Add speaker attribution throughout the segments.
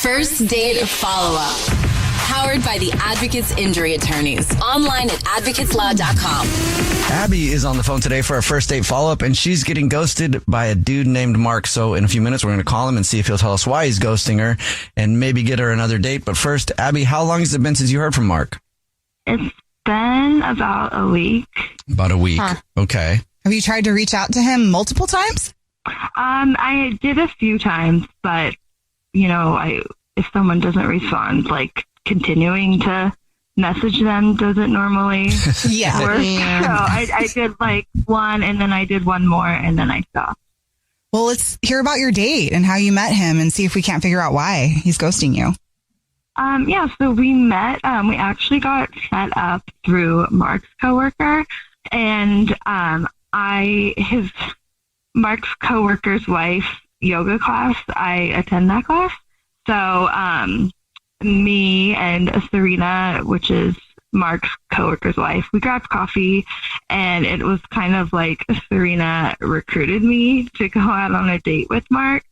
Speaker 1: First Date Follow-Up. Powered by the Advocates Injury Attorneys. Online at advocateslaw.com.
Speaker 2: Abby is on the phone today for a first date follow-up, and she's getting ghosted by a dude named Mark. So in a few minutes, we're going to call him and see if he'll tell us why he's ghosting her and maybe get her another date. But first, Abby, how long has it been since you heard from Mark?
Speaker 3: It's been about a week.
Speaker 2: About a week. Okay.
Speaker 4: Have you tried to reach out to him multiple times?
Speaker 3: I did a few times, but, if someone doesn't respond, continuing to message them doesn't normally work.
Speaker 4: Yeah.
Speaker 3: So I did one, and then I did one more, and then I stopped.
Speaker 4: Well, let's hear about your date and how you met him and see if we can't figure out why he's ghosting you.
Speaker 3: So we met. We actually got set up through Mark's coworker, and Mark's coworker's wife yoga class. I attend that class. So me and Serena, which is Mark's coworker's wife, we grabbed coffee, and it was kind of like Serena recruited me to go out on a date with Mark.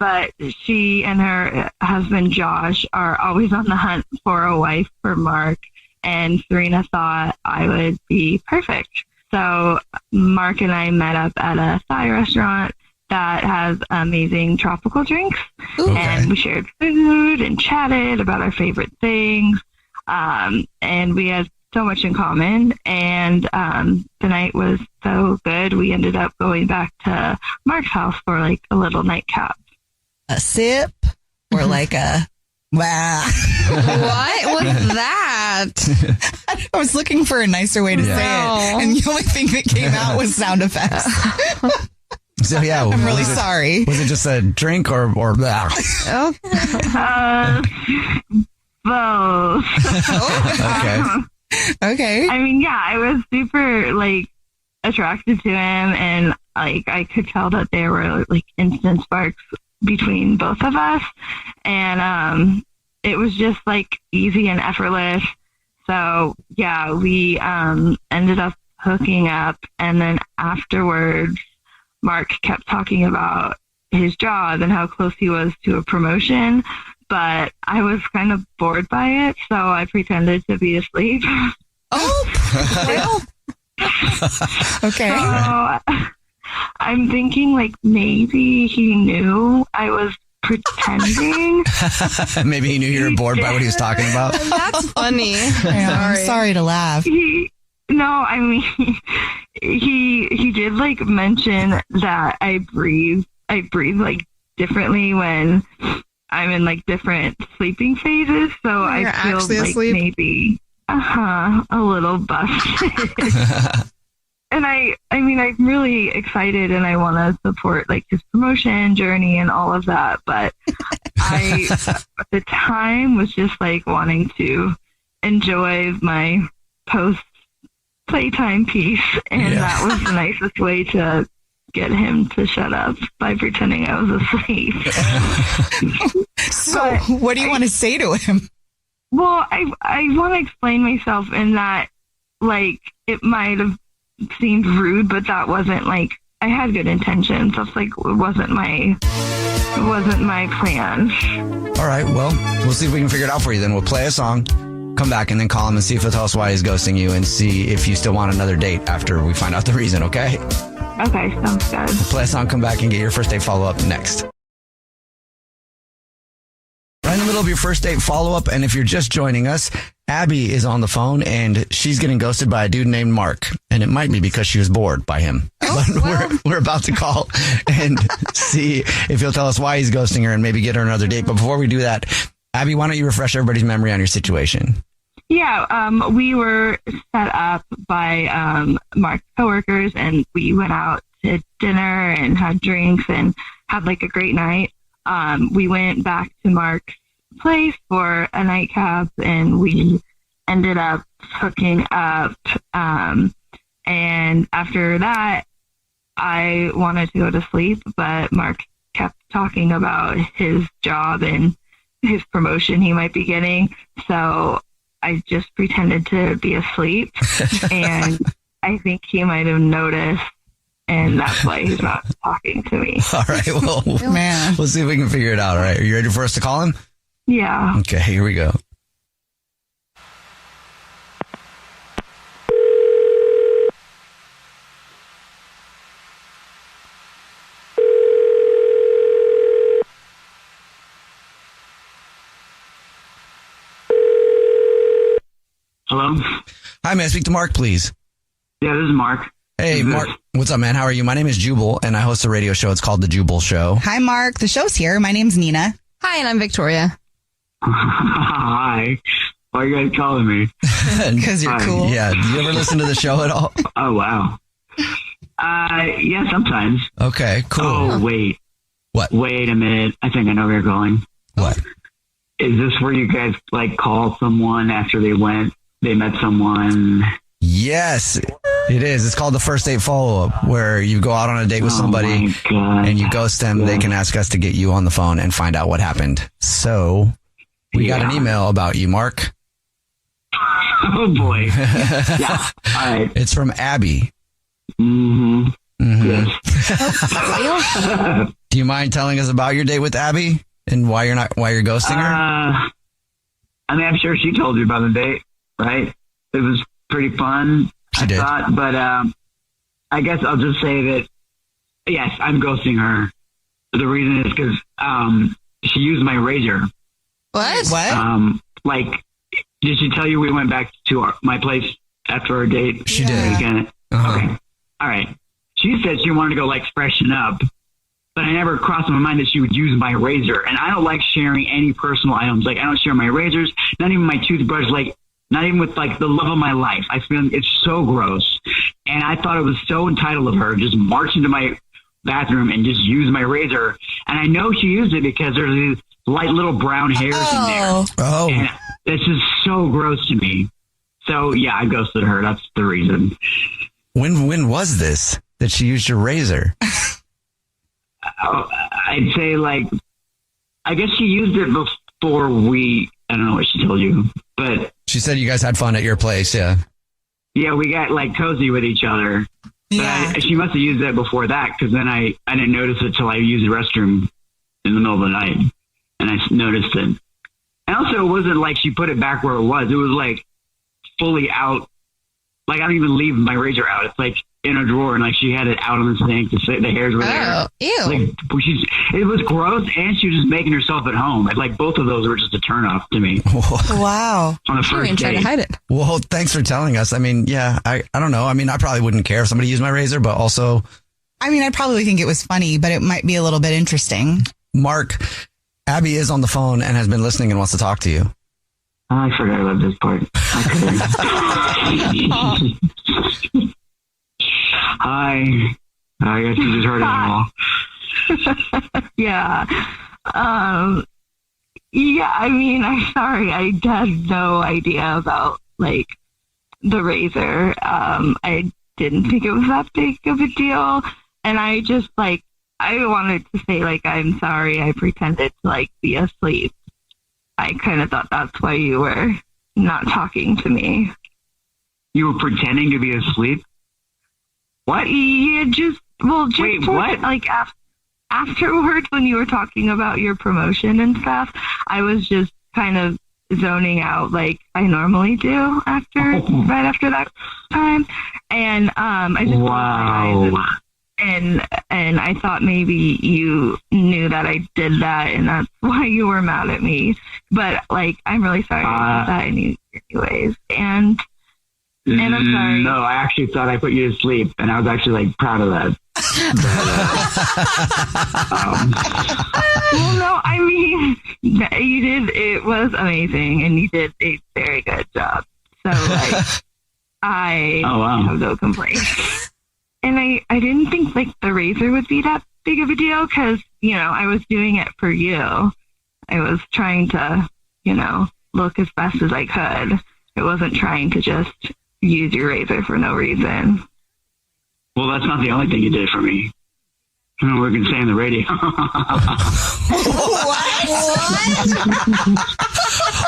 Speaker 3: But she and her husband, Josh, are always on the hunt for a wife for Mark, and Serena thought I would be perfect. So Mark and I met up at a Thai restaurant that has amazing tropical drinks.
Speaker 2: Okay.
Speaker 3: And we shared food and chatted about our favorite things. And we had so much in common. And the night was so good, we ended up going back to Mark's house for a little nightcap.
Speaker 4: A sip or like a wow.
Speaker 5: What was that?
Speaker 4: I was looking for a nicer way to say it, and the only thing that came out was sound effects.
Speaker 2: So yeah,
Speaker 4: I'm really sorry.
Speaker 2: Was it just a drink or blah?
Speaker 3: Both.
Speaker 4: Okay.
Speaker 3: I mean, yeah, I was super attracted to him, and I could tell that there were instant sparks between both of us, and it was just easy and effortless. So yeah, we ended up hooking up, and then afterwards Mark kept talking about his job and how close he was to a promotion, but I was kind of bored by it, so I pretended to be asleep.
Speaker 4: Oh, okay.
Speaker 3: So I'm thinking maybe he knew I was pretending.
Speaker 2: Maybe he knew you were bored by what he was talking about.
Speaker 5: That's funny.
Speaker 4: I'm sorry to laugh.
Speaker 3: He did mention that I breathe differently when I'm in like sleeping phases, so
Speaker 5: You're
Speaker 3: I feel
Speaker 5: actually
Speaker 3: like
Speaker 5: asleep?
Speaker 3: maybe a little busted. And I'm really excited, and I want to support his promotion journey and all of that. But I, at the time, was just wanting to enjoy my post playtime piece, and that was the nicest way to get him to shut up, by pretending I was asleep.
Speaker 4: So, what do you want to say to him?
Speaker 3: Well, I want to explain myself in that, it might have seemed rude, but that wasn't I had good intentions. That's it wasn't my plan.
Speaker 2: All right, well, we'll see if we can figure it out for you. Then we'll play a song, come back, and then call him and see if he'll tell us why he's ghosting you, and see if you still want another date after we find out the reason. Okay?
Speaker 3: Okay, sounds good.
Speaker 2: We'll play a song, come back, and get your first date follow-up next. Right in the middle of your first date follow-up, and if you're just joining us, Abby is on the phone, and she's getting ghosted by a dude named Mark, and it might be because she was bored by him. But we're about to call and see if he'll tell us why he's ghosting her and maybe get her another date. But before we do that, Abby, why don't you refresh everybody's memory on your situation?
Speaker 3: Yeah, we were set up by Mark's coworkers, and we went out to dinner and had drinks and had a great night. We went back to Mark's place for a nightcap, and we ended up hooking up. And after that, I wanted to go to sleep, but Mark kept talking about his job and his promotion he might be getting. So I just pretended to be asleep, and I think he might have noticed and that's why he's not talking to me.
Speaker 2: All right. Well,
Speaker 4: Man.
Speaker 2: we'll see if we can figure it out. All right. Are you ready for us to call him?
Speaker 3: Yeah.
Speaker 2: Okay, here we go.
Speaker 6: Hello?
Speaker 2: Hi, may I speak to Mark, please?
Speaker 6: Yeah, this is Mark.
Speaker 2: Hey,
Speaker 6: Who's
Speaker 2: Mark.
Speaker 6: this?
Speaker 2: What's up, man? How are you? My name is Jubal, and I host a radio show. It's called The Jubel Show.
Speaker 4: Hi, Mark. The show's here. My name's Nina.
Speaker 5: Hi, and I'm Victoria.
Speaker 6: Hi. Why are you guys calling me?
Speaker 4: Because you're
Speaker 6: Hi.
Speaker 4: cool.
Speaker 2: Yeah. Do you ever listen to the show at all?
Speaker 6: Oh, wow. Yeah, sometimes.
Speaker 2: Okay, cool.
Speaker 6: Oh, wait.
Speaker 2: What?
Speaker 6: Wait a minute. I think I know where you're going.
Speaker 2: What?
Speaker 6: Is this where you guys, like, call someone after they met someone?
Speaker 2: Yes, it is. It's called the first date follow-up, where you go out on a date with somebody
Speaker 6: Oh, my God.
Speaker 2: and you ghost them.
Speaker 6: Yeah.
Speaker 2: They can ask us to get you on the phone and find out what happened. So we got an
Speaker 6: Yeah.
Speaker 2: email about you, Mark.
Speaker 6: Oh, boy. Yeah. All right.
Speaker 2: It's from Abby.
Speaker 6: Mm-hmm.
Speaker 2: Mhm.
Speaker 6: Yes.
Speaker 2: Do you mind telling us about your date with Abby and why you're ghosting her?
Speaker 6: I mean, I'm sure she told you about the date, right? It was pretty fun,
Speaker 2: She did.
Speaker 6: thought, but I guess I'll just say that, yes, I'm ghosting her. The reason is because she used my razor.
Speaker 5: What?
Speaker 4: What?
Speaker 6: Like, did she tell you we went back to my place after our date?
Speaker 2: She did.
Speaker 6: Weekend?
Speaker 2: Uh-huh.
Speaker 6: Okay. All right. She said she wanted to go, like, freshen up, but I never crossed my mind that she would use my razor. And I don't like sharing any personal items. Like, I don't share my razors, not even my toothbrush, like, not even with, like, the love of my life. I feel it's so gross. And I thought it was so entitled of her just march into my bathroom and just use my razor. And I know she used it because there's these light little brown hairs in there.
Speaker 2: Oh,
Speaker 6: And it's just so gross to me. So, yeah, I ghosted her. That's the reason.
Speaker 2: when was this that she used your razor?
Speaker 6: I'd say, like, I guess she used it before I don't know what she told you, but
Speaker 2: She said you guys had fun at your place. Yeah.
Speaker 6: yeah, we got, like, cozy with each other. But she must have used that before that, because then I didn't notice it till I used the restroom in the middle of the night, and I noticed it. And also, it wasn't like she put it back where it was. It was, like, fully out. Like, I don't even leave my razor out. It's, like, in a drawer, and, like, she had it out on the sink. The hairs were there.
Speaker 5: Oh, ew.
Speaker 6: Like, it was gross, and she was just making herself at home. Like, both of those were just a turn-off to me
Speaker 4: Wow.
Speaker 6: on the
Speaker 5: She
Speaker 6: first
Speaker 5: didn't try to
Speaker 6: date.
Speaker 5: hide it.
Speaker 2: Well, thanks for telling us. I mean, yeah, I don't know. I mean, I probably wouldn't care if somebody used my razor, but also,
Speaker 4: I mean, I probably think it was funny, but it might be a little bit interesting.
Speaker 2: Mark, Abby is on the phone and has been listening and wants to talk to you.
Speaker 6: Oh, I forgot about this part. Hi. I guess you just heard it all.
Speaker 3: Yeah. Yeah, I mean, I'm sorry. I had no idea about, like, the razor. I didn't think it was that big of a deal. And I just, like, I wanted to say, like, I'm sorry. I pretended to, like, be asleep. I kind of thought that's why you were not talking to me.
Speaker 6: You were pretending to be asleep? What?
Speaker 3: Yeah, just
Speaker 6: Wait, what?
Speaker 3: Like, afterwards, when you were talking about your promotion and stuff, I was just kind of zoning out like I normally do right after that time. And I just closed my eyes and I thought maybe you knew that I did that and that's why you were mad at me. But, like, I'm really sorry I did that anyways. And I'm sorry.
Speaker 6: No, I actually thought I put you to sleep, and I was actually, like, proud of that.
Speaker 3: Well, no, I mean, you did. It was amazing, and you did a very good job. So, like, I have no complaints. And I didn't think, like, the razor would be that big of a deal because, you know, I was doing it for you. I was trying to, you know, look as best as I could. I wasn't trying to just use your razor for no reason.
Speaker 6: Well, that's not the only thing you did for me. I don't know, we can say on the radio.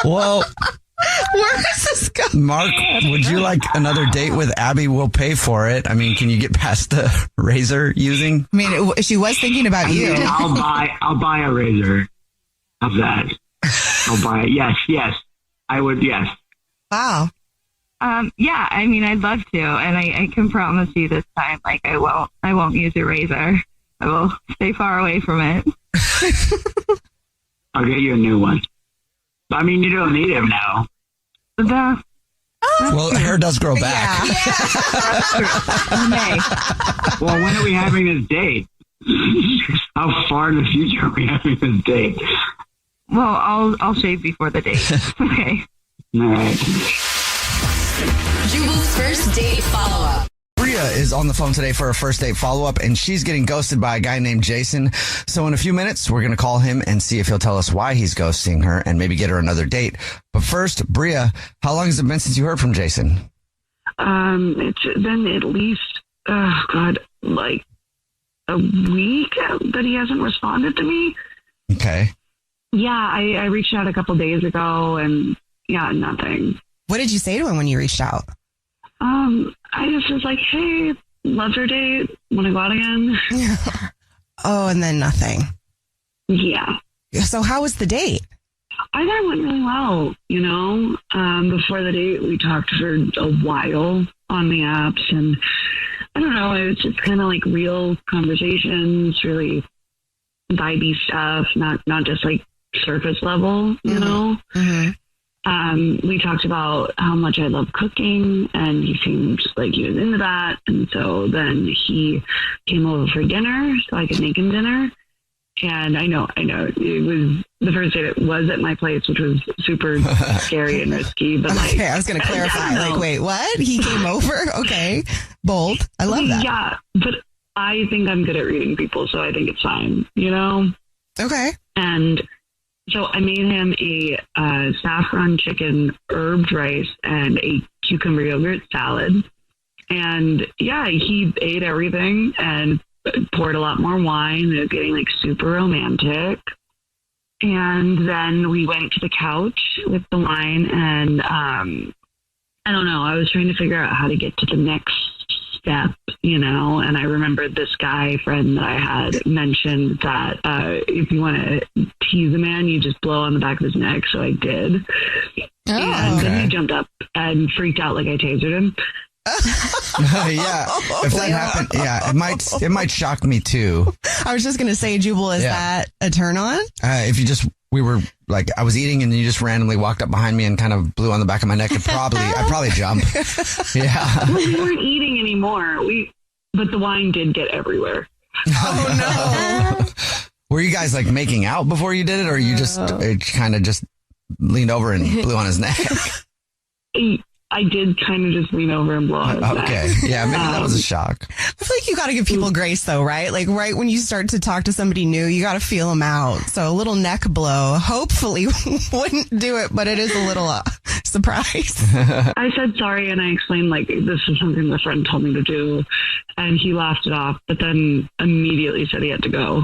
Speaker 2: Well,
Speaker 5: Where is this going?
Speaker 2: Mark, would you like another date with Abby? We'll pay for it. I mean, can you get past the razor using?
Speaker 4: I mean, she was thinking about you.
Speaker 6: I'll buy a razor. How's that? I'll buy it. Yes. I would, yes.
Speaker 4: Wow.
Speaker 3: Yeah, I mean, I'd love to, and I can promise you this time, like, I won't use a razor. I will stay far away from it.
Speaker 6: I'll get you a new one. I mean, you don't need him now.
Speaker 2: Well, hair does grow back.
Speaker 3: May.
Speaker 6: Well, when are we having this date? How far in the future are we having this date?
Speaker 3: Well, I'll shave before the date. Okay.
Speaker 6: All right.
Speaker 1: Jubal's first date follow-up.
Speaker 2: Bria is on the phone today for a first date follow-up, and she's getting ghosted by a guy named Jason. So in a few minutes, we're going to call him and see if he'll tell us why he's ghosting her and maybe get her another date. But first, Bria, how long has it been since you heard from Jason?
Speaker 7: It's been at least, like a week that he hasn't responded to me.
Speaker 2: Okay.
Speaker 7: Yeah, I reached out a couple days ago and yeah, nothing.
Speaker 4: What did you say to him when you reached out?
Speaker 7: I just was like, hey, loved your date. Want to go out again?
Speaker 4: Oh, and then nothing.
Speaker 7: Yeah.
Speaker 4: So how was the date?
Speaker 7: I thought it went really well, you know. Before the date, we talked for a while on the apps, and I don't know, it was just kind of like real conversations, really vibey stuff, not just like surface level, you know.
Speaker 4: Mm-hmm.
Speaker 7: We talked about how much I love cooking, and he seemed like he was into that. And so then he came over for dinner so I could make him dinner. And I know it was the first date. It was at my place, which was super scary and risky. But like,
Speaker 4: okay, I was going to clarify. Like, wait, what? He came over? Okay, bold. I love that.
Speaker 7: Yeah, but I think I'm good at reading people, so I think it's fine. You know?
Speaker 4: Okay.
Speaker 7: And so I made him a saffron chicken herbed rice and a cucumber yogurt salad. And yeah, he ate everything and poured a lot more wine. It was getting like super romantic. And then we went to the couch with the wine, and I don't know, I was trying to figure out how to get to the next step, you know, and I remembered this guy friend that I had mentioned that if you want to tease a man, you just blow on the back of his neck. So I did. And then he jumped up and freaked out like I tasered him.
Speaker 2: Yeah, if that happened, yeah, it might shock me too.
Speaker 4: I was just gonna say, Jubal, is that a turn on?
Speaker 2: If we were like, I was eating and you just randomly walked up behind me and kind of blew on the back of my neck, I'd probably jump. Yeah.
Speaker 7: Well, we weren't eating anymore. But the wine did get everywhere.
Speaker 4: Oh no!
Speaker 2: Were you guys like making out before you did it, or you just kind of just leaned over and blew on his neck?
Speaker 7: I did kind of just lean over and blow on his neck.
Speaker 2: Okay. Yeah, maybe that was a shock.
Speaker 4: I feel like you got to give people grace, though, right? Like right when you start to talk to somebody new, you got to feel them out. So a little neck blow, hopefully wouldn't do it, but it is a little surprise.
Speaker 7: I said sorry, and I explained like this is something the friend told me to do, and he laughed it off, but then immediately said he had to go.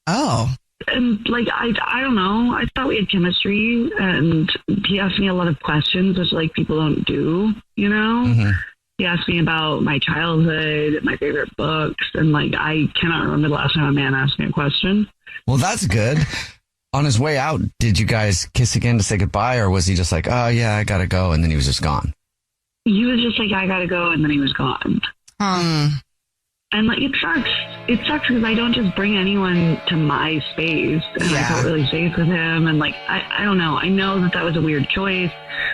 Speaker 4: Oh.
Speaker 7: And like, I don't know. I thought we had chemistry, and he asked me a lot of questions, which like people don't do, you know?
Speaker 2: Mm-hmm.
Speaker 7: He asked me about my childhood, my favorite books, and like, I cannot remember the last time a man asked me a question.
Speaker 2: Well, that's good. On his way out, did you guys kiss again to say goodbye, or was he just like, oh yeah, I gotta go, and then he was just gone?
Speaker 7: He was just like, I gotta go, and then he was gone. And like, it sucks. It sucks because I don't just bring anyone to my space, and I felt really safe with him. And like, I don't know. I know that was a weird choice.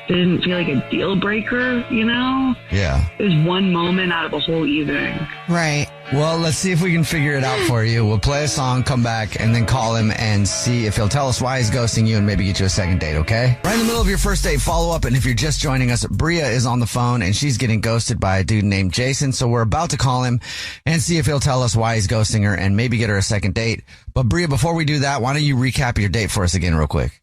Speaker 7: It didn't feel like a deal breaker, you know?
Speaker 2: Yeah.
Speaker 7: It was one moment out of a whole evening.
Speaker 4: Right.
Speaker 2: Well, let's see if we can figure it out for you. We'll play a song, come back, and then call him and see if he'll tell us why he's ghosting you and maybe get you a second date, okay? Right in the middle of your first date follow-up, and if you're just joining us, Bria is on the phone, and she's getting ghosted by a dude named Jason, so we're about to call him and see if he'll tell us why he's ghosting her and maybe get her a second date. But Bria, before we do that, why don't you recap your date for us again real quick?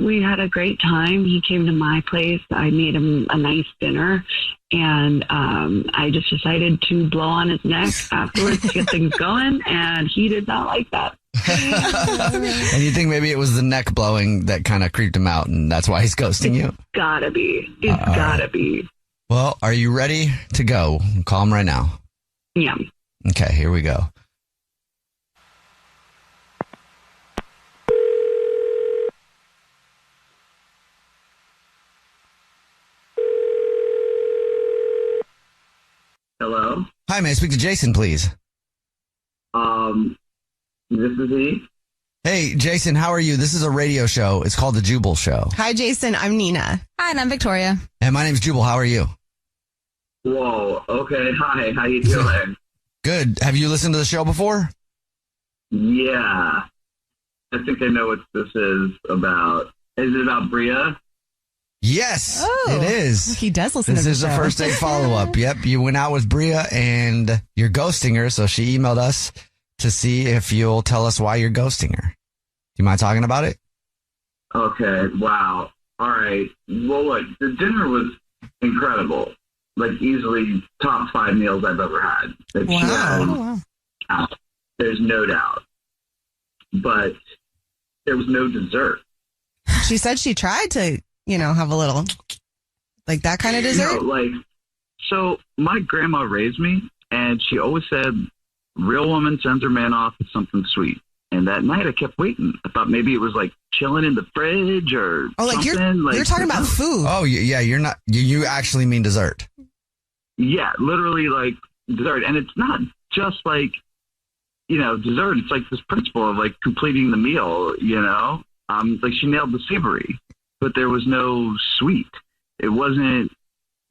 Speaker 7: we had a great time. He came to my place. I made him a nice dinner, and I just decided to blow on his neck afterwards to get things going, and he did not like that.
Speaker 2: And you think maybe it was the neck blowing that kind of creeped him out, and that's why he's ghosting you?
Speaker 7: Gotta be. It's gotta be.
Speaker 2: Well, are you ready to go? Call him right now.
Speaker 7: Yeah.
Speaker 2: Okay, here we go.
Speaker 6: Hello.
Speaker 2: Hi, may I speak to Jason, please?
Speaker 6: This is he.
Speaker 2: Hey, Jason, how are you? This is a radio show. It's called The Jubel Show.
Speaker 4: Hi, Jason. I'm Nina.
Speaker 5: Hi, and I'm Victoria.
Speaker 2: And my name's Jubal. How are you?
Speaker 6: Whoa. Okay. Hi. How you doing?
Speaker 2: Good. Have you listened to the show before?
Speaker 6: Yeah. I think I know what this is about. Is it about Bria?
Speaker 2: Yes,
Speaker 4: Oh,
Speaker 2: it is.
Speaker 4: He does listen
Speaker 2: This
Speaker 4: to the
Speaker 2: is
Speaker 4: show.
Speaker 2: the first date follow-up. Yep, you went out with Bria and you're ghosting her, so she emailed us to see if you'll tell us why you're ghosting her. Do you mind talking about it?
Speaker 6: Okay. Wow. All right. Well, look, the dinner was incredible. Like, easily top 5 meals I've ever had. That she had.
Speaker 4: Oh, wow.
Speaker 6: There's no doubt. But there was no dessert.
Speaker 4: She said she tried to, have a little, like that kind of dessert.
Speaker 6: So my grandma raised me, and she always said, real woman sends her man off with something sweet. And that night I kept waiting. I thought maybe it was like chilling in the fridge or
Speaker 4: Like
Speaker 6: something.
Speaker 4: you're talking about food.
Speaker 2: Oh, yeah, you're not, you actually mean dessert.
Speaker 6: Yeah, literally like dessert. And it's not just like, dessert. It's like this principle of like completing the meal, like she nailed the savory, but there was no sweet. It wasn't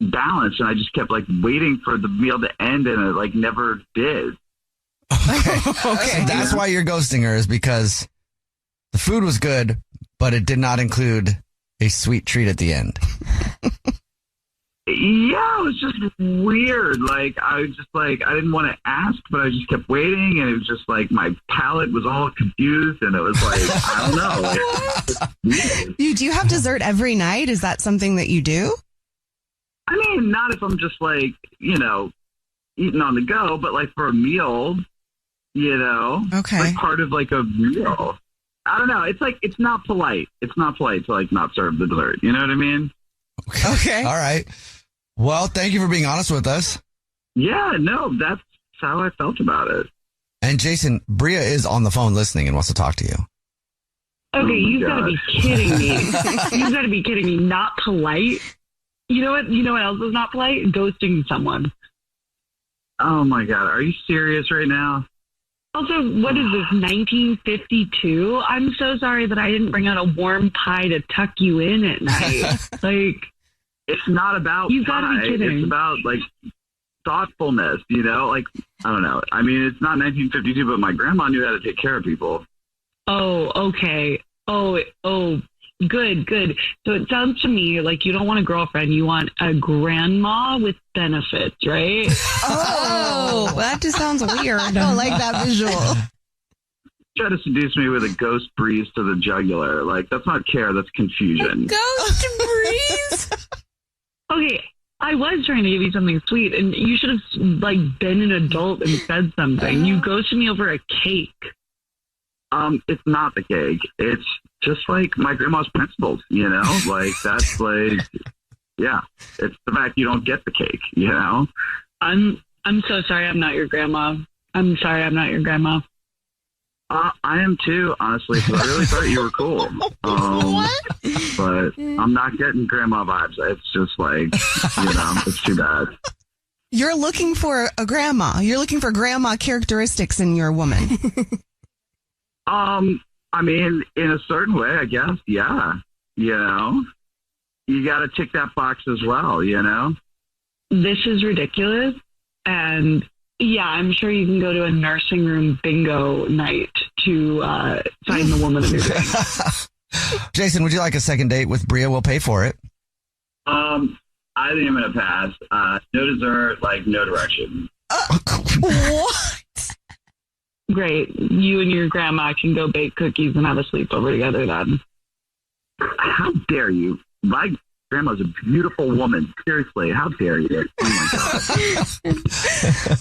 Speaker 6: balanced. And I just kept like waiting for the meal to end, and it like never did.
Speaker 2: Okay. So that's why you're ghosting her, is because the food was good, but it did not include a sweet treat at the end.
Speaker 6: Yeah, it was just weird. Like, I was just like, I didn't want to ask, but I just kept waiting, and it was just like my palate was all confused, and it was like, I don't know. Like,
Speaker 4: Do you have dessert every night? Is that something that you do?
Speaker 6: I mean, not if I'm just like, eating on the go, but like for a meal,
Speaker 4: Okay.
Speaker 6: like part of like a meal. I don't know. It's like, it's not polite. It's not polite to like not serve the dessert. You know what I mean?
Speaker 4: Okay.
Speaker 2: All right. Well, thank you for being honest with us.
Speaker 6: Yeah, no, that's how I felt about it.
Speaker 2: And Jason, Bria is on the phone listening and wants to talk to you.
Speaker 7: Okay, you've got to
Speaker 6: God.
Speaker 7: be kidding me. You've got to be kidding me. Not polite. You know what? You know what else is not polite? Ghosting someone.
Speaker 6: Oh my God. Are you serious right now?
Speaker 7: Also, what is this, 1952? I'm so sorry that I didn't bring out a warm pie to tuck you in at night. Like,
Speaker 6: It's not about
Speaker 7: You've gotta be
Speaker 6: pie.
Speaker 7: kidding.
Speaker 6: It's about like thoughtfulness, like, I don't know. I mean, it's not 1952, but my grandma knew how to take care of people.
Speaker 7: oh, okay. Oh, good. So it sounds to me like you don't want a girlfriend. You want a grandma with benefits, right?
Speaker 5: Oh, that just sounds weird.
Speaker 4: I don't like that visual.
Speaker 6: Try to seduce me with a ghost breeze to the jugular. Like, that's not care, that's confusion.
Speaker 5: Ghost breeze.
Speaker 7: Okay, I was trying to give you something sweet, and you should have like been an adult and said something. You ghosted me over a cake.
Speaker 6: It's not the cake. It's just like my grandma's principles, Like, that's like, yeah. It's the fact you don't get the cake,
Speaker 7: I'm so sorry. I'm not your grandma. I'm sorry. I'm not your grandma.
Speaker 6: I am too, honestly. 'Cause I really thought you were cool. But I'm not getting grandma vibes. It's just like, it's too bad.
Speaker 4: You're looking for a grandma. You're looking for grandma characteristics in your woman.
Speaker 6: I mean, in a certain way, I guess. Yeah. You got to tick that box as well,
Speaker 7: This is ridiculous. And yeah, I'm sure you can go to a nursing room bingo night to find the woman of your dreams.
Speaker 2: Jason, would you like a second date with Bria? We'll pay for it.
Speaker 6: I think I'm going to pass. No dessert, like no direction.
Speaker 4: What?
Speaker 7: Great. You and your grandma can go bake cookies and have a sleepover together then.
Speaker 6: How dare you? My grandma's a beautiful woman. Seriously, how dare you? Oh my God.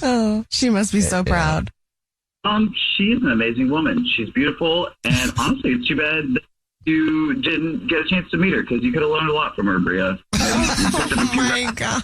Speaker 4: Oh, she must be so proud.
Speaker 6: She's an amazing woman. She's beautiful, and honestly, it's too bad that you didn't get a chance to meet her because you could have learned a lot from her, Bria.
Speaker 4: Oh my God.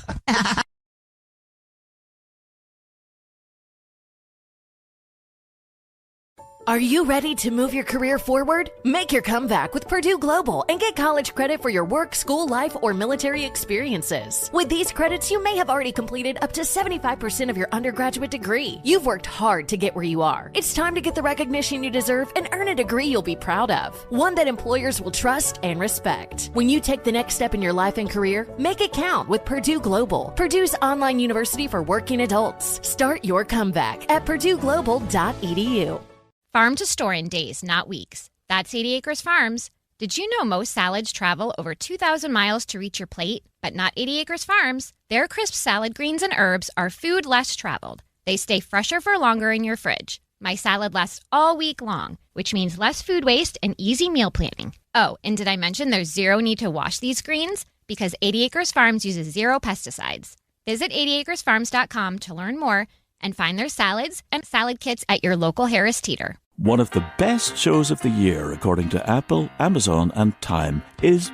Speaker 8: Are you ready to move your career forward? Make your comeback with Purdue Global and get college credit for your work, school, life, or military experiences. With these credits, you may have already completed up to 75% of your undergraduate degree. You've worked hard to get where you are. It's time to get the recognition you deserve and earn a degree you'll be proud of, one that employers will trust and respect. When you take the next step in your life and career, make it count with Purdue Global, Purdue's online university for working adults. Start your comeback at purdueglobal.edu.
Speaker 9: Farm to store in days, not weeks. That's 80 Acres Farms. Did you know most salads travel over 2,000 miles to reach your plate? But not 80 Acres Farms. Their crisp salad greens and herbs are food less traveled. They stay fresher for longer in your fridge. My salad lasts all week long, which means less food waste and easy meal planning. Oh, and did I mention there's zero need to wash these greens? Because 80 Acres Farms uses zero pesticides. Visit 80acresfarms.com to learn more and find their salads and salad kits at your local Harris Teeter.
Speaker 10: One of the best shows of the year, according to Apple, Amazon, and Time, is...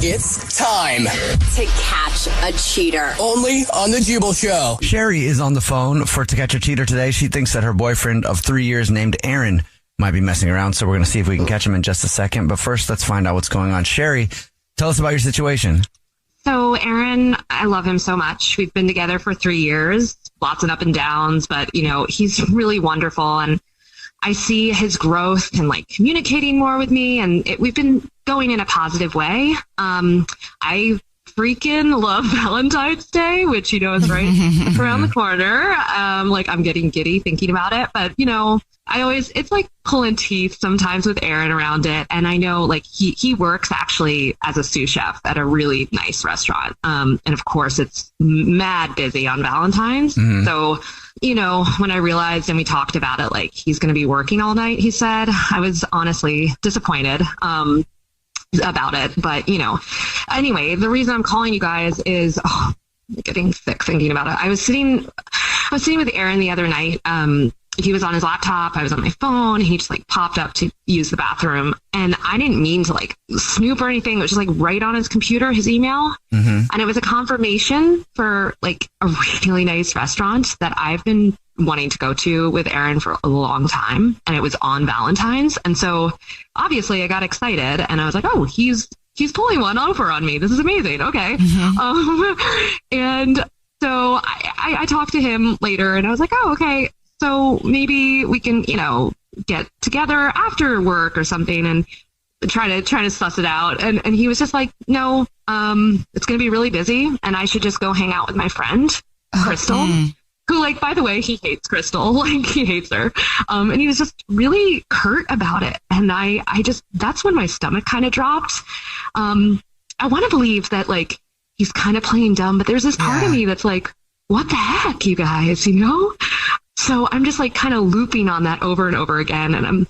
Speaker 11: It's time
Speaker 1: To catch a cheater.
Speaker 11: only on the Jubel Show.
Speaker 2: Sherry is on the phone for To Catch a Cheater today. She thinks that her boyfriend of 3 years named Aaron might be messing around, so we're going to see if we can catch him in just a second. But first, let's find out what's going on. Sherry, tell us about your situation.
Speaker 12: So Aaron, I love him so much. We've been together for 3 years, lots of up and downs, but he's really wonderful. And I see his growth and communicating more with me, and we've been going in a positive way. I freaking love Valentine's Day, which, is right around the corner. I'm getting giddy thinking about it, but it's like pulling teeth sometimes with Aaron around it. And I know he works actually as a sous chef at a really nice restaurant. And of course it's mad busy on Valentine's. Mm-hmm. So, when I realized and we talked about it, he's going to be working all night, he said, I was honestly disappointed, about it. But, anyway, the reason I'm calling you guys is, I'm getting sick thinking about it. I was sitting with Aaron the other night. He was on his laptop. I was on my phone. He just popped up to use the bathroom. And I didn't mean to snoop or anything. It was just right on his computer, his email. Mm-hmm. And it was a confirmation for a really nice restaurant that I've been wanting to go to with Aaron for a long time. And it was on Valentine's. And so obviously I got excited and I was like, oh, he's pulling one over on me. This is amazing. Okay. Mm-hmm. And so I talked to him later and I was like, oh, okay. So maybe we can, get together after work or something and try to suss it out. And he was just like, no, it's going to be really busy and I should just go hang out with my friend, Crystal, who by the way, he hates Crystal, he hates her. And he was just really curt about it. And I just, that's when my stomach kind of dropped. I want to believe that he's kind of playing dumb, but there's this part of me that's what the heck, you guys, So I'm just kind of looping on that over and over again. And I'm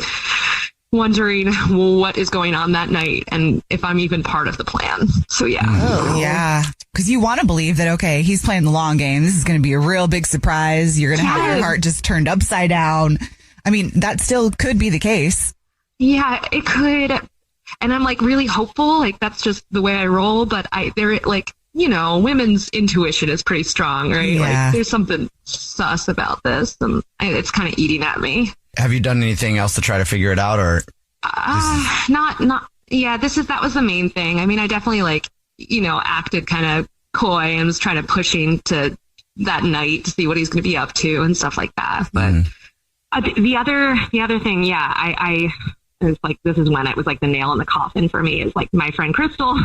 Speaker 12: wondering what is going on that night and if I'm even part of the plan. So yeah.
Speaker 4: Oh, yeah. Because you want to believe that, okay, he's playing the long game. This is going to be a real big surprise. You're going to have your heart just turned upside down. I mean, that still could be the case.
Speaker 12: Yeah, it could. And I'm really hopeful. That's just the way I roll. But women's intuition is pretty strong, right?
Speaker 4: Yeah.
Speaker 12: There's something sus about this, and it's kind of eating at me.
Speaker 2: Have you done anything else to try to figure it out, or?
Speaker 12: Not. Yeah, that was the main thing. I mean, I definitely acted kind of coy and was trying to pushing to that night to see what he's going to be up to and stuff like that. But the other thing, yeah, I it's this is when it was the nail in the coffin for me is my friend Crystal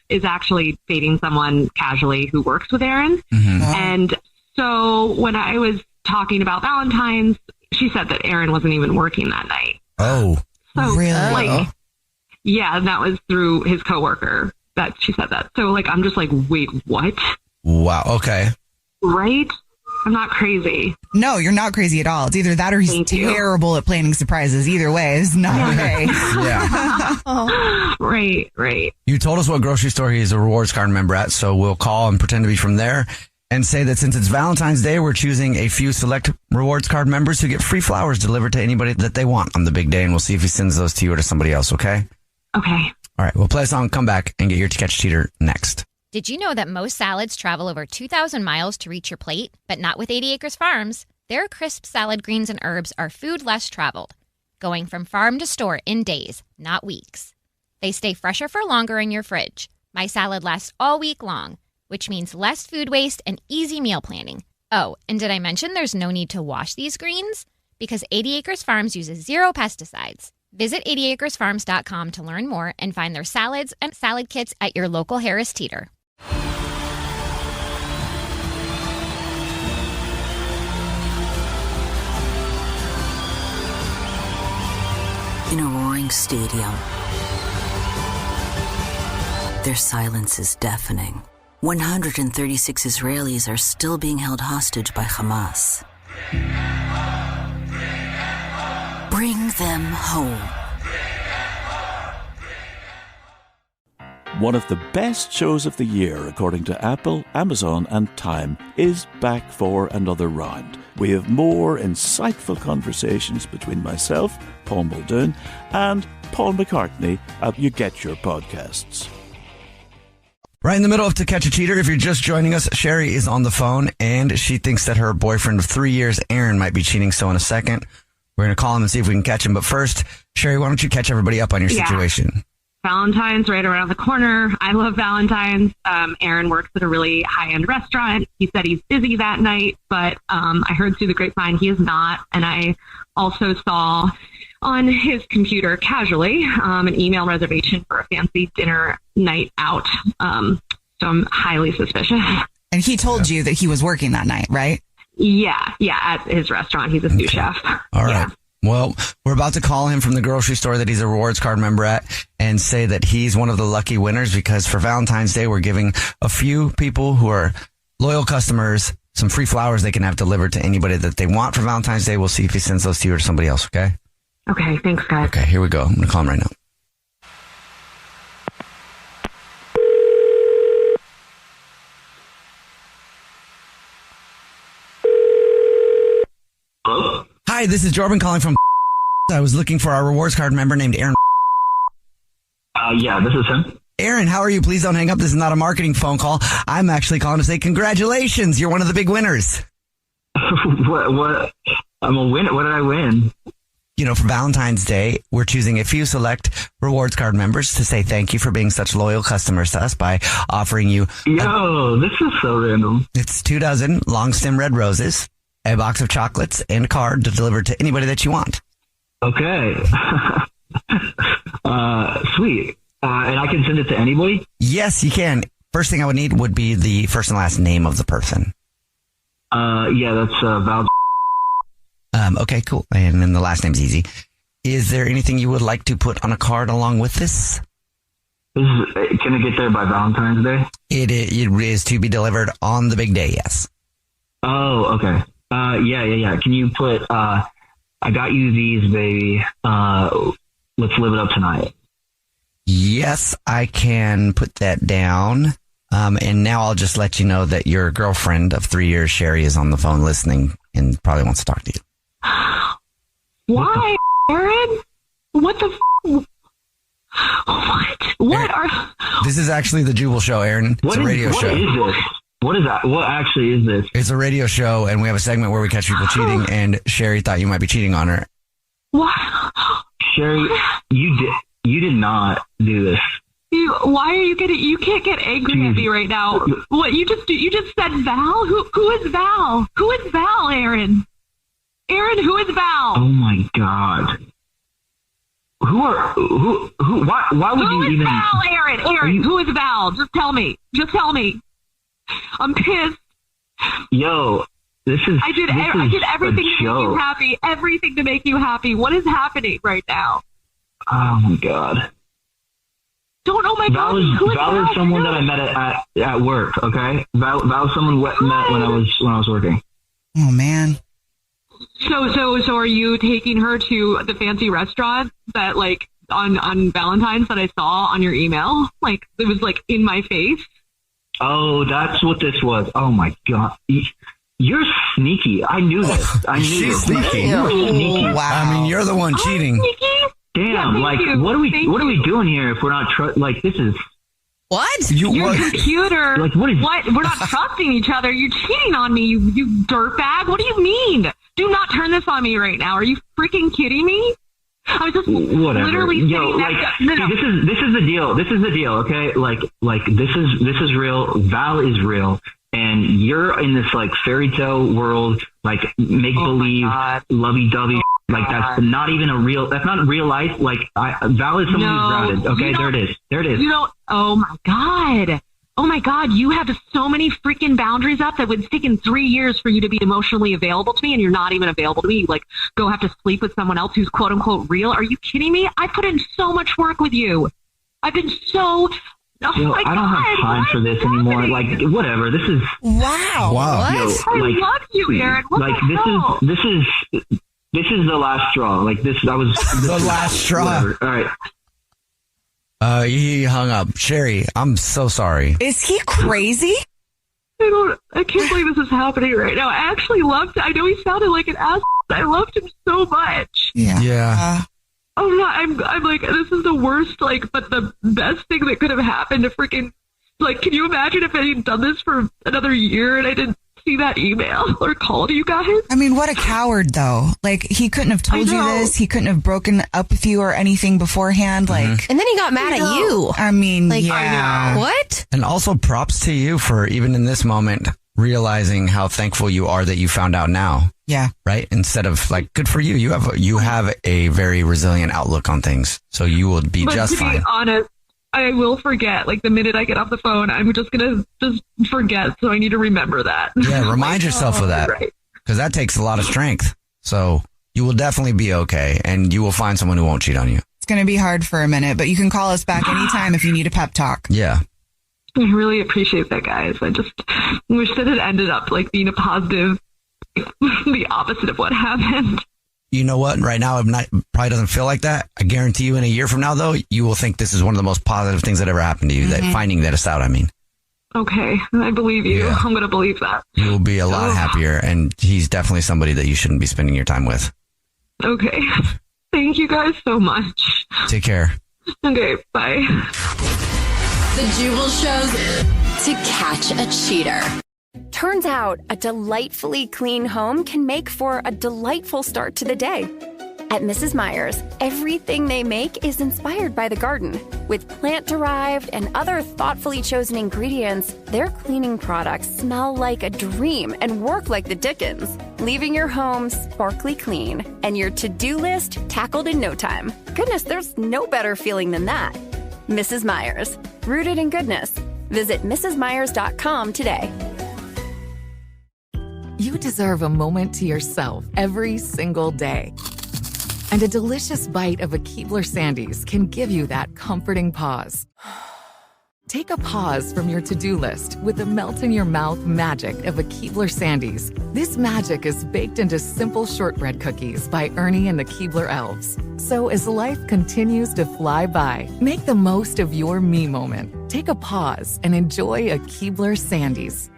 Speaker 12: is actually dating someone casually who works with Aaron. Mm-hmm. And so when I was talking about Valentine's, she said that Aaron wasn't even working that night.
Speaker 2: Oh,
Speaker 12: so
Speaker 4: really?
Speaker 12: Yeah, that was through his coworker that she said that. So I'm just wait, what?
Speaker 2: Wow. Okay.
Speaker 12: Right? I'm not crazy.
Speaker 4: No, you're not crazy at all. It's either that or he's terrible at planning surprises. Either way, it's not okay.
Speaker 2: Yeah.
Speaker 3: Right.
Speaker 2: You told us what grocery store he is a rewards card member at, so we'll call and pretend to be from there and say that since it's Valentine's Day, we're choosing a few select rewards card members who get free flowers delivered to anybody that they want on the big day, and we'll see if he sends those to you or to somebody else, okay?
Speaker 3: Okay.
Speaker 2: All right, we'll play a song, come back, and get your Catch a Cheater next.
Speaker 9: Did you know that most salads travel over 2,000 miles to reach your plate? But not with 80 Acres Farms. Their crisp salad greens and herbs are food less traveled, going from farm to store in days, not weeks. They stay fresher for longer in your fridge. My salad lasts all week long, which means less food waste and easy meal planning. Oh, and did I mention there's no need to wash these greens? Because 80 Acres Farms uses 0 pesticides. Visit 80acresfarms.com to learn more and find their salads and salad kits at your local Harris Teeter.
Speaker 13: In a roaring stadium, their silence is deafening. 136 Israelis are still being held hostage by Hamas. Bring them home.
Speaker 10: One of the best shows of the year, according to Apple, Amazon, and Time, is back for another round. We have more insightful conversations between myself, Paul Muldoon, and Paul McCartney at You Get Your Podcasts.
Speaker 2: Right in the middle of To Catch a Cheater, if you're just joining us, Sherry is on the phone, and she thinks that her boyfriend of 3 years, Aaron, might be cheating. So in a second, we're going to call him and see if we can catch him. But first, Sherry, why don't you catch everybody up on your situation?
Speaker 3: Valentine's right around the corner. I love Valentine's. Aaron works at a really high-end restaurant. He said he's busy that night, but I heard through the grapevine he is not. And I also saw on his computer casually an email reservation for a fancy dinner night out. So I'm highly suspicious.
Speaker 5: And he told you that he was working that night, right?
Speaker 3: Yeah, at his restaurant. He's a sous chef.
Speaker 2: All right. Well, we're about to call him from the grocery store that he's a rewards card member at and say that he's one of the lucky winners because for Valentine's Day, we're giving a few people who are loyal customers some free flowers they can have delivered to anybody that they want for Valentine's Day. We'll see if he sends those to you or to somebody else, okay?
Speaker 3: Okay, thanks, guys.
Speaker 2: Okay, here we go. I'm going to call him right now.
Speaker 6: Hello?
Speaker 2: Hi, this is Jordan calling from I was looking for our rewards card member named Aaron.
Speaker 6: Yeah, this is him.
Speaker 2: Aaron, how are you? Please don't hang up. This is not a marketing phone call. I'm actually calling to say congratulations. You're one of the big winners.
Speaker 6: What? I'm a winner. What did I win?
Speaker 2: You know, for Valentine's Day, we're choosing a few select rewards card members to say thank you for being such loyal customers to us by offering you...
Speaker 6: This is so random.
Speaker 2: It's 2 dozen long stem red roses, a box of chocolates, and a card to deliver to anybody that you want.
Speaker 6: Okay. Sweet. And I can send it to anybody?
Speaker 2: Yes, you can. First thing I would need would be the first and last name of the person.
Speaker 6: That's Val.
Speaker 2: Okay, cool. And then the last name's easy. Is there anything you would like to put on a card along with this?
Speaker 6: Can it get there by Valentine's Day?
Speaker 2: It is to be delivered on the big day, yes.
Speaker 6: Oh, okay. Yeah. Can you put, I got you these, baby. Let's live it up tonight.
Speaker 2: Yes, I can put that down. And now I'll just let you know that your girlfriend of 3 years, Sherry, is on the phone listening and probably wants to talk to you.
Speaker 3: Why, Aaron? What the What are...
Speaker 2: This is actually the Jubel Show, Aaron. It's a radio show.
Speaker 6: What is this? What is that? What actually is this?
Speaker 2: It's a radio show, and we have a segment where we catch people cheating, and Sherry thought you might be cheating on her.
Speaker 3: What?
Speaker 6: Sherry, you did not do this.
Speaker 3: Why are you getting? You can't get angry at me right now. What you just said, Val? Who is Val? Who is Val, Aaron? Aaron, who is Val?
Speaker 6: Oh my God. Why would you even?
Speaker 3: Who is Val, Aaron? Who is Val? Just tell me. I'm pissed.
Speaker 6: Yo, I did
Speaker 3: everything to make you happy. Everything to make you happy. What is happening right now?
Speaker 6: Oh my God.
Speaker 3: Oh my God.
Speaker 6: Val is someone that I met at work. Okay, Val is someone met when I was working.
Speaker 5: Oh man.
Speaker 3: So are you taking her to the fancy restaurant that
Speaker 12: on Valentine's that I saw on your email. Like, it was like in my face.
Speaker 6: Oh, that's what this was. Oh my God. You're sneaky. I knew this. I knew
Speaker 2: She's
Speaker 6: this.
Speaker 2: sneaky.
Speaker 6: You're sneaky.
Speaker 2: Wow. I mean, you're the one cheating.
Speaker 6: Damn,
Speaker 12: Yeah,
Speaker 6: like,
Speaker 12: thank you.
Speaker 6: what are we
Speaker 12: Thank
Speaker 6: doing here if we're not, like, this is,
Speaker 4: What?
Speaker 12: Your computer.
Speaker 6: Like, what is-
Speaker 12: We're not trusting each other. You're cheating on me, you dirtbag. What do you mean? Do not turn this on me right now. Are you freaking kidding me? I was just
Speaker 6: whatever.
Speaker 12: literally sitting next to... No.
Speaker 6: See, this is the deal. This is the deal, okay? Like, this is real. Val is real. And you're in this, like, fairy tale world, like, make-believe, lovey-dovey. Like, that's not even that's not real life. Like, Val is someone who's grounded. Okay, there it is.
Speaker 12: You don't... Oh, my God. Oh, my God. You have so many freaking boundaries up that it's taken 3 years for you to be emotionally available to me, and you're not even available to me. You, like, go have to sleep with someone else who's quote-unquote real. Are you kidding me? I put in so much work with you. I've been so... Oh, my God.
Speaker 6: I don't have time for this anymore. Like, whatever. This is...
Speaker 4: Wow.
Speaker 12: What? I love you, Aaron. What
Speaker 6: like,
Speaker 12: the hell?
Speaker 6: This is the last straw. Like, this
Speaker 2: last straw.
Speaker 6: Whatever. All right.
Speaker 2: He hung up. Sherry, I'm so sorry.
Speaker 4: Is he crazy?
Speaker 12: I can't believe this is happening right now. I actually loved it. I know he sounded like an ass. I loved him so much.
Speaker 2: Yeah.
Speaker 12: I'm like, this is the worst, like, but the best thing that could have happened to freaking, like, can you imagine if I had done this for another year and I didn't see that email or call to you guys?
Speaker 5: I mean, what a coward, though. Like, he couldn't have told you this. He couldn't have broken up with you or anything beforehand. Like,
Speaker 14: and then he got mad at you.
Speaker 5: I mean,
Speaker 14: Like,
Speaker 5: yeah.
Speaker 14: What?
Speaker 2: And also props to you for even in this moment realizing how thankful you are that you found out now.
Speaker 5: Yeah.
Speaker 2: Right? Instead of like, good for you. You have a very resilient outlook on things. So you will be
Speaker 12: But
Speaker 2: just
Speaker 12: to
Speaker 2: fine.
Speaker 12: be honest, I will forget. Like, the minute I get off the phone, I'm just going to forget. So I need to remember that.
Speaker 2: Yeah. Remind yourself of that.
Speaker 12: Right.
Speaker 2: Because that takes a lot of strength. So you will definitely be okay. And you will find someone who won't cheat on you.
Speaker 5: It's going to be hard for a minute, but you can call us back anytime if you need a pep talk.
Speaker 2: Yeah.
Speaker 12: I really appreciate that, guys. I just wish that it ended up like being a positive, the opposite of what happened.
Speaker 2: You know what? Right now, probably doesn't feel like that. I guarantee you in a year from now, though, you will think this is one of the most positive things that ever happened to you. That finding that us out, I mean.
Speaker 12: Okay, I believe you.
Speaker 2: Yeah.
Speaker 12: I'm going to believe that.
Speaker 2: You will be a lot happier, and he's definitely somebody that you shouldn't be spending your time with.
Speaker 12: Okay. Thank you guys so much.
Speaker 2: Take care.
Speaker 12: Okay, bye.
Speaker 1: The Jubel Show's to catch a cheater.
Speaker 15: Turns out a delightfully clean home can make for a delightful start to the day. At Mrs. Meyer's, everything they make is inspired by the garden. With plant-derived and other thoughtfully chosen ingredients, their cleaning products smell like a dream and work like the dickens, leaving your home sparkly clean and your to-do list tackled in no time. Goodness, there's no better feeling than that. Mrs. Meyer's, rooted in goodness. Visit mrsmeyers.com today.
Speaker 16: You deserve a moment to yourself every single day. And a delicious bite of a Keebler Sandies can give you that comforting pause. Take a pause from your to-do list with the melt-in-your-mouth magic of a Keebler Sandies. This magic is baked into simple shortbread cookies by Ernie and the Keebler Elves. So as life continues to fly by, make the most of your me moment. Take a pause and enjoy a Keebler Sandies.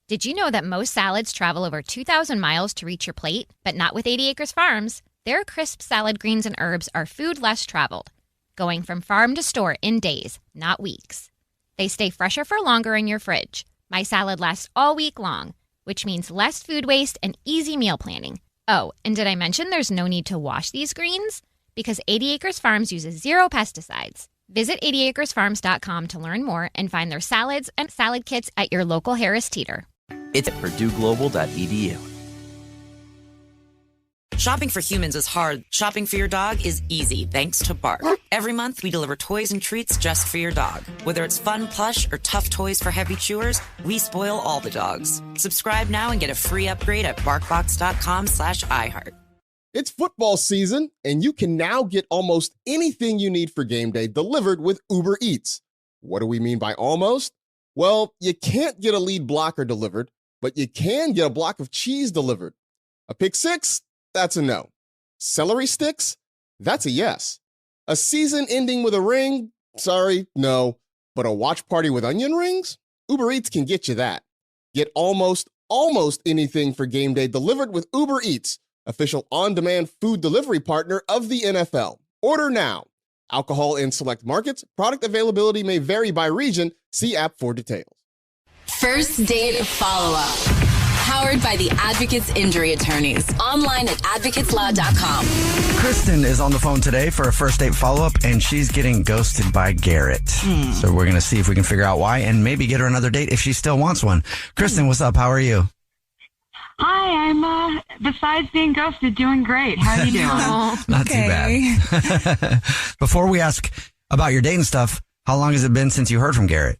Speaker 9: Did you know that most salads travel over 2,000 miles to reach your plate? But not with 80 Acres Farms. Their crisp salad greens and herbs are food less traveled, going from farm to store in days, not weeks. They stay fresher for longer in your fridge. My salad lasts all week long, which means less food waste and easy meal planning. Oh, and did I mention there's no need to wash these greens? Because 80 Acres Farms uses 0 pesticides. Visit 80acresfarms.com to learn more and find their salads and salad kits at your local Harris Teeter.
Speaker 17: It's at PurdueGlobal.edu.
Speaker 18: Shopping for humans is hard. Shopping for your dog is easy thanks to Bark. Every month, we deliver toys and treats just for your dog. Whether it's fun plush or tough toys for heavy chewers, we spoil all the dogs. Subscribe now and get a free upgrade at BarkBox.com/iHeart.
Speaker 19: It's football season, and you can now get almost anything you need for game day delivered with Uber Eats. What do we mean by almost? Well, you can't get a lead blocker delivered, but you can get a block of cheese delivered. A pick six? That's a no. Celery sticks? That's a yes. A season ending with a ring? Sorry, no. But a watch party with onion rings? Uber Eats can get you that. Get almost anything for game day delivered with Uber Eats, official on-demand food delivery partner of the NFL. Order now. Alcohol in select markets. Product availability may vary by region. See app for details.
Speaker 1: First date follow-up. Powered by the Advocates Injury Attorneys. Online at advocateslaw.com.
Speaker 2: Kristen is on the phone today for a first date follow-up, and she's getting ghosted by Garrett. So we're going to see if we can figure out why and maybe get her another date if she still wants one. Kristen, what's up? How are you?
Speaker 14: Hi, I'm, besides being ghosted, doing great. How are you doing?
Speaker 2: Not too bad. Before we ask about your date and stuff, how long has it been since you heard from Garrett?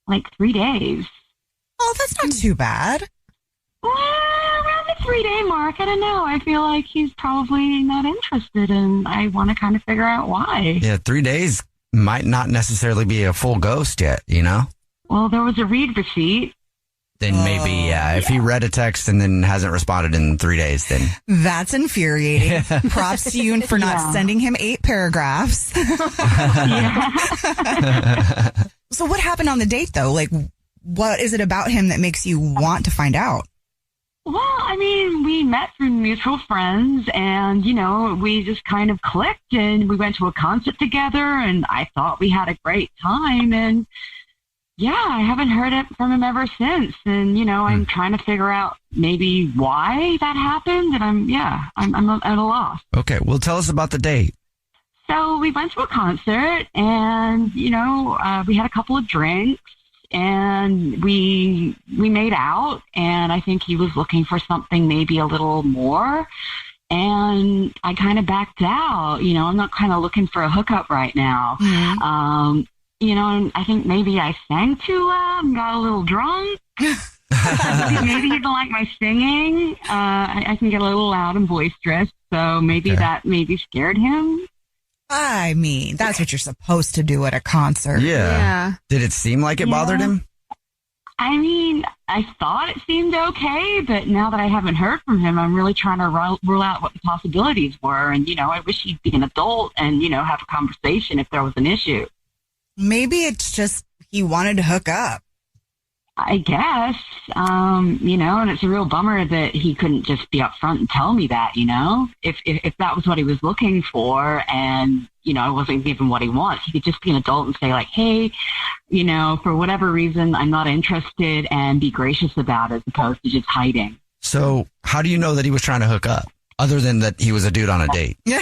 Speaker 14: Like 3 days.
Speaker 5: Oh, that's not too bad.
Speaker 14: Well, around the 3-day mark, I don't know. I feel like he's probably not interested, and I want to kind of figure out why.
Speaker 2: Yeah, 3 days might not necessarily be a full ghost yet, you know?
Speaker 14: Well, there was a read receipt.
Speaker 2: Then maybe, if he read a text and then hasn't responded in 3 days, then...
Speaker 5: That's infuriating. Props to you for not sending him 8 paragraphs. So what happened on the date, though? Like, what is it about him that makes you want to find out?
Speaker 14: Well, I mean, we met through mutual friends, and, you know, we just kind of clicked, and we went to a concert together, and I thought we had a great time, and... yeah, I haven't heard it from him ever since. And, you know, I'm trying to figure out maybe why that happened. And I'm at a loss.
Speaker 2: Okay, well, tell us about the date.
Speaker 14: So we went to a concert and, you know, we had a couple of drinks and we made out. And I think he was looking for something maybe a little more. And I kind of backed out. You know, I'm not kind of looking for a hookup right now. You know, I think maybe I sang too loud and got a little drunk. Maybe he didn't like my singing. I can get a little loud and boisterous, so maybe that scared him.
Speaker 5: I mean, that's what you're supposed to do at a concert.
Speaker 2: Yeah. Did it seem like it bothered him?
Speaker 14: I mean, I thought it seemed okay, but now that I haven't heard from him, I'm really trying to rule out what the possibilities were. And, you know, I wish he'd be an adult and, you know, have a conversation if there was an issue.
Speaker 5: Maybe it's just he wanted to hook up.
Speaker 14: I guess, you know, and it's a real bummer that he couldn't just be upfront and tell me that, you know, if that was what he was looking for and, you know, I wasn't giving what he wants, he could just be an adult and say like, hey, you know, for whatever reason, I'm not interested and be gracious about it as opposed to just hiding.
Speaker 2: So how do you know that he was trying to hook up other than that he was a dude on a date?
Speaker 14: Yeah,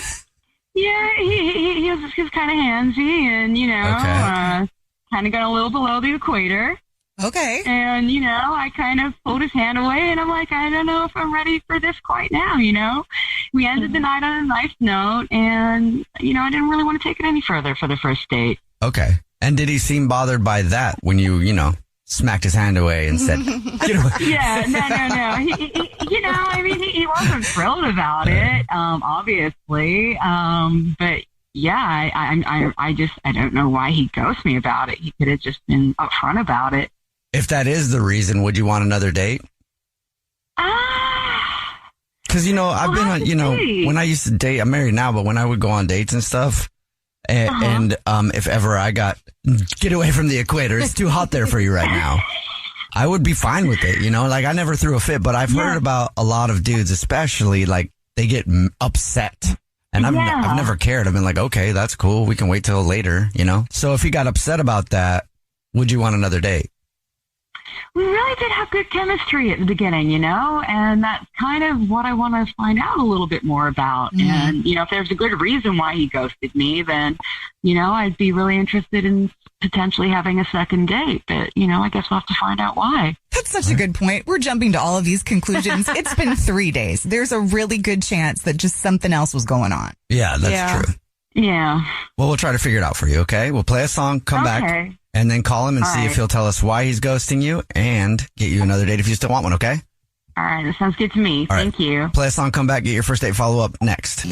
Speaker 14: he was kind of handsy and, you know, kind of got a little below the equator.
Speaker 5: Okay.
Speaker 14: And, you know, I kind of pulled his hand away and I'm like, I don't know if I'm ready for this quite now, you know. We ended the night on a nice note and, you know, I didn't really want to take it any further for the first date.
Speaker 2: Okay. And did he seem bothered by that when you know, smacked his hand away and said, get away?
Speaker 14: Yeah, no. He, you know, I mean, he wasn't thrilled about it, obviously. But yeah, I don't know why he ghosted me about it. He could have just been upfront about it.
Speaker 2: If that is the reason, would you want another date? Because, you know, I've been on, you know, when I used to date, I'm married now, but when I would go on dates and stuff, and if ever I get away from the equator, it's too hot there for you right now, I would be fine with it, you know? Like, I never threw a fit, but I've heard about a lot of dudes, especially, like, they get upset. And I've never cared. I've been like, okay, that's cool. We can wait till later, you know? So if he got upset about that, would you want another date?
Speaker 14: We really did have good chemistry at the beginning, you know, and that's kind of what I want to find out a little bit more about. Mm-hmm. And, you know, if there's a good reason why he ghosted me, then, you know, I'd be really interested in potentially having a second date. But, you know, I guess we'll have to find out why.
Speaker 5: That's such a good point. We're jumping to all of these conclusions. It's been 3 days. There's a really good chance that just something else was going on.
Speaker 2: Yeah, that's true.
Speaker 14: Yeah.
Speaker 2: Well, we'll try to figure it out for you, okay? We'll play a song, come back, and then call him and see if he'll tell us why he's ghosting you and get you another date if you still want one, okay?
Speaker 14: All right, that sounds good to me. Thank you.
Speaker 2: Play a song, come back, get your first date follow-up next.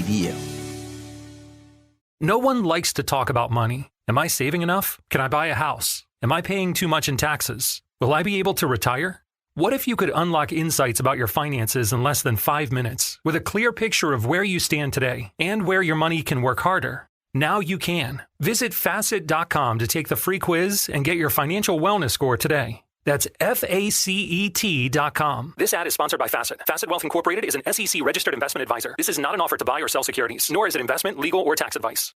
Speaker 20: No one likes to talk about money. Am I saving enough? Can I buy a house? Am I paying too much in taxes? Will I be able to retire? What if you could unlock insights about your finances in less than 5 minutes with a clear picture of where you stand today and where your money can work harder? Now you can. Visit Facet.com to take the free quiz and get your financial wellness score today. That's FACET.com. This ad is sponsored by Facet. Facet Wealth Incorporated is an SEC registered investment advisor. This is not an offer to buy or sell securities, nor is it investment, legal, or tax advice.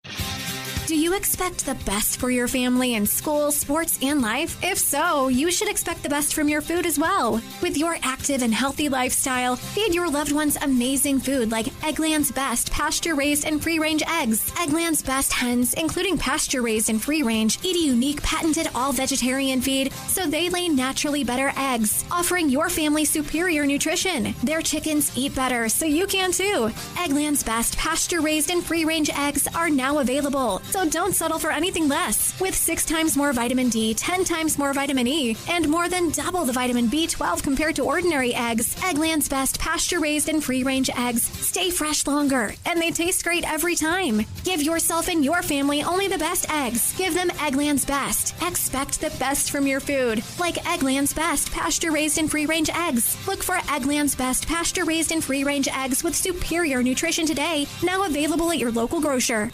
Speaker 21: Do you expect the best for your family in school, sports, and life? If so, you should expect the best from your food as well. With your active and healthy lifestyle, feed your loved ones amazing food like Eggland's Best pasture-raised and free-range eggs. Eggland's Best hens, including pasture-raised and free-range, eat a unique patented all-vegetarian feed, so they lay naturally better eggs, offering your family superior nutrition. Their chickens eat better, so you can too. Eggland's Best pasture-raised and free-range eggs are now available. So don't settle for anything less. With 6 times more vitamin D, 10 times more vitamin E, and more than double the vitamin B12 compared to ordinary eggs, Eggland's Best pasture-raised and free-range eggs stay fresh longer, and they taste great every time. Give yourself and your family only the best eggs. Give them Eggland's Best. Expect the best from your food, like Eggland's Best pasture-raised and free-range eggs. Look for Eggland's Best pasture-raised and free-range eggs with superior nutrition today, now available at your local grocer.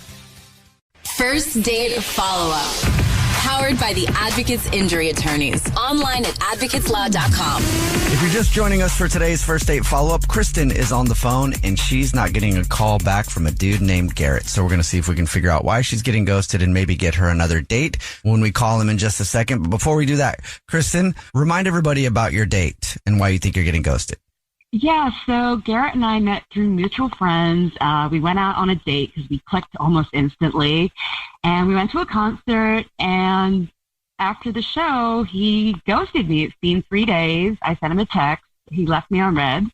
Speaker 1: First Date Follow-Up. Powered by the Advocates Injury Attorneys. Online at advocateslaw.com.
Speaker 2: If you're just joining us for today's First Date Follow-Up, Kristen is on the phone and she's not getting a call back from a dude named Garrett. So we're going to see if we can figure out why she's getting ghosted and maybe get her another date when we call him in just a second. But before we do that, Kristen, remind everybody about your date and why you think you're getting ghosted.
Speaker 14: Yeah, so Garrett and I met through mutual friends. We went out on a date because we clicked almost instantly. And we went to a concert, and after the show, he ghosted me. It's been 3 days. I sent him a text. He left me on red.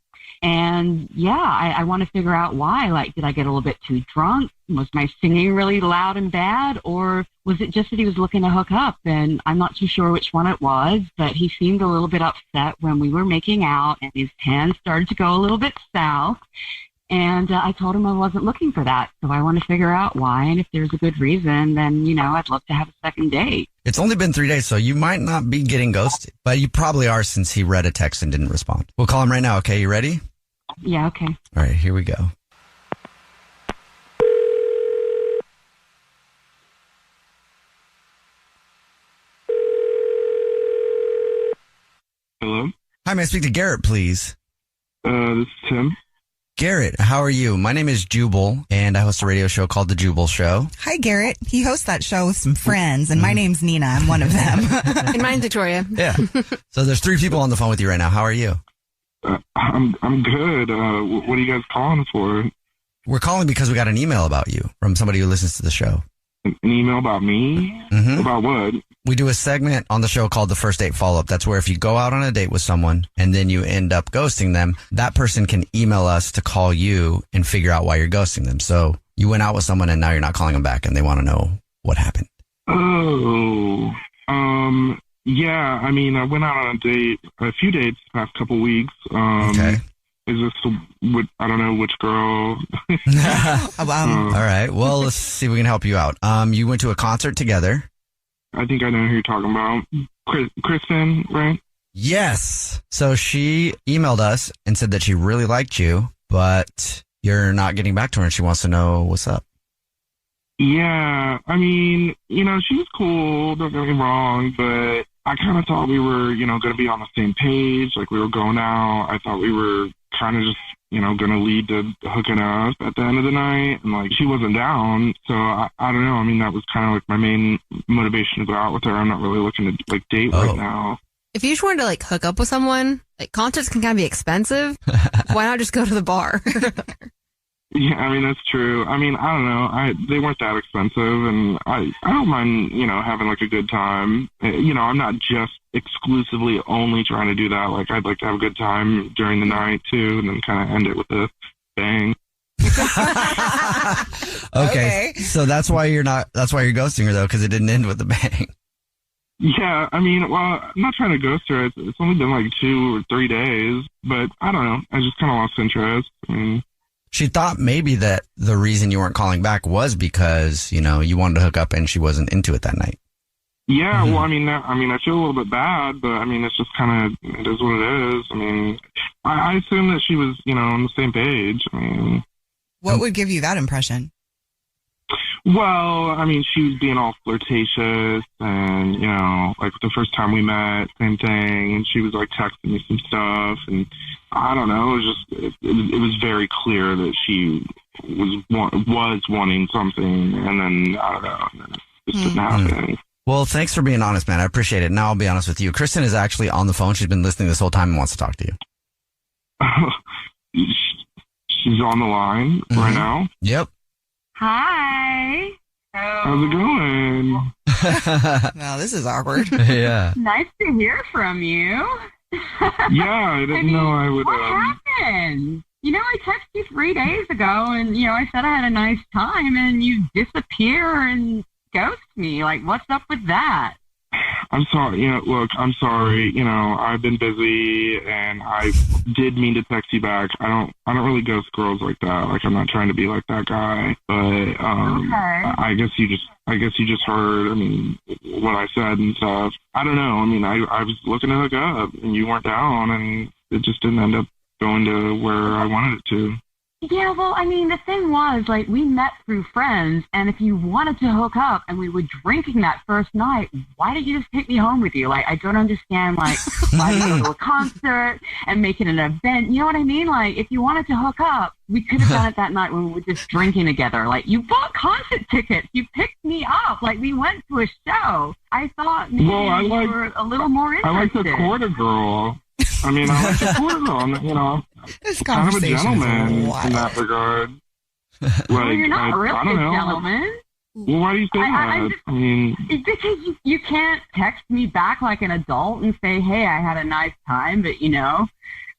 Speaker 14: And, yeah, I want to figure out why. Like, did I get a little bit too drunk? Was my singing really loud and bad? Or was it just that he was looking to hook up? And I'm not too sure which one it was, but he seemed a little bit upset when we were making out, and his hands started to go a little bit south. And I told him I wasn't looking for that. So I want to figure out why. And if there's a good reason, then, you know, I'd love to have a second date.
Speaker 2: It's only been 3 days, so you might not be getting ghosted, but you probably are since he read a text and didn't respond. We'll call him right now. Okay, you ready?
Speaker 14: Yeah, okay.
Speaker 2: All right, here we go.
Speaker 22: Hello?
Speaker 2: Hi, may I speak to Garrett, please?
Speaker 22: This is Tim.
Speaker 2: Garrett, how are you? My name is Jubal, and I host a radio show called The Jubel Show.
Speaker 5: Hi, Garrett. He hosts that show with some friends, and my name's Nina. I'm one of them.
Speaker 23: And mine's Victoria.
Speaker 2: Yeah. So there's 3 people on the phone with you right now. How are you?
Speaker 22: I'm good. What are you guys calling for?
Speaker 2: We're calling because we got an email about you from somebody who listens to the show.
Speaker 22: An email about me?
Speaker 2: Mm-hmm.
Speaker 22: About what?
Speaker 2: We do a segment on the show called the First Date Follow-Up. That's where if you go out on a date with someone and then you end up ghosting them, that person can email us to call you and figure out why you're ghosting them. So you went out with someone and now you're not calling them back and they want to know what happened.
Speaker 22: Oh, yeah. I mean, I went out on a few dates the past couple weeks.
Speaker 2: Okay.
Speaker 22: Is this, I don't know which girl.
Speaker 2: All right. Well, let's see if we can help you out. You went to a concert together.
Speaker 22: I think I know who you're talking about. Kristen, right?
Speaker 2: Yes. So she emailed us and said that she really liked you, but you're not getting back to her and she wants to know what's up.
Speaker 22: Yeah. I mean, you know, she was cool. Don't get me wrong, but I kind of thought we were, you know, going to be on the same page. Like we were going out. I thought we were kind of just, you know, going to lead to hooking up at the end of the night. And like, she wasn't down. So I don't know. I mean, that was kind of like my main motivation to go out with her. I'm not really looking to like date right now.
Speaker 23: If you just wanted to like hook up with someone, like concerts can kind of be expensive. Why not just go to the bar?
Speaker 22: Yeah, I mean, that's true. I mean, I don't know. They weren't that expensive, and I don't mind, you know, having like a good time. You know, I'm not just exclusively only trying to do that. Like, I'd like to have a good time during the night too, and then kind of end it with a bang.
Speaker 2: Okay. So that's why you're ghosting her though, because it didn't end with a bang.
Speaker 22: Yeah, I mean, well, I'm not trying to ghost her. It's only been like 2 or 3 days, but I don't know. I just kind of lost interest. I mean,
Speaker 2: she thought maybe that the reason you weren't calling back was because, you know, you wanted to hook up and she wasn't into it that night.
Speaker 22: Yeah, well, I mean, I feel a little bit bad, but I mean, it's just kind of, it is what it is. I mean, I assume that she was, on the same page. I mean,
Speaker 5: what would give you that impression?
Speaker 22: Well, I mean, she was being all flirtatious, and like the first time we met, same thing, and she was like texting me some stuff, and I don't know, it was very clear that she was wanting something, and then I don't know, and then it just didn't happen.
Speaker 2: Well, thanks for being honest, man. I appreciate it. Now I'll be honest with you. Kristen is actually on the phone. She's been listening this whole time and wants to talk to
Speaker 22: you. She's on the line right now?
Speaker 2: Yep.
Speaker 14: Hi.
Speaker 22: How's it going?
Speaker 5: Now this is awkward.
Speaker 2: Yeah.
Speaker 14: Nice to hear from you.
Speaker 22: Yeah, I didn't know I would.
Speaker 14: What happened? I texted you 3 days ago, and I said I had a nice time, and you disappear and ghost me. Like, what's up with that?
Speaker 22: I'm sorry. Look, I'm sorry. I've been busy, and I did mean to text you back. I don't really ghost girls like that. Like, I'm not trying to be like that guy. But okay. I guess you just heard. I mean, what I said and stuff. I don't know. I mean, I was looking to hook up, and you weren't down, and it just didn't end up going to where I wanted it to.
Speaker 14: Yeah, well, I mean, the thing was, like, we met through friends, and if you wanted to hook up and we were drinking that first night, why did you just take me home with you? Like, I don't understand, like, why did you go to a concert and make it an event? You know what I mean? Like, if you wanted to hook up, we could have done it that night when we were just drinking together. Like, you bought concert tickets. You picked me up. Like, we went to a show. I thought maybe you were a little more interested.
Speaker 22: I like the quarter girl. I mean, I like the quarter girl.
Speaker 5: This
Speaker 22: kind of a
Speaker 5: conversation
Speaker 22: gentleman
Speaker 5: is
Speaker 22: in that regard. Like,
Speaker 14: well, you're not
Speaker 22: I
Speaker 14: really
Speaker 22: don't know.
Speaker 14: a gentleman.
Speaker 22: Well, why do you say that? I mean,
Speaker 14: it's because you can't text me back like an adult and say, hey, I had a nice time, but,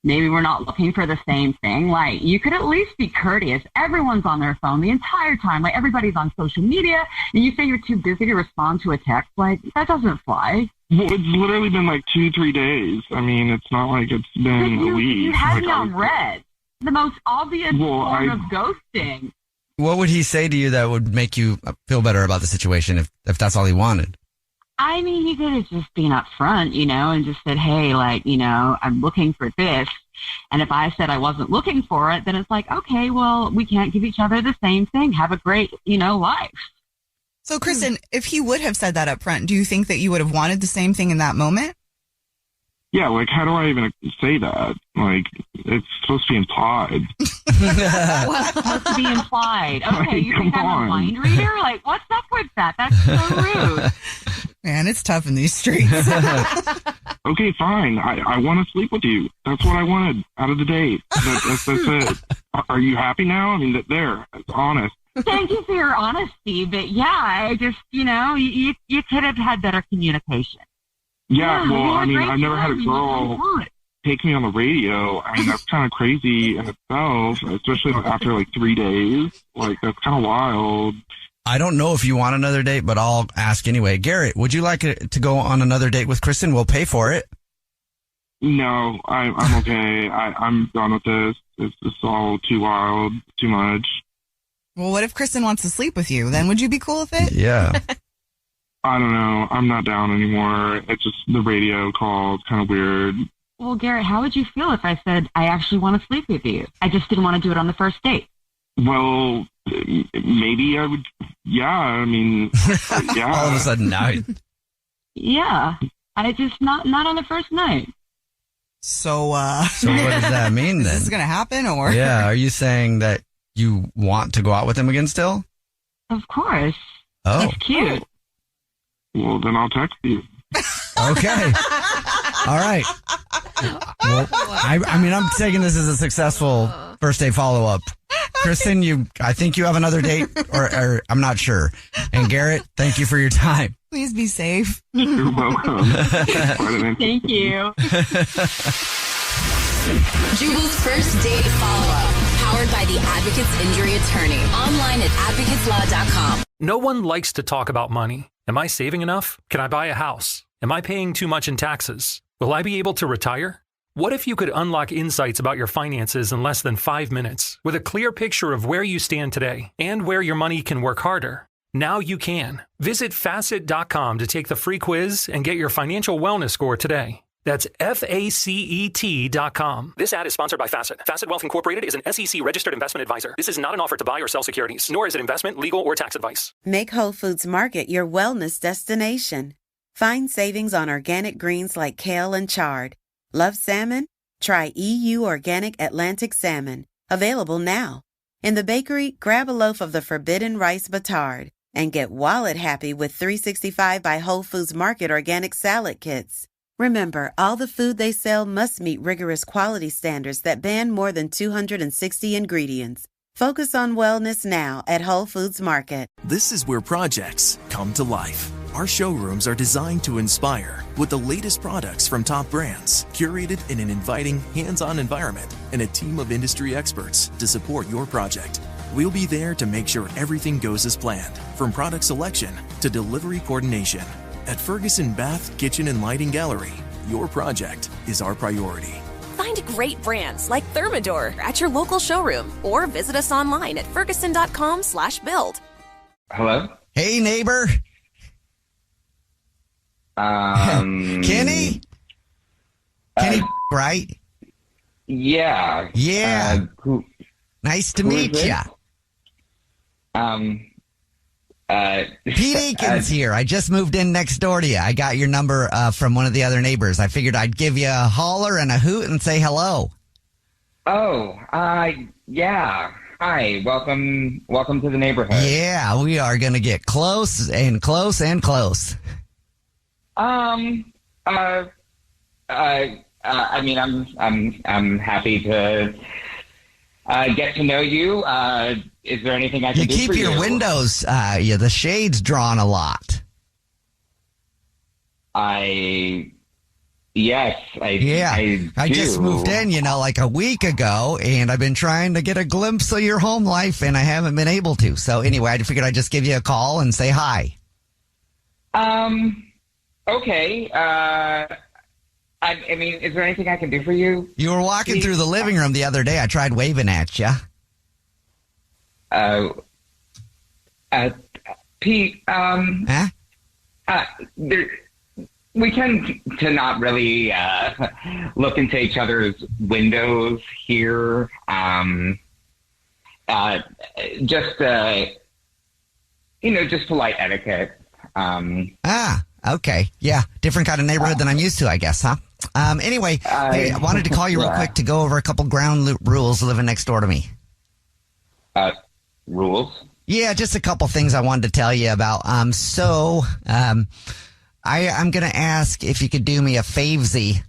Speaker 14: maybe we're not looking for the same thing. Like, you could at least be courteous. Everyone's on their phone the entire time. Like, everybody's on social media, and you say you're too busy to respond to a text. Like, that doesn't fly.
Speaker 22: Well, it's literally been like 2-3 days. I mean, it's not like it's been a week.
Speaker 14: You had me on red. The most obvious form of ghosting.
Speaker 2: What would he say to you that would make you feel better about the situation if that's all he wanted?
Speaker 14: I mean, he could have just been up front, and just said, hey, like, I'm looking for this. And if I said I wasn't looking for it, then it's like, okay, well, we can't give each other the same thing. Have a great, life.
Speaker 5: So, Kristen, if he would have said that up front, do you think that you would have wanted the same thing in that moment?
Speaker 22: Yeah, like, how do I even say that? Like, it's supposed to be implied.
Speaker 14: What's supposed to be implied? Okay, you think I'm a mind reader? Like, what's up with that? That's so rude.
Speaker 5: Man, it's tough in these streets.
Speaker 22: Okay, fine. I want to sleep with you. That's what I wanted out of the date. That's it. Are you happy now? I mean, it's honest.
Speaker 14: Thank you for your honesty, but yeah, I just, you could have had better communication.
Speaker 22: Yeah, well, I mean, I've never had a girl take me on the radio. I mean, that's kind of crazy in itself, especially after like 3 days. Like, that's kind of wild.
Speaker 2: I don't know if you want another date, but I'll ask anyway. Garrett, would you like to go on another date with Kristen? We'll pay for it.
Speaker 22: No, I'm okay. I'm done with this. It's all too wild, too much.
Speaker 5: Well, what if Kristen wants to sleep with you? Then would you be cool with it?
Speaker 2: Yeah.
Speaker 22: I don't know. I'm not down anymore. It's just the radio call. It's kind of weird.
Speaker 14: Well, Garrett, how would you feel if I said, I actually want to sleep with you? I just didn't want to do it on the first date.
Speaker 22: Well, maybe I would. Yeah, I mean, yeah.
Speaker 2: All of a sudden now.
Speaker 14: Yeah. I just, not on the first night.
Speaker 5: So
Speaker 2: what does that mean then?
Speaker 5: Is this going to happen or?
Speaker 2: Yeah. Are you saying that you want to go out with him again still?
Speaker 14: Of course.
Speaker 2: Oh.
Speaker 14: He's cute.
Speaker 22: Well, then I'll text you.
Speaker 2: Okay. All right. Well, I mean, I'm taking this as a successful first date follow-up. Kristen, I think you have another date, or I'm not sure. And Garrett, thank you for your time.
Speaker 5: Please be safe.
Speaker 22: You're welcome.
Speaker 14: Thank you.
Speaker 1: Jubel's first date follow-up. Powered by the Advocates Injury Attorney. Online at advocateslaw.com.
Speaker 20: No one likes to talk about money. Am I saving enough? Can I buy a house? Am I paying too much in taxes? Will I be able to retire? What if you could unlock insights about your finances in less than 5 minutes with a clear picture of where you stand today and where your money can work harder? Now you can. Visit facet.com to take the free quiz and get your financial wellness score today. That's FACET.com. This ad is sponsored by Facet. Facet Wealth Incorporated is an SEC registered investment advisor. This is not an offer to buy or sell securities, nor is it investment, legal, or tax advice.
Speaker 7: Make Whole Foods Market your wellness destination. Find savings on organic greens like kale and chard. Love salmon? Try EU Organic Atlantic Salmon. Available now. In the bakery, grab a loaf of the Forbidden Rice Batard and get wallet happy with 365 by Whole Foods Market organic salad kits. Remember, all the food they sell must meet rigorous quality standards that ban more than 260 ingredients. Focus on wellness now at Whole Foods Market.
Speaker 8: This is where projects come to life. Our showrooms are designed to inspire with the latest products from top brands, curated in an inviting, hands-on environment, and a team of industry experts to support your project. We'll be there to make sure everything goes as planned, from product selection to delivery coordination. At Ferguson Bath, Kitchen, and Lighting Gallery, your project is our priority.
Speaker 11: Find great brands like Thermador at your local showroom or visit us online at ferguson.com/build.
Speaker 24: Hello?
Speaker 2: Hey, neighbor. Kenny? Kenny, right?
Speaker 24: Yeah.
Speaker 2: Yeah. Nice to meet you. Pete Aiken's here. I just moved in next door to you. I got your number from one of the other neighbors. I figured I'd give you a holler and a hoot and say hello.
Speaker 24: Oh, yeah. Hi, welcome to the neighborhood.
Speaker 2: Yeah, we are going to get close and close and close.
Speaker 24: I mean, I'm happy to get to know you. Is there anything I can do for you?
Speaker 2: You keep your windows, the shades drawn a lot.
Speaker 24: Yes, I do.
Speaker 2: I just moved in, like a week ago, and I've been trying to get a glimpse of your home life, and I haven't been able to. So anyway, I figured I'd just give you a call and say hi.
Speaker 24: Okay. I mean, is there anything I can do for you?
Speaker 2: You were walking through the living room the other day. I tried waving at you.
Speaker 24: Pete, we tend to not really look into each other's windows here. Just polite etiquette.
Speaker 2: Okay. Yeah. Different kind of neighborhood than I'm used to, I guess, huh? Anyway, hey, I wanted to call you real quick to go over a couple ground rules living next door to me.
Speaker 24: Rules?
Speaker 2: Yeah, just a couple things I wanted to tell you about. I'm going to ask if you could do me a favesy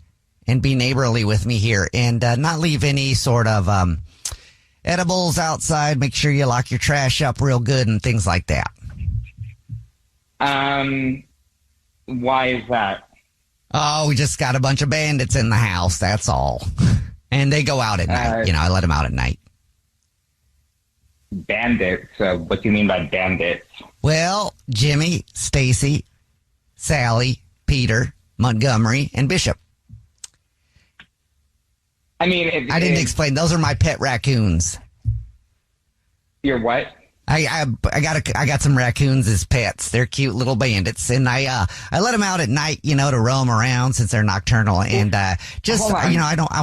Speaker 2: and be neighborly with me here and not leave any sort of edibles outside. Make sure you lock your trash up real good and things like that.
Speaker 24: Why is that?
Speaker 2: Oh, we just got a bunch of bandits in the house, that's all. And they go out at night. I let them out at night.
Speaker 24: Bandits? What do you mean by bandits?
Speaker 2: Well, Jimmy, Stacy, Sally, Peter, Montgomery, and Bishop.
Speaker 24: I mean...
Speaker 2: I didn't explain. Those are my pet raccoons.
Speaker 24: Your what?
Speaker 2: I got some raccoons as pets. They're cute little bandits, and I let them out at night, to roam around since they're nocturnal, and I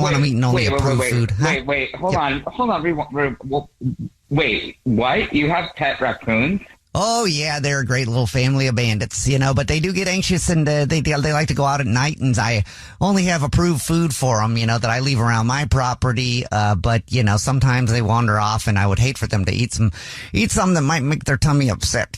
Speaker 2: want them eating only approved food. Huh?
Speaker 24: Wait, hold on. Wait, what? You have pet raccoons?
Speaker 2: Oh yeah, they're a great little family of bandits, but they do get anxious and they like to go out at night, and I only have approved food for them, that I leave around my property. But sometimes they wander off, and I would hate for them to eat some that might make their tummy upset,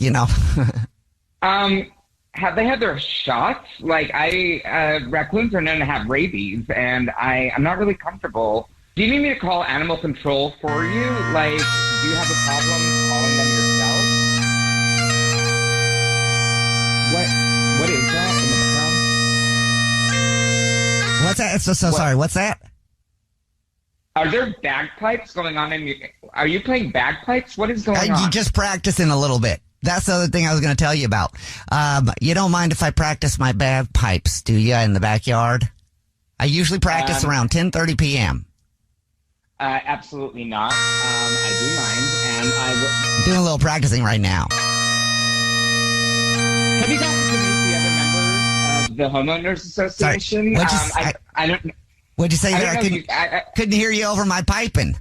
Speaker 24: Have they had their shots? Raccoons are known to have rabies, and I'm not really comfortable. Do you need me to call animal control for you? Do you have a problem calling them yourself? What is that in the background?
Speaker 2: What's that? So sorry. What's that?
Speaker 24: Are there bagpipes going on are you playing bagpipes? What is going on?
Speaker 2: You just practicing a little bit. That's the other thing I was going to tell you about. You don't mind if I practice my bagpipes, do you, in the backyard? I usually practice around 10:30 p.m.
Speaker 24: Absolutely not. I do mind, and I will...
Speaker 2: Doing a little practicing right now.
Speaker 24: the Homeowners Association.
Speaker 2: Sorry,
Speaker 24: I don't.
Speaker 2: What'd you say
Speaker 24: I
Speaker 2: there?
Speaker 24: don't know
Speaker 2: I couldn't hear you over my piping.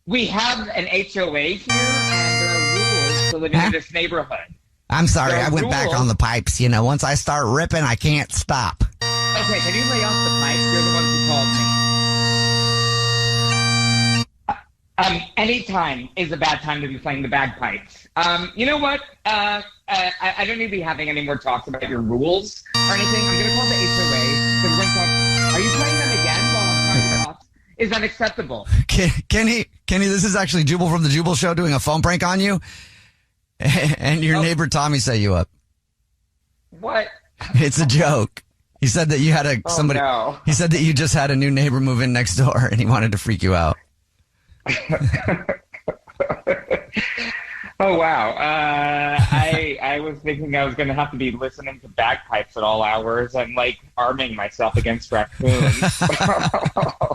Speaker 24: We have an HOA here, and there are rules to living in this neighborhood.
Speaker 2: I'm sorry,
Speaker 24: There are
Speaker 2: I went back
Speaker 24: rules.
Speaker 2: on the pipes. You know, once I start ripping, I can't stop.
Speaker 24: Okay, can you lay off the pipes? You're the ones who called me. Anytime is a bad time to be playing the bagpipes. You know what? I don't need to be having any more talks about your rules or anything. I'm going to call the HOA. So we're going to talk. Are you playing them again while I'm trying to talk? Is that acceptable?
Speaker 2: Kenny, this is actually Jubal from the Jubel Show doing a phone prank on you. And your neighbor Tommy set you up.
Speaker 24: What?
Speaker 2: It's a joke. He said that you had somebody.
Speaker 24: No.
Speaker 2: He said that you just had a new neighbor move in next door, and he wanted to freak you out.
Speaker 24: Oh, wow. I was thinking I was going to have to be listening to bagpipes at all hours and, like, arming myself against raccoons.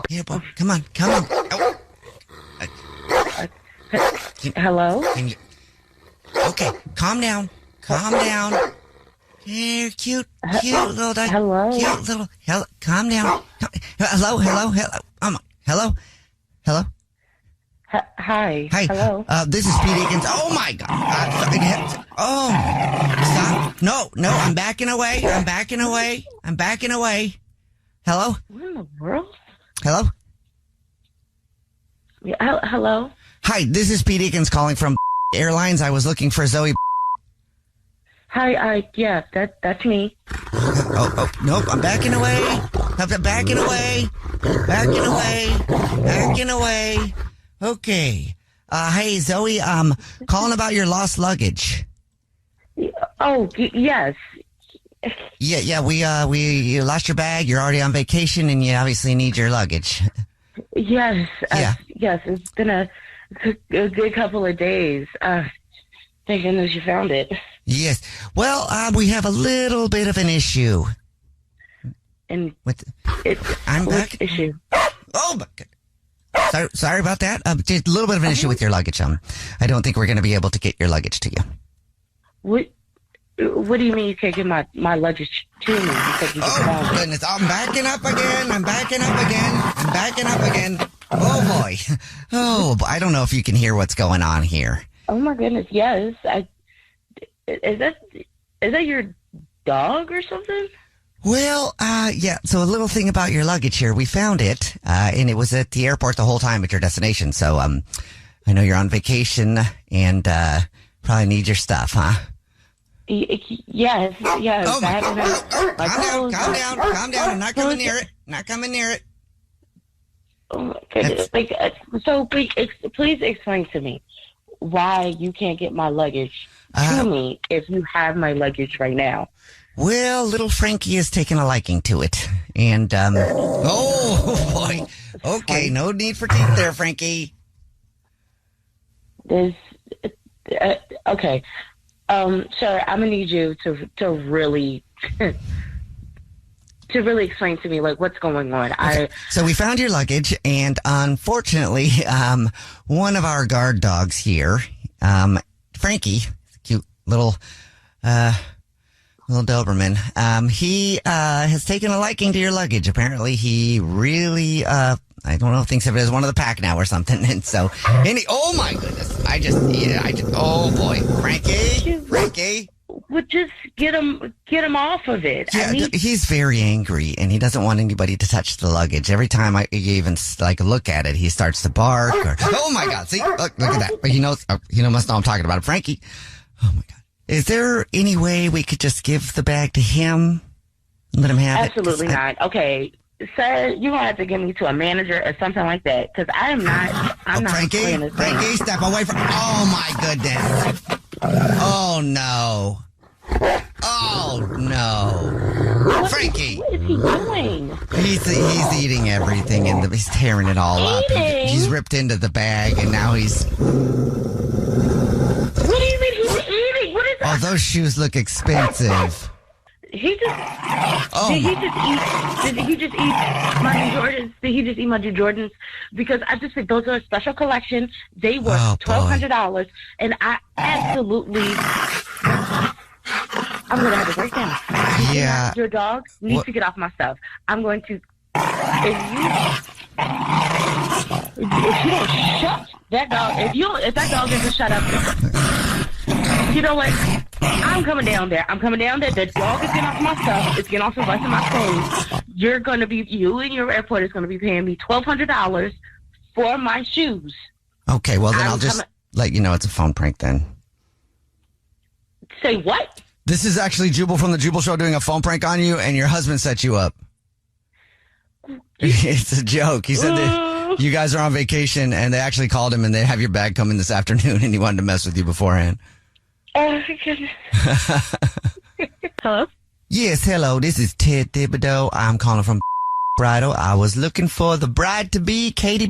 Speaker 2: Yeah, but come on. Oh.
Speaker 3: Hello?
Speaker 2: Okay, calm down. Here, cute little dog.
Speaker 3: Hello?
Speaker 2: Cute little. Calm down. Hello.
Speaker 3: Hi.
Speaker 2: Hi.
Speaker 3: Hello.
Speaker 2: This is Pete Eakins. Oh my God. Stop. No. I'm backing away. Hello.
Speaker 3: What in the world?
Speaker 2: Hello.
Speaker 3: Yeah, hello.
Speaker 2: Hi. This is Pete Eakins calling from Airlines. I was looking for Zoe.
Speaker 3: Hi. Yeah, that's me.
Speaker 2: Oh, nope. I'm backing away. Backing away. Okay. Hey, Zoe, calling about your lost luggage.
Speaker 3: Oh, yes.
Speaker 2: Yeah, you lost your bag, you're already on vacation, and you obviously need your luggage.
Speaker 3: Yes.
Speaker 2: Yeah.
Speaker 3: Yes, it's been a good couple of days. Thank goodness you found it.
Speaker 2: Yes. Well, we have a little bit of an issue.
Speaker 3: And
Speaker 2: I'm
Speaker 3: what's
Speaker 2: back.
Speaker 3: the issue?
Speaker 2: Oh, my God. Sorry about that. Just a little bit of an issue with your luggage. I don't think we're going to be able to get your luggage to you.
Speaker 3: What do you mean you can't get my luggage to me? Because you just found it?
Speaker 2: Goodness. I'm backing up again. Oh, boy. Oh, I don't know if you can hear what's going on here.
Speaker 3: Oh my goodness, yes. Is that your dog or something?
Speaker 2: Well, yeah. So a little thing about your luggage here. We found it, and it was at the airport the whole time at your destination. So, I know you're on vacation and probably need your stuff, huh?
Speaker 3: Yes.
Speaker 2: Oh my God. Calm down. I'm not coming near it.
Speaker 3: Oh my goodness. So please explain to me why you can't get my luggage to me if you have my luggage right now.
Speaker 2: Well, little Frankie has taken a liking to it. And, oh, boy. Okay, no need for teeth there, Frankie.
Speaker 3: Okay. Sir, I'm going to need you to really... to really explain to me, like, what's going on.
Speaker 2: Okay. So we found your luggage, and unfortunately, one of our guard dogs here, Frankie, cute little Doberman, he has taken a liking to your luggage. Apparently, he really, I don't know, thinks of it as one of the pack now or something. And so, oh my goodness, oh boy, Frankie.
Speaker 3: Well, just get him off of it.
Speaker 2: Yeah, he's very angry, and he doesn't want anybody to touch the luggage. Every time you even look at it, he starts to bark. Oh my God! See, look at that. He knows. He must know I'm talking about it, Frankie. Oh my God! Is there any way we could just give the bag to him and let him have
Speaker 3: Absolutely
Speaker 2: it?
Speaker 3: not. Okay, sir, you're gonna have to get me to a manager or something like that because I am not. I'm not playing this game.
Speaker 2: Frankie, step away from. Oh my goodness! Oh no! Oh no, Frankie!
Speaker 3: What is he doing?
Speaker 2: He's eating everything and he's tearing it all up. He's ripped into the bag and now he's.
Speaker 3: What do you mean he's eating? What is
Speaker 2: Oh, those shoes look expensive.
Speaker 3: Did he just eat my New Jordans? Did he just eat my New Jordans? Because I just think those are a special collection. They were $1,200, and I absolutely. I'm gonna have a breakdown.
Speaker 2: Yeah.
Speaker 3: Your dog needs to get off my stuff. I'm going to. If you don't shut that dog, if that dog doesn't shut up, you know what? I'm coming down there. The dog is getting off my stuff. It's getting off the rest of my clothes. You and your airport is going to be paying me $1,200 for my shoes.
Speaker 2: Okay, well then I'll just let you know it's a phone prank then.
Speaker 3: Say what?
Speaker 2: This is actually Jubal from the Jubel Show doing a phone prank on you, and your husband set you up. It's a joke. He said that you guys are on vacation, and they actually called him, and they have your bag coming this afternoon, and he wanted to mess with you beforehand.
Speaker 3: Oh, goodness. Hello?
Speaker 2: Yes, hello. This is Ted Thibodeau. I'm calling from Bridal. I was looking for the bride-to-be, Katie.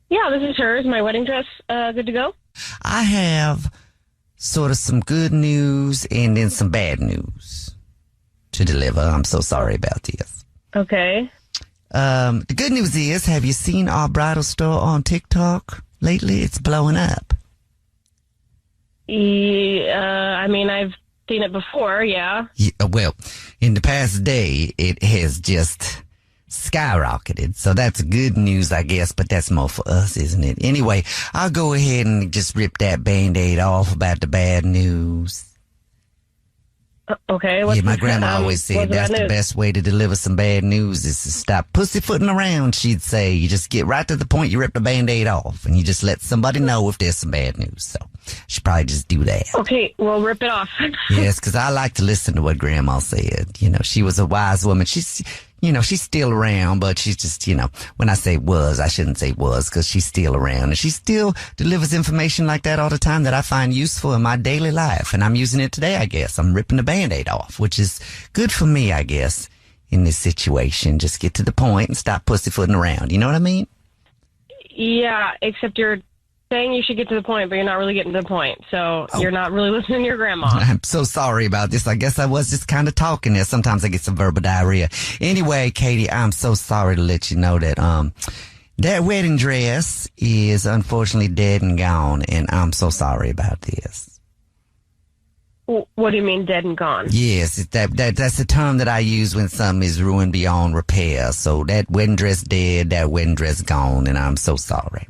Speaker 4: Yeah, this is her. Is my wedding dress good to go?
Speaker 2: I have sort of some good news and then some bad news to deliver. I'm so sorry about this.
Speaker 4: Okay.
Speaker 2: The good news is, have you seen our bridal store on TikTok lately? It's blowing up.
Speaker 4: I mean, I've seen it before, yeah.
Speaker 2: Well, in the past day, it has just skyrocketed. So that's good news, I guess, but that's more for us, isn't it? Anyway, I'll go ahead and just rip that Band-Aid off about the bad news.
Speaker 4: Okay.
Speaker 2: Yeah, my grandma always said that's the best way to deliver some bad news is to stop pussyfooting around, she'd say. You just get right to the point, you rip the Band-Aid off, and you just let somebody know if there's some bad news. So I should probably just do that.
Speaker 4: Okay, well, rip it off.
Speaker 2: Yes, because I like to listen to what Grandma said. You know, she was a wise woman. She's still around, but she's just, when I say was, I shouldn't say was, because she's still around. And she still delivers information like that all the time that I find useful in my daily life. And I'm using it today, I guess. I'm ripping the Band-Aid off, which is good for me, I guess, in this situation. Just get to the point and stop pussyfooting around. You know what I mean?
Speaker 4: Yeah, except you're saying you should get to the point, but you're not really getting to the point. So you're not really listening to your grandma.
Speaker 2: I'm so sorry about this. I guess I was just kind of talking there. Sometimes I get some verbal diarrhea. Anyway, Katie, I'm so sorry to let you know that that wedding dress is unfortunately dead and gone, and I'm so sorry about this.
Speaker 4: What do you mean dead and gone?
Speaker 2: Yes, that's the term that I use when something is ruined beyond repair. So that wedding dress dead, that wedding dress gone, and I'm so sorry.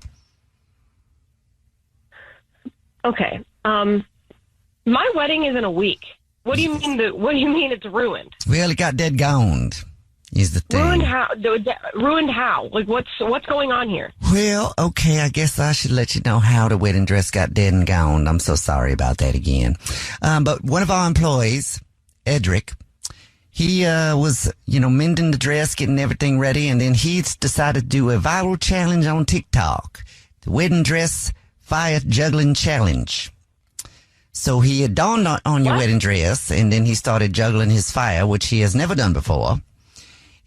Speaker 4: Okay. My wedding is in a week. What do you mean it's ruined?
Speaker 2: Well, it got dead gone. Is the thing.
Speaker 4: Ruined how? Ruined how? Like what's going on here?
Speaker 2: Well, okay, I guess I should let you know how the wedding dress got dead and gone. I'm so sorry about that again. But one of our employees, Edric, he was, mending the dress, getting everything ready, and then he decided to do a viral challenge on TikTok. The wedding dress fire juggling challenge. So he had donned on your wedding dress, and then he started juggling his fire, which he has never done before.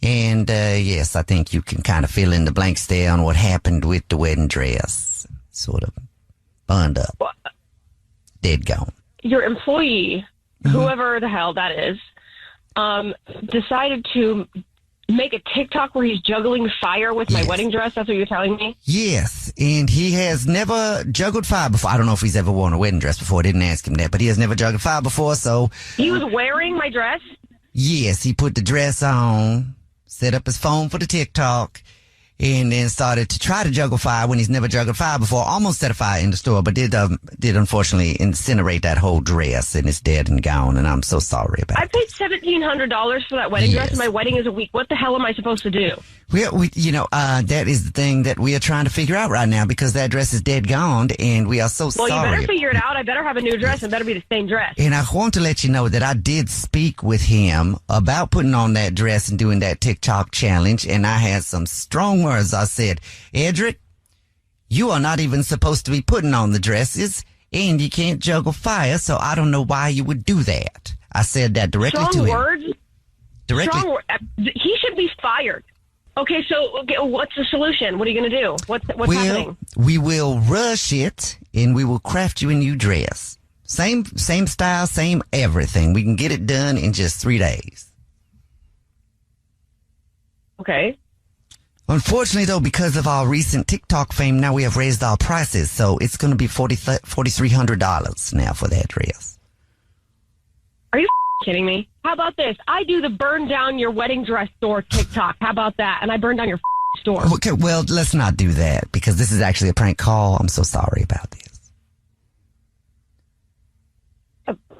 Speaker 2: And yes, I think you can kind of fill in the blanks there on what happened with the wedding dress. Sort of burned up. Dead gone.
Speaker 4: Your employee, whoever the hell that is, decided to make a TikTok where he's juggling fire with my wedding dress? That's what you're telling me?
Speaker 2: Yes, and he has never juggled fire before. I don't know if he's ever worn a wedding dress before. I didn't ask him that, but he has never juggled fire before, so...
Speaker 4: He was wearing my dress?
Speaker 2: Yes, he put the dress on, set up his phone for the TikTok, and then started to try to juggle fire when he's never juggled fire before. Almost set a fire in the store, but did unfortunately incinerate that whole dress, and it's dead and gone, and I'm so sorry about it.
Speaker 4: I paid $1,700 for that wedding dress, and my wedding is a week. What the hell am I supposed to do?
Speaker 2: Well, that is the thing that we are trying to figure out right now, because that dress is dead gone, and we are so sorry.
Speaker 4: Well, you better figure it out. I better have a new dress. It better be the same dress.
Speaker 2: And I want to let you know that I did speak with him about putting on that dress and doing that TikTok challenge, and I had some strong words. I said, Edric, you are not even supposed to be putting on the dresses, and you can't juggle fire, so I don't know why you would do that. I said that directly to him.
Speaker 4: Strong words?
Speaker 2: Directly.
Speaker 4: He should be fired. Okay, so what's the solution? What are you going to do? What's happening?
Speaker 2: We will rush it, and we will craft you a new dress. Same style, same everything. We can get it done in just 3 days.
Speaker 4: Okay.
Speaker 2: Unfortunately, though, because of our recent TikTok fame, now we have raised our prices, so it's going to be $4,300 now for that dress.
Speaker 4: Are you kidding me? How about this? I do the burn down your wedding dress store TikTok. How about that? And I burn down your store.
Speaker 2: Okay, well, let's not do that because this is actually a prank call. I'm so sorry about this.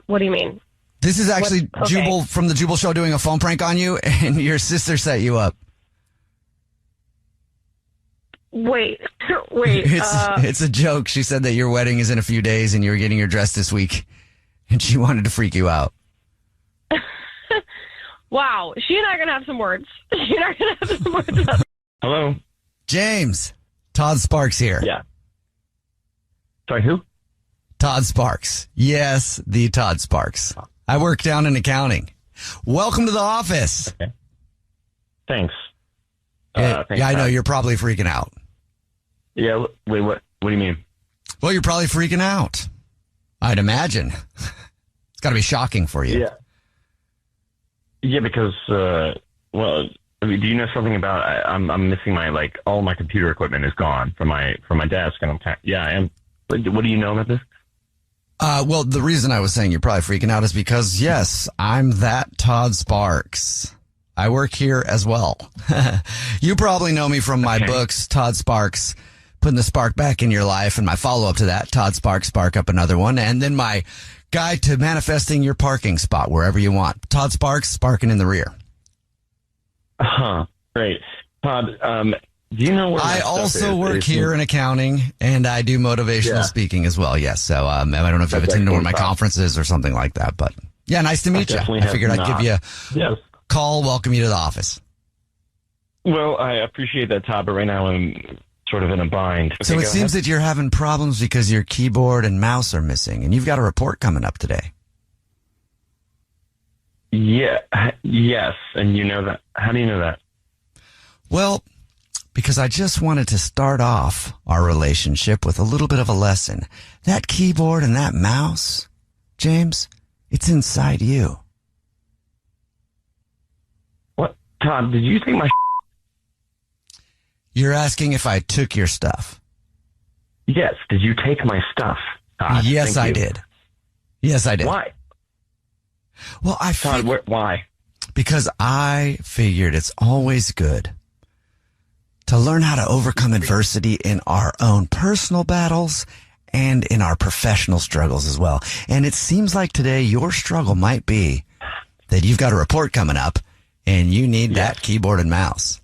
Speaker 4: What do you mean?
Speaker 2: This is actually
Speaker 4: Okay.
Speaker 2: Jubal from the Jubel Show doing a phone prank on you, and your sister set you up.
Speaker 4: Wait.
Speaker 2: It's a joke. She said that your wedding is in a few days and you're getting your dress this week, and she wanted to freak you out.
Speaker 4: Wow. She and I are going to have some words. She and I are going to have some words about
Speaker 6: Hello?
Speaker 2: James, Todd Sparks here.
Speaker 6: Yeah. Sorry, who?
Speaker 2: Todd Sparks. Yes, the Todd Sparks. I work down in accounting. Welcome to the office.
Speaker 6: Okay. Thanks.
Speaker 2: Yeah,
Speaker 6: Thanks,
Speaker 2: I know
Speaker 6: Todd.
Speaker 2: you're probably freaking out.
Speaker 6: Yeah, wait, what do you mean?
Speaker 2: Well, you're probably freaking out. I'd imagine. It's got to be shocking for you.
Speaker 6: Yeah. Yeah, because, well, I mean, do you know something about, I'm missing my, all my computer equipment is gone from my desk, and I am. What do you know about this?
Speaker 2: Well, the reason I was saying you're probably freaking out is because, yes, I'm that Todd Sparks. I work here as well. You probably know me from my books, Todd Sparks, Putting the Spark Back in Your Life, and my follow-up to that, Todd Sparks, Spark Up Another One, and then my guide to manifesting your parking spot wherever you want. Todd Sparks, Sparking in the Rear.
Speaker 6: Great. Todd, do you know where
Speaker 2: I also work here in accounting, and I do motivational speaking as well, yes. So I don't know if you've attended one of my conferences or something like that, but yeah, nice to meet you. I figured I'd give you a call, welcome you to the office.
Speaker 6: Well, I appreciate that, Todd, but right now I'm sort of in a bind. Okay,
Speaker 2: So it seems that you're having problems because your keyboard and mouse are missing, and you've got a report coming up today.
Speaker 6: Yeah, yes, and you know that. How do you know that?
Speaker 2: Well, because I just wanted to start off our relationship with a little bit of a lesson. That keyboard and that mouse, James, it's inside you.
Speaker 6: What? Todd, did you take my
Speaker 2: You're asking if I took your stuff.
Speaker 6: Yes, did you take my stuff, Todd?
Speaker 2: Yes,
Speaker 6: Thank
Speaker 2: I
Speaker 6: you.
Speaker 2: did. Yes, I did.
Speaker 6: Why?
Speaker 2: Well,
Speaker 6: Todd, why?
Speaker 2: Because I figured it's always good to learn how to overcome adversity in our own personal battles and in our professional struggles as well. And it seems like today your struggle might be that you've got a report coming up and you need that keyboard and mouse.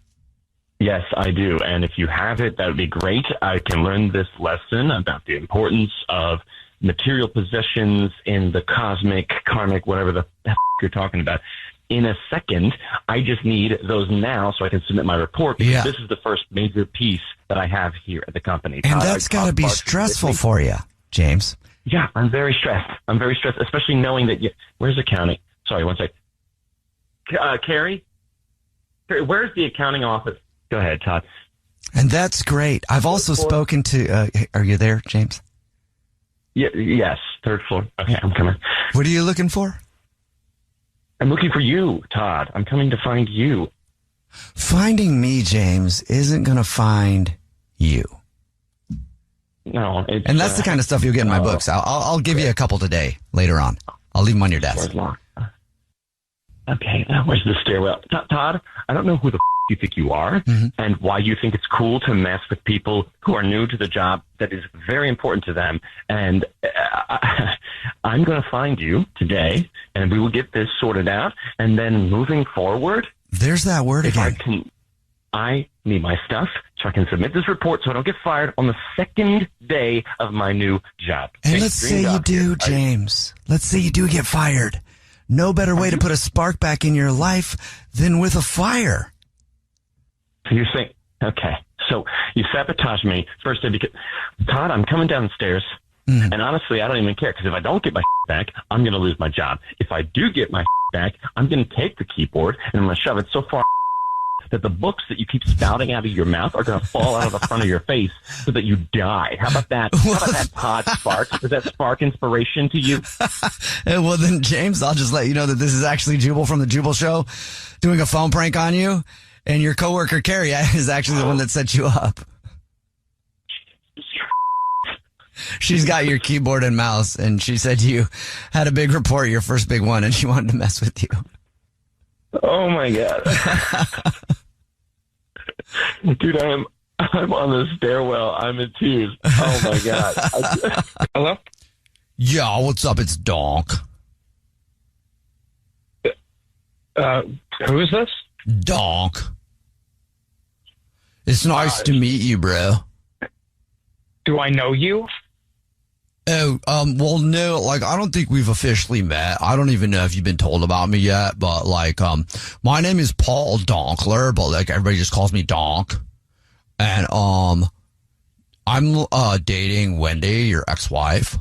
Speaker 6: Yes, I do. And if you have it, that would be great. I can learn this lesson about the importance of material possessions in the cosmic, karmic, whatever the f- you're talking about. In a second, I just need those now so I can submit my report because this is the first major piece that I have here at the company.
Speaker 2: And that's got to be stressful for you, James.
Speaker 6: Yeah, I'm very stressed. Especially knowing that where's accounting? Sorry, one sec. Carrie? Where's the accounting office? Go ahead, Todd.
Speaker 2: And that's great. I've also spoken to, are you there, James?
Speaker 6: Yes, third floor. Okay, I'm coming.
Speaker 2: What are you looking for?
Speaker 6: I'm looking for you, Todd. I'm coming to find you.
Speaker 2: Finding me, James, isn't going to find you.
Speaker 6: No, it's,
Speaker 2: and that's the kind of stuff you'll get in my books. I'll give you a couple today, later on. I'll leave them on your desk.
Speaker 6: Okay, now where's the stairwell? Todd, I don't know who the you think you are and why you think it's cool to mess with people who are new to the job that is very important to them. And I'm going to find you today, and we will get this sorted out. And then moving forward,
Speaker 2: there's that word again.
Speaker 6: I need my stuff so I can submit this report so I don't get fired on the second day of my new job.
Speaker 2: And let's say you do, James. Let's say you do get fired. No better way to put a spark back in your life than with a fire.
Speaker 6: So you're saying, okay, so you sabotage me first day because, Todd, I'm coming down the stairs, and honestly, I don't even care because if I don't get my back, I'm going to lose my job. If I do get my back, I'm going to take the keyboard and I'm going to shove it so far that the books that you keep spouting out of your mouth are going to fall out of the front of your face so that you die. How about that? How about that, Todd Spark? Does that spark inspiration to you?
Speaker 2: Well, then, James, I'll just let you know that this is actually Jubal from the Jubel Show doing a phone prank on you. And your coworker, Carrie, is actually the one that set you up. She's got your keyboard and mouse, and she said you had a big report, your first big one, and she wanted to mess with you.
Speaker 6: Oh my God. Dude, I'm on the stairwell. I'm in tears. Oh my God. Hello?
Speaker 2: Yeah, what's up? It's Donk.
Speaker 6: Who is this?
Speaker 2: Donk. It's nice to meet you, bro.
Speaker 6: Do I know you?
Speaker 2: Oh, well, no, like, I don't think we've officially met. I don't even know if you've been told about me yet, but, like, my name is Paul Donkler, but, like, everybody just calls me Donk. And, I'm, dating Wendy, your ex-wife.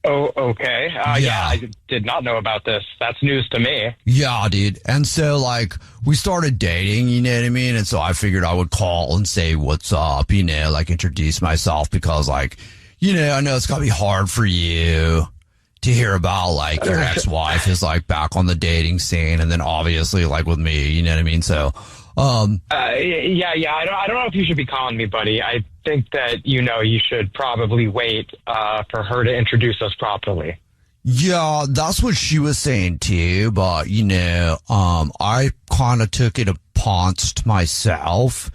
Speaker 6: Oh, okay. Yeah, I did not know about this. That's news to me.
Speaker 2: Yeah, dude. And so, like, we started dating, you know what I mean? And so I figured I would call and say, what's up, you know, like, introduce myself because, like, you know, I know it's going to be hard for you to hear about, like, your ex-wife is, like, back on the dating scene. And then, obviously, like, with me, you know what I mean? So,
Speaker 6: yeah. I don't know if you should be calling me buddy. I think that, you know, you should probably wait for her to introduce us properly.
Speaker 2: Yeah, that's what she was saying too, but you know, I kind of took it upon myself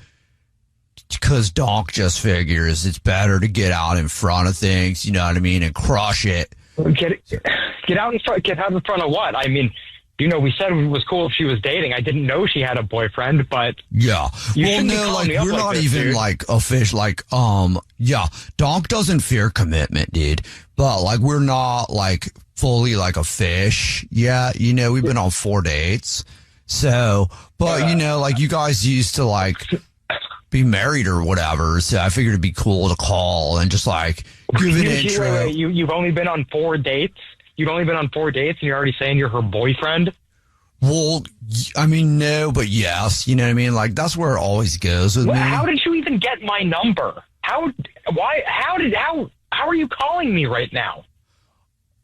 Speaker 2: because Donk just figures it's better to get out in front of things, you know what I mean, and crush it.
Speaker 6: Get out in front. Get out in front of what? I mean, you know, we said it was cool if she was dating. I didn't know she had a boyfriend, but
Speaker 2: yeah. Well, no, like we're not even like official. Like, yeah, Donk doesn't fear commitment, dude. But like, we're not like fully like a fish yet. You know, we've been on 4 dates. So, but you know, like you guys used to like be married or whatever. So I figured it'd be cool to call and just like give an intro.
Speaker 6: Wait, you've only been on 4 dates. You've only been on 4 dates, and you're already saying you're her boyfriend?
Speaker 2: Well, I mean, no, but yes. You know what I mean? Like, that's where it always goes with me.
Speaker 6: How did you even get my number? How are you calling me right now?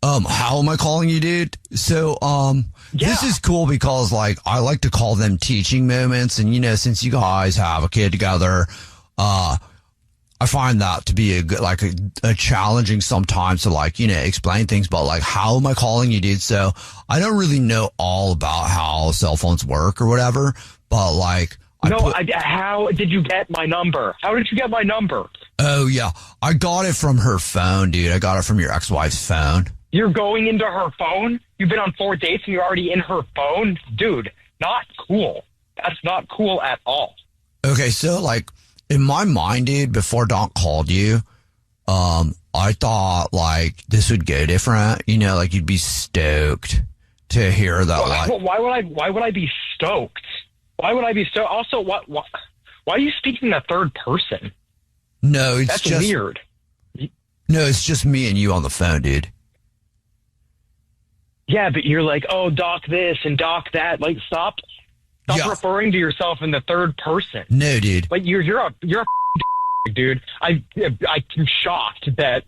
Speaker 2: How am I calling you, dude? So, This is cool because, like, I like to call them teaching moments. And, you know, since you guys have a kid together, I find that to be a challenging sometimes to like, you know, explain things, but like, how am I calling you, dude? So I don't really know all about how cell phones work or whatever, but like,
Speaker 6: how did you get my number? How did you get my number?
Speaker 2: Oh yeah. I got it from her phone, dude. I got it from your ex-wife's phone.
Speaker 6: You're going into her phone? You've been on 4 dates and you're already in her phone? Dude, not cool. That's not cool at all.
Speaker 2: Okay. So like, in my mind, dude, before Donk called you, I thought like this would go different. You know, like you'd be stoked to hear that.
Speaker 6: Why would I be stoked? Why would I be stoked? Also, why are you speaking in the third person?
Speaker 2: No,
Speaker 6: that's just weird.
Speaker 2: No, it's just me and you on the phone, dude.
Speaker 6: Yeah, but you're like, oh, Doc this and Doc that. Like, stop referring to yourself in the third person.
Speaker 2: No, dude.
Speaker 6: Like you're a dude. I'm shocked that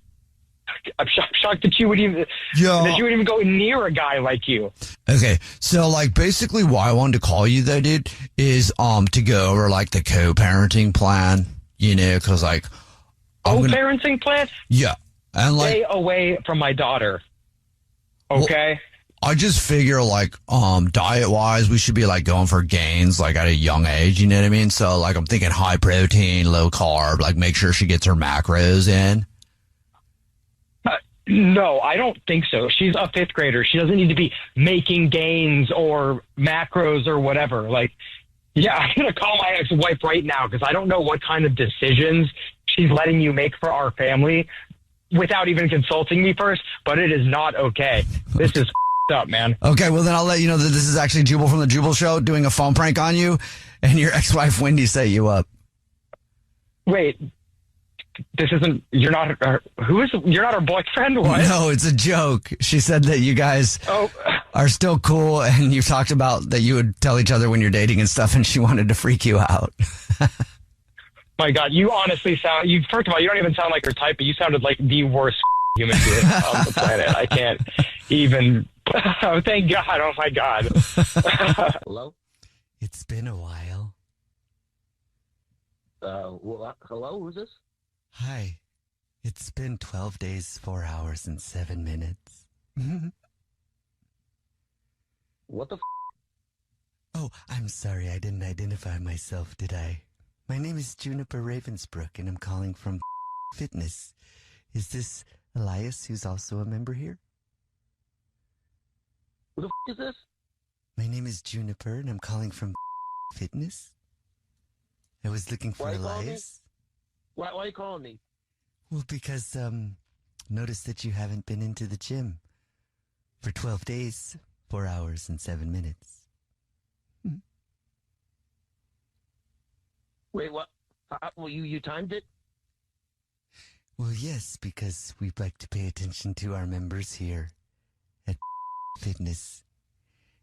Speaker 6: you would even go near a guy like you.
Speaker 2: Okay, so like basically why I wanted to call you though, dude, is to go over like the co-parenting plan. You know, because like
Speaker 6: co-parenting plan.
Speaker 2: Yeah, and like
Speaker 6: stay away from my daughter. Okay.
Speaker 2: Well, I just figure like diet wise we should be like going for gains like at a young age, you know what I mean? So like I'm thinking high protein, low carb, like make sure she gets her macros in.
Speaker 6: No, I don't think so. She's a 5th grader. She doesn't need to be making gains or macros or whatever. Like, yeah, I'm going to call my ex-wife right now because I don't know what kind of decisions she's letting you make for our family without even consulting me first, but it is not okay. This is up, man.
Speaker 2: Okay, well then I'll let you know that this is actually Jubal from the Jubel Show doing a phone prank on you, and your ex-wife Wendy set you up.
Speaker 6: Wait, this isn't. You're not. You're not her boyfriend? What?
Speaker 2: No, it's a joke. She said that you guys are still cool, and you talked about that you would tell each other when you're dating and stuff, and she wanted to freak you out.
Speaker 6: My God, you honestly sound. First of all, you don't even sound like her type, but you sounded like the worst human being on the planet. I can't even. Oh, thank God. Oh, my God.
Speaker 10: Hello?
Speaker 2: It's been a while.
Speaker 10: Hello? Who's this?
Speaker 2: Hi. It's been 12 days, 4 hours, and 7 minutes.
Speaker 10: What the
Speaker 2: Oh, I'm sorry. I didn't identify myself, did I? My name is Juniper Ravensbrook, and I'm calling from Fitness. Is this Elias, who's also a member here?
Speaker 10: Who the is this?
Speaker 2: My name is Juniper, and I'm calling from Fitness. I was looking for
Speaker 10: Why you calling me?
Speaker 2: Elias.
Speaker 10: Why are you calling me?
Speaker 2: Well, because, noticed that you haven't been into the gym for 12 days, 4 hours, and 7 minutes.
Speaker 10: Wait, what? Well, you timed it?
Speaker 2: Well, yes, because we'd like to pay attention to our members here at Fitness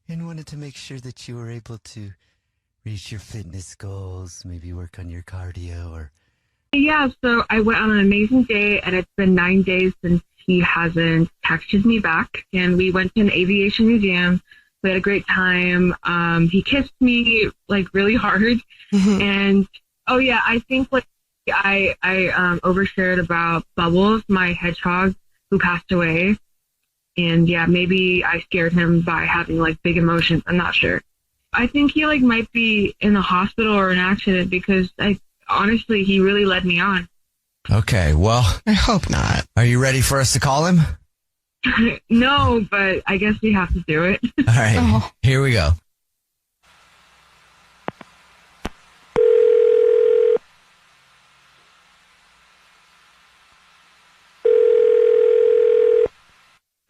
Speaker 2: and wanted to make sure that you were able to reach your fitness goals, maybe work on your cardio or...
Speaker 12: Yeah, so I went on an amazing day, and it's been 9 days since he hasn't texted me back, and we went to an aviation museum. We had a great time. He kissed me, like, really hard, and, oh, yeah, I think, like, I overshared about Bubbles, my hedgehog, who passed away, and, yeah, maybe I scared him by having, like, big emotions. I'm not sure. I think he, like, might be in the hospital or an accident because honestly, he really led me on.
Speaker 2: Okay, well...
Speaker 13: I hope not.
Speaker 2: Are you ready for us to call him?
Speaker 12: No, but I guess we have to do it.
Speaker 2: All right, Here we go.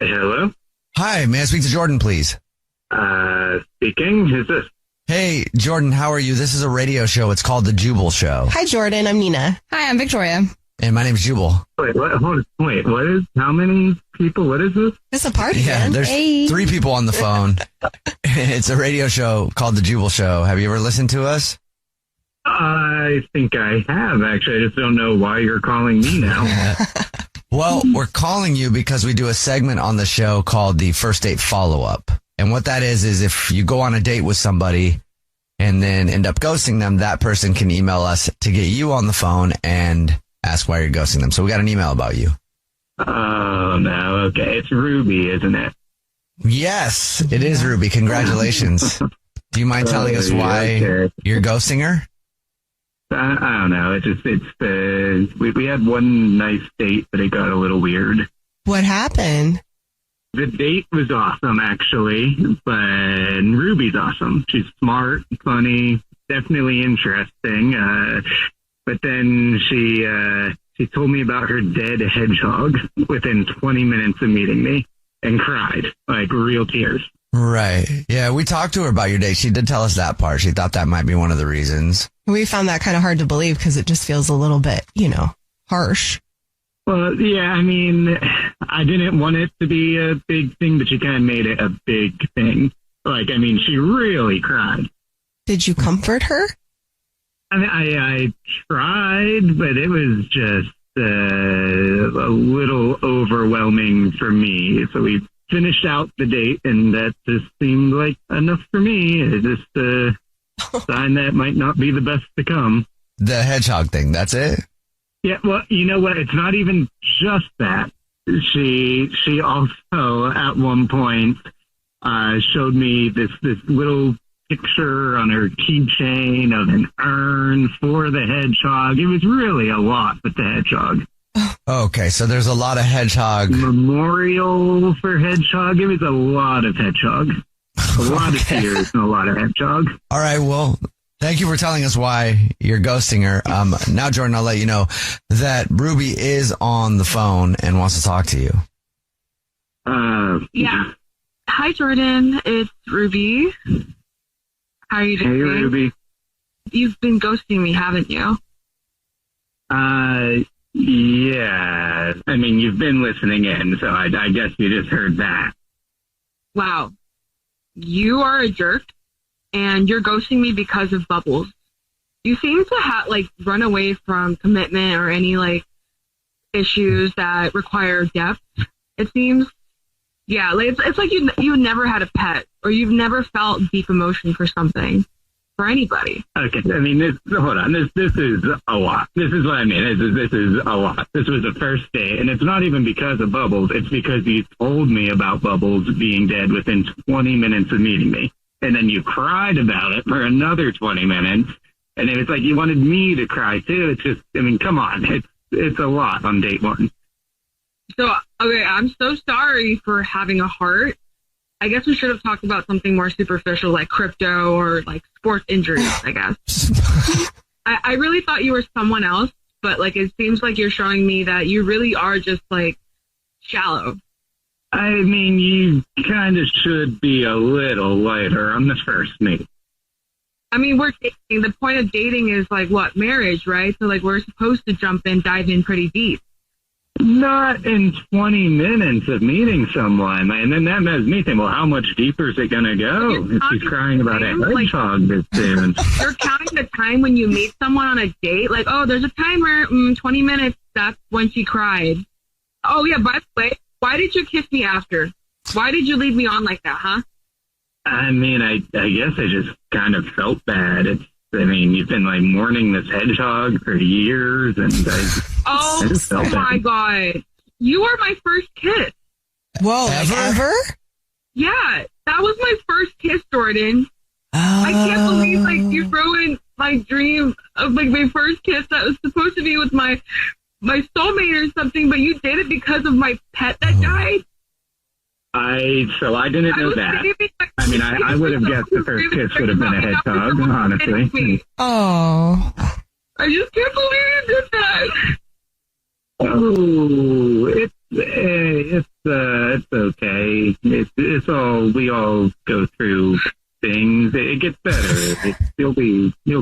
Speaker 15: Hello?
Speaker 2: Hi, may I speak to Jordan, please?
Speaker 15: Speaking. Who's this?
Speaker 2: Hey, Jordan, how are you? This is a radio show. It's called The Jubel Show.
Speaker 13: Hi, Jordan. I'm Nina.
Speaker 23: Hi, I'm Victoria.
Speaker 2: And my name's Jubal.
Speaker 15: Wait, what? Hold on. Wait, what is? How many people? What is this?
Speaker 13: It's a party,
Speaker 2: Yeah,
Speaker 13: man.
Speaker 2: there's 3 people on the phone. It's a radio show called The Jubel Show. Have you ever listened to us?
Speaker 15: I think I have, actually. I just don't know why you're calling me now.
Speaker 2: Well, we're calling you because we do a segment on the show called the First Date Follow-Up. And what that is if you go on a date with somebody and then end up ghosting them, that person can email us to get you on the phone and ask why you're ghosting them. So we got an email about you.
Speaker 15: Oh, no. Okay. It's Ruby, isn't it?
Speaker 2: Yes, it is Ruby. Congratulations. Do you mind telling us why you're ghosting her?
Speaker 15: I don't know. We had one nice date, but it got a little weird.
Speaker 13: What happened?
Speaker 15: The date was awesome, actually, but Ruby's awesome. She's smart, funny, definitely interesting. But then she told me about her dead hedgehog within 20 minutes of meeting me and cried, like real tears.
Speaker 2: Right. Yeah, we talked to her about your date. She did tell us that part. She thought that might be one of the reasons.
Speaker 13: We found that kind of hard to believe because it just feels a little bit, harsh.
Speaker 15: Well, yeah, I mean, I didn't want it to be a big thing, but she kind of made it a big thing. Like, I mean, she really cried.
Speaker 13: Did you comfort her?
Speaker 15: I mean, I tried, but it was just a little overwhelming for me. So we finished out the date, and that just seemed like enough for me. It just a sign that might not be the best to come.
Speaker 2: The hedgehog thing, that's it?
Speaker 15: Yeah, well, you know what? It's not even just that. She also, at one point, showed me this little picture on her keychain of an urn for the hedgehog. It was really a lot with the hedgehog.
Speaker 2: Okay, so there's a lot of hedgehog.
Speaker 15: Memorial for hedgehog. It was a lot of hedgehog. A lot of tears and a lot of hedgehog.
Speaker 2: All right, well, thank you for telling us why you're ghosting her. Now, Jordan, I'll let you know that Ruby is on the phone and wants to talk to you.
Speaker 12: Yeah. Hi, Jordan. It's Ruby. How are you doing?
Speaker 15: Hey, Ruby.
Speaker 12: You've been ghosting me, haven't you?
Speaker 15: Yeah. I mean, you've been listening in, so I guess you just heard that.
Speaker 12: Wow. You are a jerk, and you're ghosting me because of Bubbles. You seem to run away from commitment or any, issues that require depth, it seems. Yeah, it's like you never had a pet, or you've never felt deep emotion for something. for anybody.
Speaker 15: Okay, I mean, hold on. This is a lot. This is what I mean. This is a lot. This was the first date, and it's not even because of Bubbles. It's because you told me about Bubbles being dead within 20 minutes of meeting me. And then you cried about it for another 20 minutes. And it was like you wanted me to cry, too. It's just, I mean, come on. It's a lot on date one.
Speaker 12: So, okay, I'm so sorry for having a heart. I guess we should have talked about something more superficial like crypto or like sports injuries, I guess. I really thought you were someone else, but like it seems like you're showing me that you really are just like shallow.
Speaker 15: I mean, you kind of should be a little lighter on the first meet.
Speaker 12: I mean, we're dating. The point of dating is like what? Marriage, right? So like we're supposed to dive in pretty deep.
Speaker 15: Not in 20 minutes of meeting someone. And then that makes me think, well, how much deeper is it going to go if she's crying about a hedgehog this soon?
Speaker 12: You're counting the time when you meet someone on a date. Like, oh, there's a timer, 20 minutes. That's when she cried. Oh, yeah, by the way, why did you kiss me after? Why did you leave me on like that, huh?
Speaker 15: I mean, I guess I just kind of felt bad. I mean, you've been like mourning this hedgehog for years, and I just felt
Speaker 12: my God. You were my first kiss.
Speaker 5: Whoa, ever?
Speaker 12: Yeah, that was my first kiss, Jordan. I can't believe like you ruined my dream of like my first kiss that was supposed to be with my soulmate or something, but you did it because of my pet that died.
Speaker 15: So I didn't know that. I mean, I would have guessed the first kiss would have been a hedgehog, honestly.
Speaker 5: Oh.
Speaker 12: I just can't believe you did that.
Speaker 15: Oh, it's okay. It's all, we all go through things. It gets better. You'll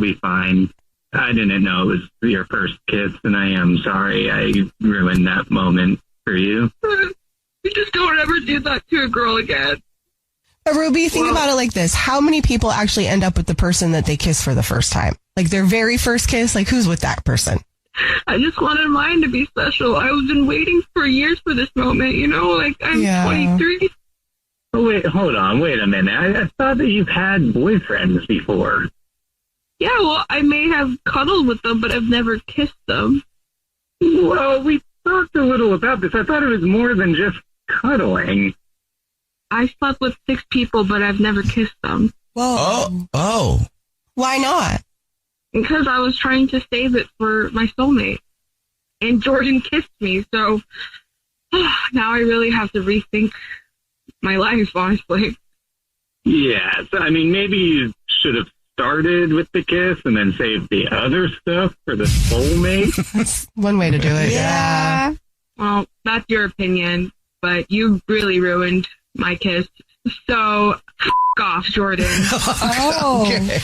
Speaker 15: be fine. I didn't know it was your first kiss, and I am sorry I ruined that moment for you.
Speaker 12: You just don't ever do that to a girl again.
Speaker 13: But Ruby, think about it like this. How many people actually end up with the person that they kiss for the first time? Like their very first kiss? Like who's with that person?
Speaker 12: I just wanted mine to be special. I've been waiting for years for this moment, you know? Like I'm 23.
Speaker 15: Oh, wait, hold on. Wait a minute. I thought that you've had boyfriends before.
Speaker 12: Yeah, well, I may have cuddled with them, but I've never kissed them.
Speaker 15: Well, we talked a little about this. I thought it was more than just cuddling.
Speaker 12: I slept with 6 people, but I've never kissed them.
Speaker 13: Whoa.
Speaker 2: Oh.
Speaker 13: Why not?
Speaker 12: Because I was trying to save it for my soulmate. And Jordan kissed me, so now I really have to rethink my life, honestly.
Speaker 15: Yeah, so I mean, maybe you should have started with the kiss and then saved the other stuff for the soulmate.
Speaker 13: That's one way to do it.
Speaker 12: Yeah. Well, that's your opinion, but you really ruined my kiss. So, off, Jordan.
Speaker 13: Oh.
Speaker 2: Okay.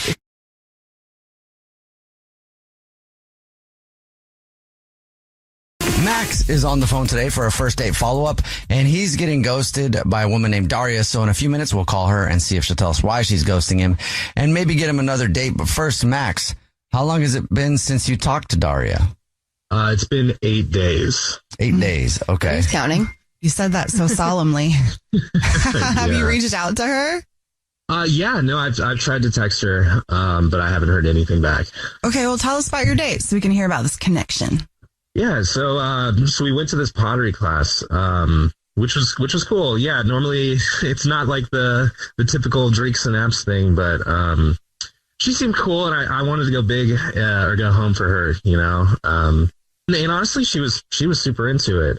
Speaker 2: Max is on the phone today for a first date follow-up, and he's getting ghosted by a woman named Daria. So in a few minutes, we'll call her and see if she'll tell us why she's ghosting him and maybe get him another date. But first, Max, how long has it been since you talked to Daria?
Speaker 9: It's been 8 days.
Speaker 2: 8 days. Okay.
Speaker 23: Who's counting?
Speaker 13: You said that so solemnly. Have you
Speaker 9: Yeah.
Speaker 13: reached out to her?
Speaker 9: Yeah, no, I've tried to text her, but I haven't heard anything back.
Speaker 5: Okay, well, tell us about your date so we can hear about this connection.
Speaker 9: Yeah, so we went to this pottery class, which was cool. Yeah, normally it's not like the typical drinks and apps thing, but she seemed cool, and I wanted to go big or go home for her, you know. And honestly, she was super into it.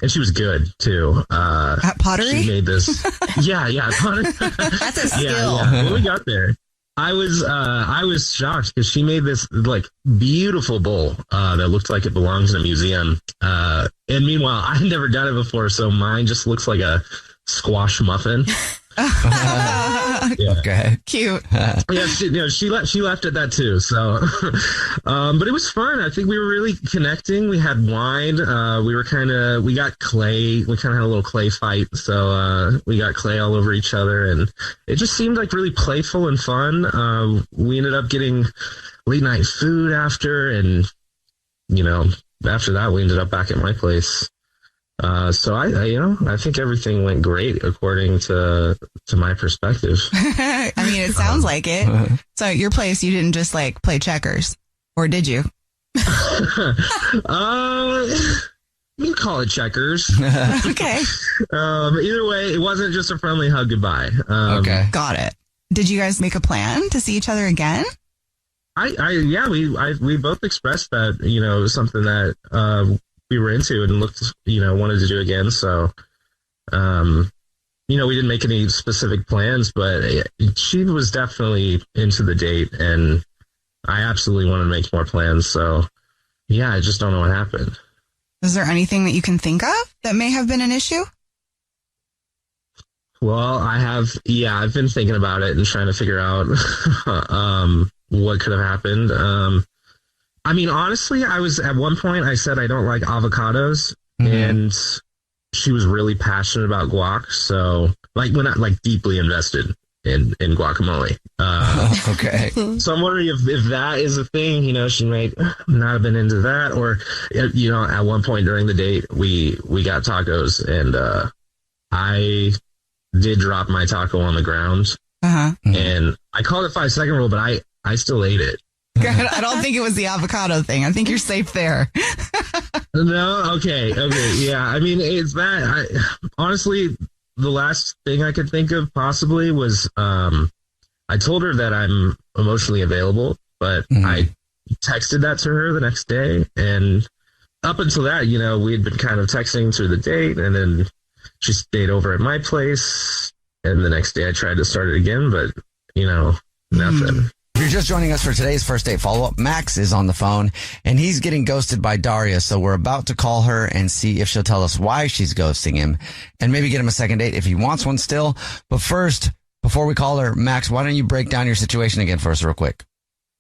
Speaker 9: And she was good too.
Speaker 5: At pottery?
Speaker 9: She made this. Yeah, pottery.
Speaker 23: That's a skill.
Speaker 9: Yeah. When we got there, I was shocked because she made this like beautiful bowl that looked like it belongs in a museum. And meanwhile, I've never done it before, so mine just looks like a squash muffin. Yeah.
Speaker 2: Okay.
Speaker 5: Cute.
Speaker 9: Yeah, she left at that too. So, but it was fun. I think we were really connecting. We had wine. We got clay. We kind of had a little clay fight. So we got clay all over each other, and it just seemed like really playful and fun. We ended up getting late night food after, and after that we ended up back at my place. So I think everything went great according to my perspective.
Speaker 5: I mean, it sounds like it. So at your place, you didn't just like play checkers, or did you?
Speaker 9: You call it checkers.
Speaker 5: Okay.
Speaker 9: Either way, it wasn't just a friendly hug goodbye.
Speaker 2: Okay.
Speaker 5: Got it. Did you guys make a plan to see each other again?
Speaker 9: We both expressed that, it was something that we were into and wanted to do again. So, we didn't make any specific plans, but she was definitely into the date, and I absolutely wanted to make more plans. So, yeah, I just don't know what happened.
Speaker 5: Is there anything that you can think of that may have been an issue?
Speaker 9: Well, I've been thinking about it and trying to figure out what could have happened. I mean, honestly, at one point I said I don't like avocados, and she was really passionate about guac. So we're not deeply invested in guacamole.
Speaker 2: Okay.
Speaker 9: So I'm wondering if that is a thing, she might not have been into that, or, at one point during the date, we got tacos, and I did drop my taco on the ground, and I called it 5-second rule, but I still ate it.
Speaker 5: I don't think it was the avocado thing. I think you're safe there.
Speaker 9: No? Okay. Yeah. I mean, it's that. Honestly, the last thing I could think of possibly was I told her that I'm emotionally available, but I texted that to her the next day. And up until that, we had been kind of texting through the date, and then she stayed over at my place. And the next day I tried to start it again, but, nothing.
Speaker 2: If you're just joining us for today's first date follow-up, Max is on the phone, and he's getting ghosted by Daria. So we're about to call her and see if she'll tell us why she's ghosting him, and maybe get him a second date if he wants one still. But first, before we call her, Max, why don't you break down your situation again for us real quick?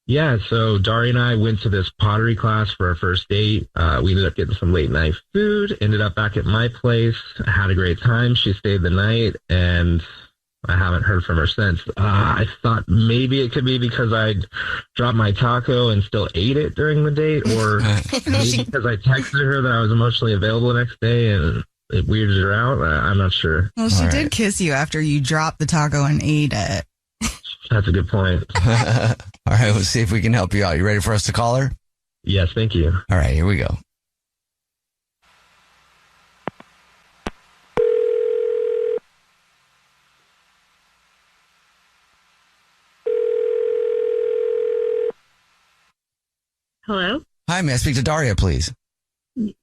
Speaker 9: Yeah, so Daria and I went to this pottery class for our first date. We ended up getting some late night food, ended up back at my place. I had a great time. She stayed the night, and I haven't heard from her since. I thought maybe it could be because I dropped my taco and still ate it during the date, or maybe because I texted her that I was emotionally available the next day and it weirded her out. I'm not sure.
Speaker 5: Well, she did kiss you after you dropped the taco and ate it.
Speaker 9: That's a good point.
Speaker 2: All right, let's see if we can help you out. You ready for us to call her?
Speaker 9: Yes, thank you.
Speaker 2: All right, here we go.
Speaker 12: Hello?
Speaker 2: Hi, may I speak to Daria, please?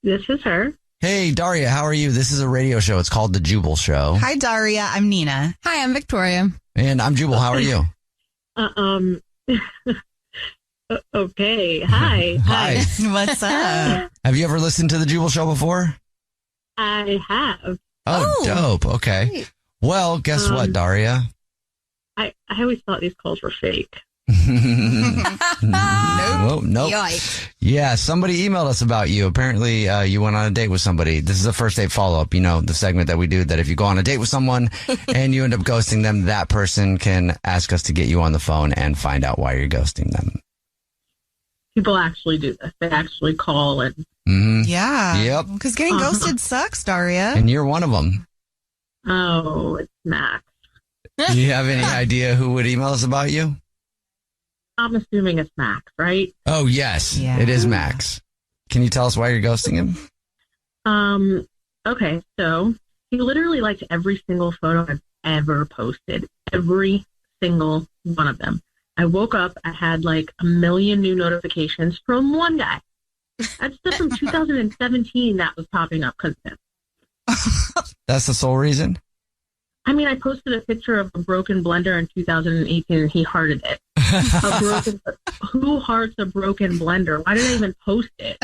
Speaker 12: This is her.
Speaker 2: Hey, Daria, how are you? This is a radio show. It's called The Jubel Show.
Speaker 5: Hi, Daria. I'm Nina.
Speaker 23: Hi, I'm Victoria.
Speaker 2: And I'm Jubal. How are you?
Speaker 12: Okay. Hi.
Speaker 2: Hi.
Speaker 5: What's up?
Speaker 2: Have you ever listened to The Jubel Show before?
Speaker 12: I have.
Speaker 2: Oh, dope. Okay.
Speaker 12: Great.
Speaker 2: Well, guess what, Daria?
Speaker 12: I always thought these calls were fake.
Speaker 2: Nope.
Speaker 23: Yikes.
Speaker 2: Yeah, somebody emailed us about you. Apparently, you went on a date with somebody. This is a first date follow-up, the segment that we do, that if you go on a date with someone and you end up ghosting them, that person can ask us to get you on the phone and find out why you're ghosting them.
Speaker 12: People actually do this. They actually call and...
Speaker 5: Yeah.
Speaker 2: Yep.
Speaker 5: Because getting ghosted sucks, Daria.
Speaker 2: And you're one of them.
Speaker 12: Oh, it's Max.
Speaker 2: Do you have any idea who would email us about you?
Speaker 12: I'm assuming it's Max, right?
Speaker 2: Oh, yes. Yeah. It is Max. Can you tell us why you're ghosting him?
Speaker 12: Okay, so he literally liked every single photo I've ever posted. Every single one of them. I woke up, I had like 1 million new notifications from one guy. That's stuff from 2017 that was popping up because of him.
Speaker 2: That's the sole reason?
Speaker 12: I mean, I posted a picture of a broken blender in 2018 and he hearted it. Who hearts a broken blender? Why did I even post it?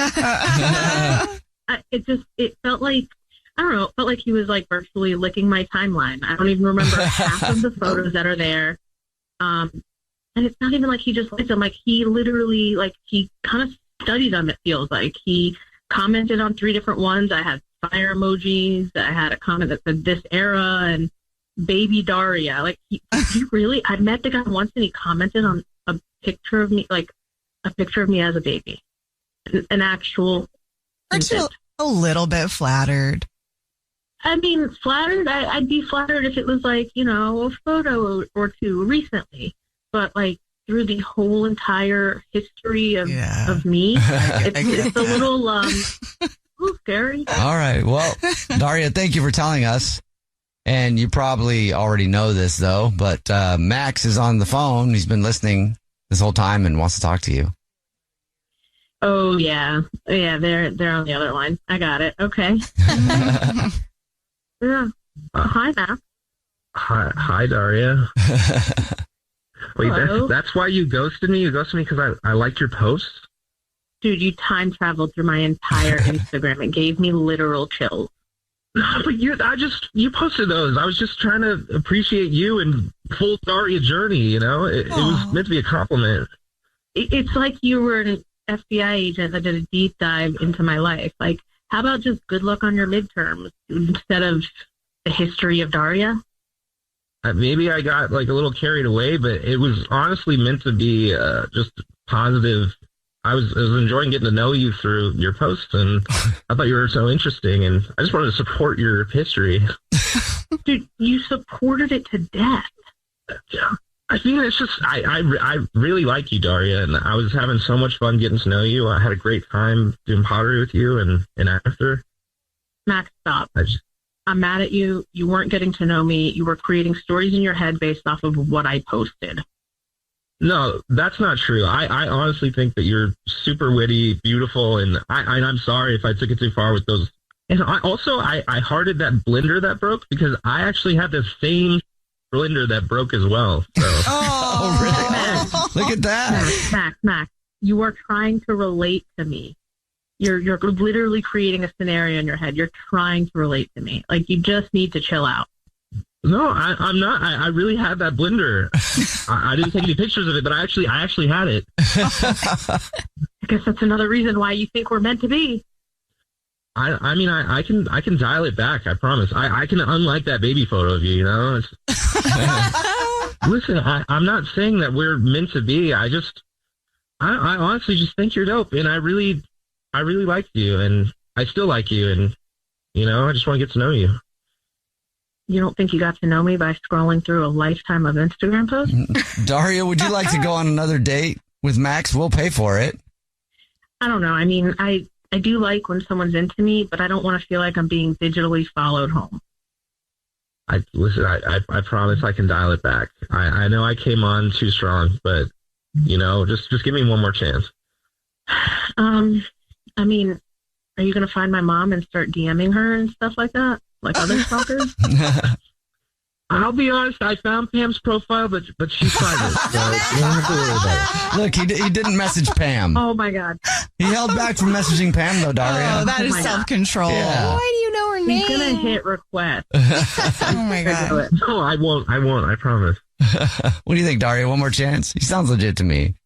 Speaker 12: It felt like, I don't know, it felt like he was like virtually licking my timeline. I don't even remember half of the photos that are there. And it's not even like he just liked them. Like he literally, like he kind of studied them, it feels like. He commented on 3 different ones. I had fire emojis. I had a comment that said this era and baby Daria. Like he really, I met the guy once and he commented on a picture of me, like a picture of me as a baby. An actual
Speaker 5: Aren't you a little bit flattered?
Speaker 12: I mean, flattered. I'd be flattered if it was like, a photo or two recently. But like through the whole entire history of me, it's a little scary.
Speaker 2: All right. Well, Daria, thank you for telling us. And you probably already know this, though, but Max is on the phone. He's been listening this whole time and wants to talk to you.
Speaker 12: Oh, yeah. Yeah, they're on the other line. I got it. Okay. Yeah. Hi, Max.
Speaker 9: Hi, Daria. Wait, that's why you ghosted me? You ghosted me because I liked your posts?
Speaker 12: Dude, you time traveled through my entire Instagram. It gave me literal chills.
Speaker 9: No, but you posted those. I was just trying to appreciate you and full Daria journey, It was meant to be a compliment.
Speaker 12: It's like you were an FBI agent that did a deep dive into my life. Like, how about just good luck on your midterms instead of the history of Daria?
Speaker 9: Maybe I got like a little carried away, but it was honestly meant to be just positive. I was enjoying getting to know you through your posts, and I thought you were so interesting, and I just wanted to support your history.
Speaker 12: Dude, you supported it to death.
Speaker 9: Yeah. I think it's just, I really like you, Daria, and I was having so much fun getting to know you. I had a great time doing pottery with you and after.
Speaker 12: Max, stop. I'm mad at you. You weren't getting to know me. You were creating stories in your head based off of what I posted.
Speaker 9: No, that's not true. I honestly think that you're super witty, beautiful, and I'm sorry if I took it too far with those. And I hearted that blender that broke because I actually had the same blender that broke as well. So.
Speaker 2: Oh, really? Look at that.
Speaker 12: Max, you are trying to relate to me. You're literally creating a scenario in your head. You're trying to relate to me. Like, you just need to chill out.
Speaker 9: No, I'm not. I really had that blender. I didn't take any pictures of it, but I actually had it.
Speaker 12: I guess that's another reason why you think we're meant to be.
Speaker 9: I mean, I can dial it back. I promise. I can unlike that baby photo of you. Listen, I'm not saying that we're meant to be. I honestly just think you're dope, and I really like you, and I still like you, and I just want to get to know you.
Speaker 12: You don't think you got to know me by scrolling through a lifetime of Instagram posts?
Speaker 2: Daria, would you like to go on another date with Max? We'll pay for it.
Speaker 12: I don't know. I mean, I do like when someone's into me, but I don't want to feel like I'm being digitally followed home.
Speaker 9: I promise I can dial it back. I know I came on too strong, but just give me one more chance.
Speaker 12: I mean, are you going to find my mom and start DMing her and stuff like that? Like other stalkers?
Speaker 9: I'll be honest, I found Pam's profile, but she's private, so you don't have to worry about it.
Speaker 2: Look, he didn't message Pam.
Speaker 12: Oh, my God.
Speaker 2: He held back from messaging Pam, though, Daria.
Speaker 5: Oh, that is self-control.
Speaker 2: Yeah.
Speaker 23: Why do you know her name?
Speaker 12: He's going to hit request.
Speaker 5: Oh, my God.
Speaker 9: No, I won't, I promise.
Speaker 2: What do you think, Daria? One more chance? He sounds legit to me.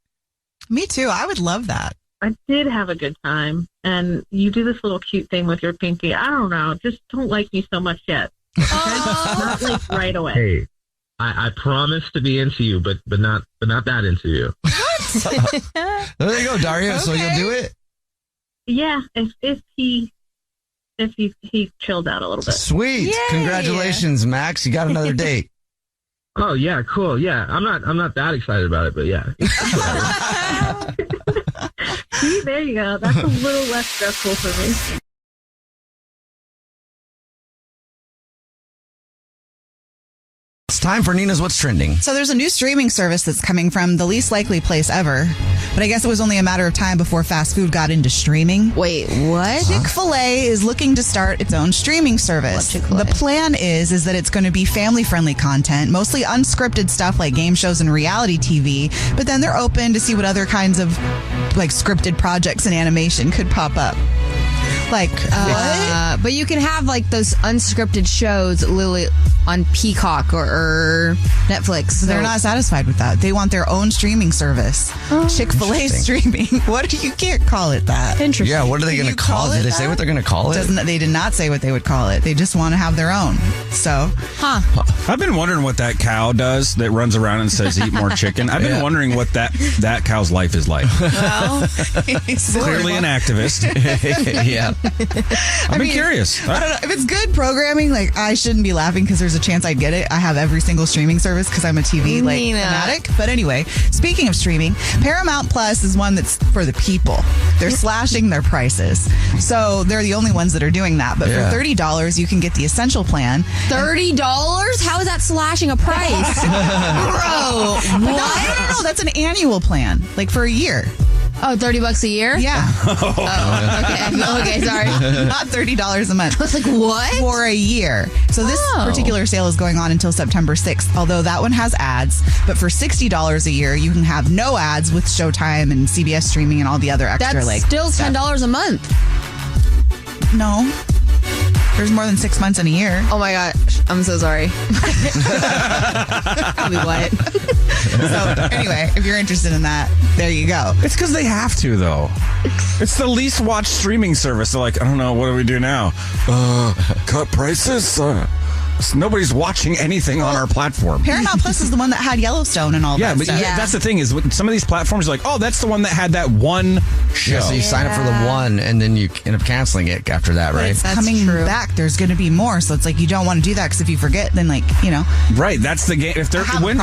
Speaker 5: Me too. I would love that.
Speaker 12: I did have a good time, and you do this little cute thing with your pinky. I don't know. Just don't like me so much yet. Not like right away.
Speaker 9: Hey, I promise to be into you, but not that into you.
Speaker 2: There you go, Daria.
Speaker 5: Okay.
Speaker 2: So you'll do it?
Speaker 12: Yeah, if he chilled out a little bit.
Speaker 2: Sweet.
Speaker 5: Yay.
Speaker 2: Congratulations, Max. You got another date.
Speaker 9: Oh yeah, cool. Yeah, I'm not that excited about it, but yeah.
Speaker 12: See, there you go. That's a little less stressful for me.
Speaker 2: It's time for Nina's What's Trending.
Speaker 5: So there's a new streaming service that's coming from the least likely place ever. But I guess it was only a matter of time before fast food got into streaming.
Speaker 23: Wait, what?
Speaker 5: Chick-fil-A is looking to start its own streaming service. The plan is that it's going to be family-friendly content, mostly unscripted stuff like game shows and reality TV. But then they're open to see what other kinds of like scripted projects and animation could pop up. Like,
Speaker 23: But you can have like those unscripted shows, on Peacock or Netflix.
Speaker 5: So they're not satisfied with that. They want their own streaming service. Chick-fil-A streaming. You can't call it that.
Speaker 23: Interesting.
Speaker 2: Yeah, what are they going to call it? Did they say what they're going to call it?
Speaker 5: They did not say what they would call it. They just want to have their own. So,
Speaker 16: I've been wondering what that cow does that runs around and says eat more chicken. I've been wondering what that cow's life is like.
Speaker 5: Well, he's
Speaker 16: clearly an activist.
Speaker 2: Yeah.
Speaker 16: I've been curious.
Speaker 5: I don't know. If it's good programming, like, I shouldn't be laughing because there's a chance I'd get it. I have every single streaming service because I'm a TV fanatic. But anyway, speaking of streaming, Paramount Plus is one that's for the people. They're slashing their prices. So they're the only ones that are doing that. But for $30, you can get the essential plan.
Speaker 23: $30? How is that slashing a price? Bro, what?
Speaker 5: No. That's an annual plan, like for a year.
Speaker 23: Oh, $30 a year?
Speaker 5: Yeah.
Speaker 23: Okay, sorry.
Speaker 5: Not $30 a month.
Speaker 23: I was like, what?
Speaker 5: For a year. So this particular sale is going on until September 6th, although that one has ads. But for $60 a year, you can have no ads with Showtime and CBS streaming and all the other extra.
Speaker 23: That's still $10 a month.
Speaker 5: No. There's more than 6 months in a year.
Speaker 23: Oh my gosh. I'm so sorry. I'll be quiet.
Speaker 5: So anyway, if you're interested in that, there you go.
Speaker 16: It's because they have to, though. It's the least watched streaming service. They're like, I don't know, what do we do now? Cut prices? Nobody's watching anything on our platform.
Speaker 5: Paramount Plus is the one that had Yellowstone and all that stuff.
Speaker 16: That's the thing is, with some of these platforms are like, oh, that's the one that had that one show.
Speaker 2: Yeah, so you sign up for the one, and then you end up canceling it after that, right?
Speaker 5: It's coming back. There's going to be more, so it's like you don't want to do that because if you forget, then
Speaker 16: Right, that's the game. If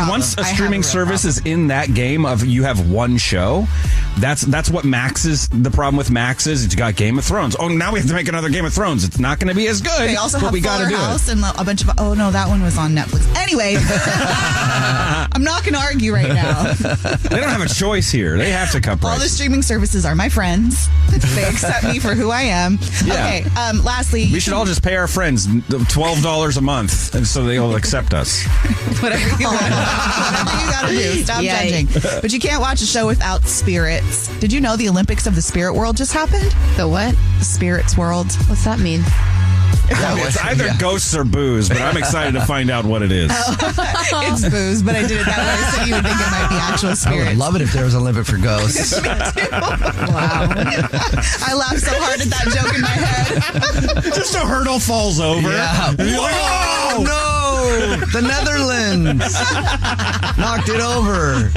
Speaker 16: once a streaming service is in that game of you have one show, that's what Max is. The problem with Max is it's got Game of Thrones. Oh, now we have to make another Game of Thrones. It's not going to be as good.
Speaker 5: They also
Speaker 16: but
Speaker 5: have
Speaker 16: we got to do
Speaker 5: House
Speaker 16: it.
Speaker 5: And a bunch of. Oh no, that one was on Netflix. Anyway, I'm not going to argue right now.
Speaker 16: They don't have a choice here. They have to cut prices.
Speaker 5: All the streaming services are my friends. They accept me for who I am.
Speaker 16: Yeah.
Speaker 5: Okay. Lastly,
Speaker 16: we should all just pay our friends $12 a month, and so they'll accept us.
Speaker 5: Whatever you want. Whatever you got to do. Stop judging. But you can't watch a show without spirits. Did you know the Olympics of the Spirit World just happened?
Speaker 23: The what?
Speaker 5: The Spirits World.
Speaker 23: What's that mean?
Speaker 16: It's either ghosts or booze, but I'm excited to find out what it is.
Speaker 5: It's booze, but I did it that way so you would think it might be actual spirits.
Speaker 2: I would love it if there was a limit for ghosts.
Speaker 5: Me too. Wow. I laughed so hard at that joke in my head.
Speaker 16: Just a hurdle falls over.
Speaker 2: Yeah.
Speaker 16: And you're like, oh!
Speaker 2: No! The Netherlands knocked it over.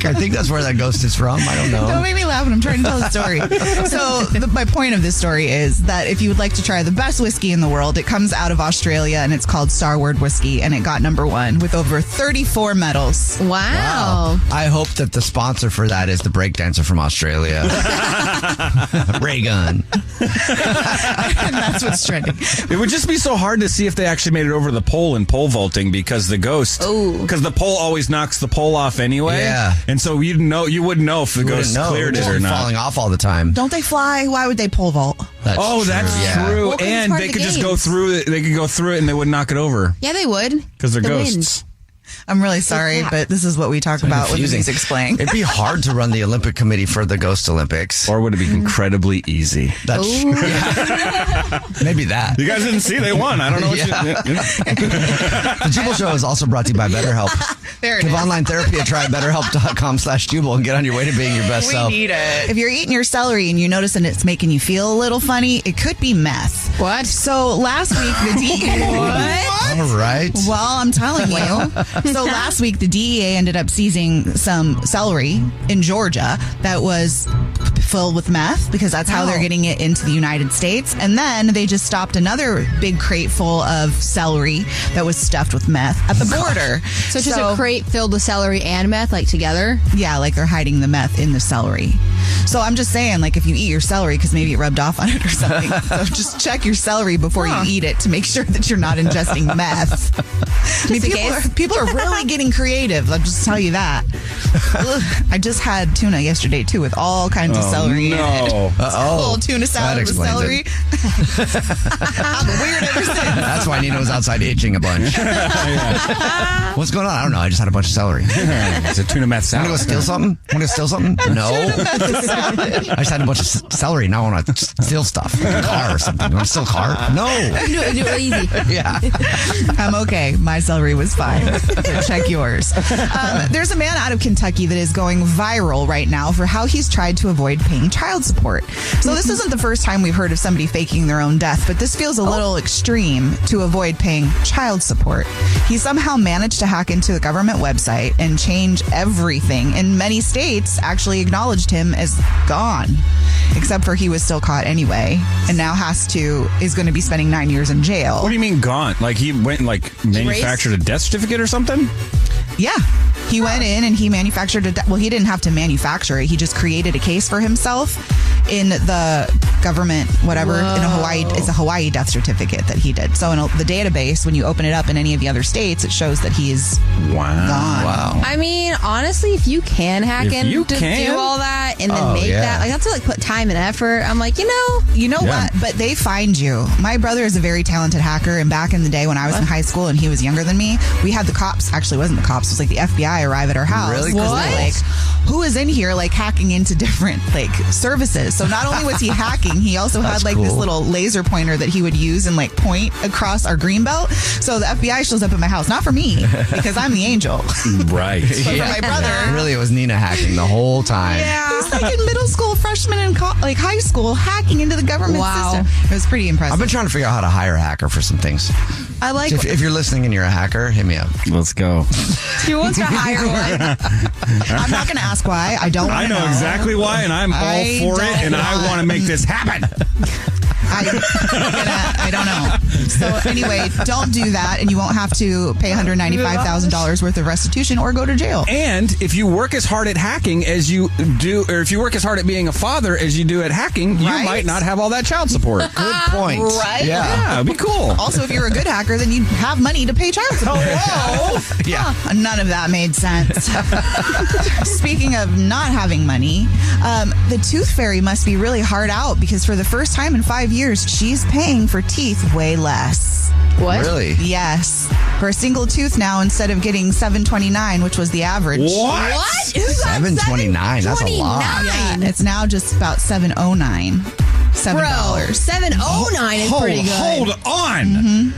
Speaker 2: I think that's where that ghost is from. I don't know.
Speaker 5: Don't make me laugh when I'm trying to tell the story. So my point of this story is that if you would like to try the best whiskey in the world, it comes out of Australia and it's called Starward Whiskey, and it got #1 with over 34 medals.
Speaker 23: Wow.
Speaker 2: I hope that the sponsor for that is the breakdancer from Australia. Ray Gun.
Speaker 5: And that's what's trending.
Speaker 16: It would just be so hard to see if they actually made it over the pole in pole vaulting because the ghost, because the pole always knocks the pole off anyway.
Speaker 2: Yeah.
Speaker 16: And so you wouldn't know if the ghost cleared it or not.
Speaker 2: Falling off all the time.
Speaker 5: Don't they fly? Why would they pole vault?
Speaker 16: That's true.
Speaker 23: Well,
Speaker 16: and they could just go through it. They could go through it and they would knock it over.
Speaker 23: Yeah, they would.
Speaker 16: Because they're ghosts.
Speaker 5: I'm really sorry, but this is what we talk about when he's explaining.
Speaker 2: It'd be hard to run the Olympic Committee for the Ghost Olympics.
Speaker 16: Or would it be incredibly easy?
Speaker 2: That's true. Maybe that.
Speaker 16: You guys didn't see they won. I don't know what
Speaker 2: The Jubel Show is also brought to you by BetterHelp.
Speaker 5: There it
Speaker 2: Give
Speaker 5: is.
Speaker 2: online therapy a try at BetterHelp.com/Jubel and get on your way to being your best self.
Speaker 5: We need it. If you're eating your celery and you notice that it's making you feel a little funny, it could be meth.
Speaker 23: What?
Speaker 5: So last week, the DEA...
Speaker 2: What? All right.
Speaker 5: Well, I'm telling you. So last week, the DEA ended up seizing some celery in Georgia that was filled with meth because that's how they're getting it into the United States. And then they just stopped another big crate full of celery that was stuffed with meth at the border.
Speaker 23: So it's just a crate filled with celery and meth, like together?
Speaker 5: Yeah, like they're hiding the meth in the celery. So I'm just saying, like, if you eat your celery, because maybe it rubbed off on it or something, so just check your celery before you eat it to make sure that you're not ingesting meth. I mean, people are really getting creative. I'll just tell you that. I just had tuna yesterday, too, with all kinds of celery in it. A little tuna salad with celery. I'm weird ever since.
Speaker 2: That's That's why Nina was outside itching a bunch. What's going on? I don't know. I just had a bunch of celery.
Speaker 16: It's a tuna meth salad.
Speaker 2: Want to go steal something? Want to steal something? No. I just had a bunch of celery. Now I want to steal stuff. A car or something. You want to steal a car? No.
Speaker 23: Do it easy.
Speaker 2: Yeah.
Speaker 5: I'm okay. My celery was fine. Check yours. There's a man out of Kentucky that is going viral right now for how he's tried to avoid paying child support. So this isn't the first time we've heard of somebody faking their own death, but this feels a little extreme to avoid paying child support. He somehow managed to hack into the government website and change everything, and many states actually acknowledged him as gone, except for he was still caught anyway, and now is going to be spending 9 years in jail.
Speaker 16: What do you mean gone? Like he went and manufactured a death certificate or something?
Speaker 5: Yeah. He went in and he manufactured he didn't have to manufacture it. He just created a case for himself in the government, whatever, in a Hawaii. It's a Hawaii death certificate that he did. So in the database, when you open it up in any of the other states, it shows that he's gone.
Speaker 2: Wow.
Speaker 23: I mean, honestly, if you can hack in to do all that and then make that, that's to put time and effort. I'm like, you know
Speaker 5: what? But they find you. My brother is a very talented hacker, and back in the day when I was in high school and he was younger than me, we had the cops. Actually, it wasn't the cops. It was like the FBI arrive at our house.
Speaker 2: Really?
Speaker 5: What? Who is in here hacking into different services? So not only was he hacking, he also had this little laser pointer that he would use and point across our green belt. So the FBI shows up at my house, not for me because I'm the angel.
Speaker 16: Right.
Speaker 5: But for my brother.
Speaker 2: Really, it was Nina hacking the whole time.
Speaker 5: Yeah. He's in middle school, freshman in high school, hacking into the government system. It was pretty impressive.
Speaker 2: I've been trying to figure out how to hire a hacker for some things.
Speaker 5: I like
Speaker 2: So if you're listening and you're a hacker, hit me up.
Speaker 16: Let's go.
Speaker 23: He wants to hire one.
Speaker 5: I'm not going to ask why. I don't want to know.
Speaker 16: I know exactly why, and I'm all for it, and I want to make this happen.
Speaker 5: I don't know. So anyway, don't do that, and you won't have to pay $195,000 worth of restitution or go to jail.
Speaker 16: And if you work as hard at hacking as you do, or if you work as hard at being a father as you do at hacking, you might not have all that child support.
Speaker 2: Good point.
Speaker 5: Right?
Speaker 16: Yeah, it'd be cool.
Speaker 5: Also, if you're a good hacker, then you have money to pay child support.
Speaker 2: Oh, yeah.
Speaker 5: None of that made sense. Speaking of not having money, the tooth fairy must be really hard out because for the first time in 5 years, she's paying for teeth way less.
Speaker 23: What?
Speaker 2: Really?
Speaker 5: Yes. For a single tooth now, instead of getting $7.29, which was the average.
Speaker 23: What?
Speaker 2: $7.29. That's a lot.
Speaker 5: Yeah, it's now just about $7.09. $7.
Speaker 23: $7.09 is pretty good.
Speaker 16: Hold on.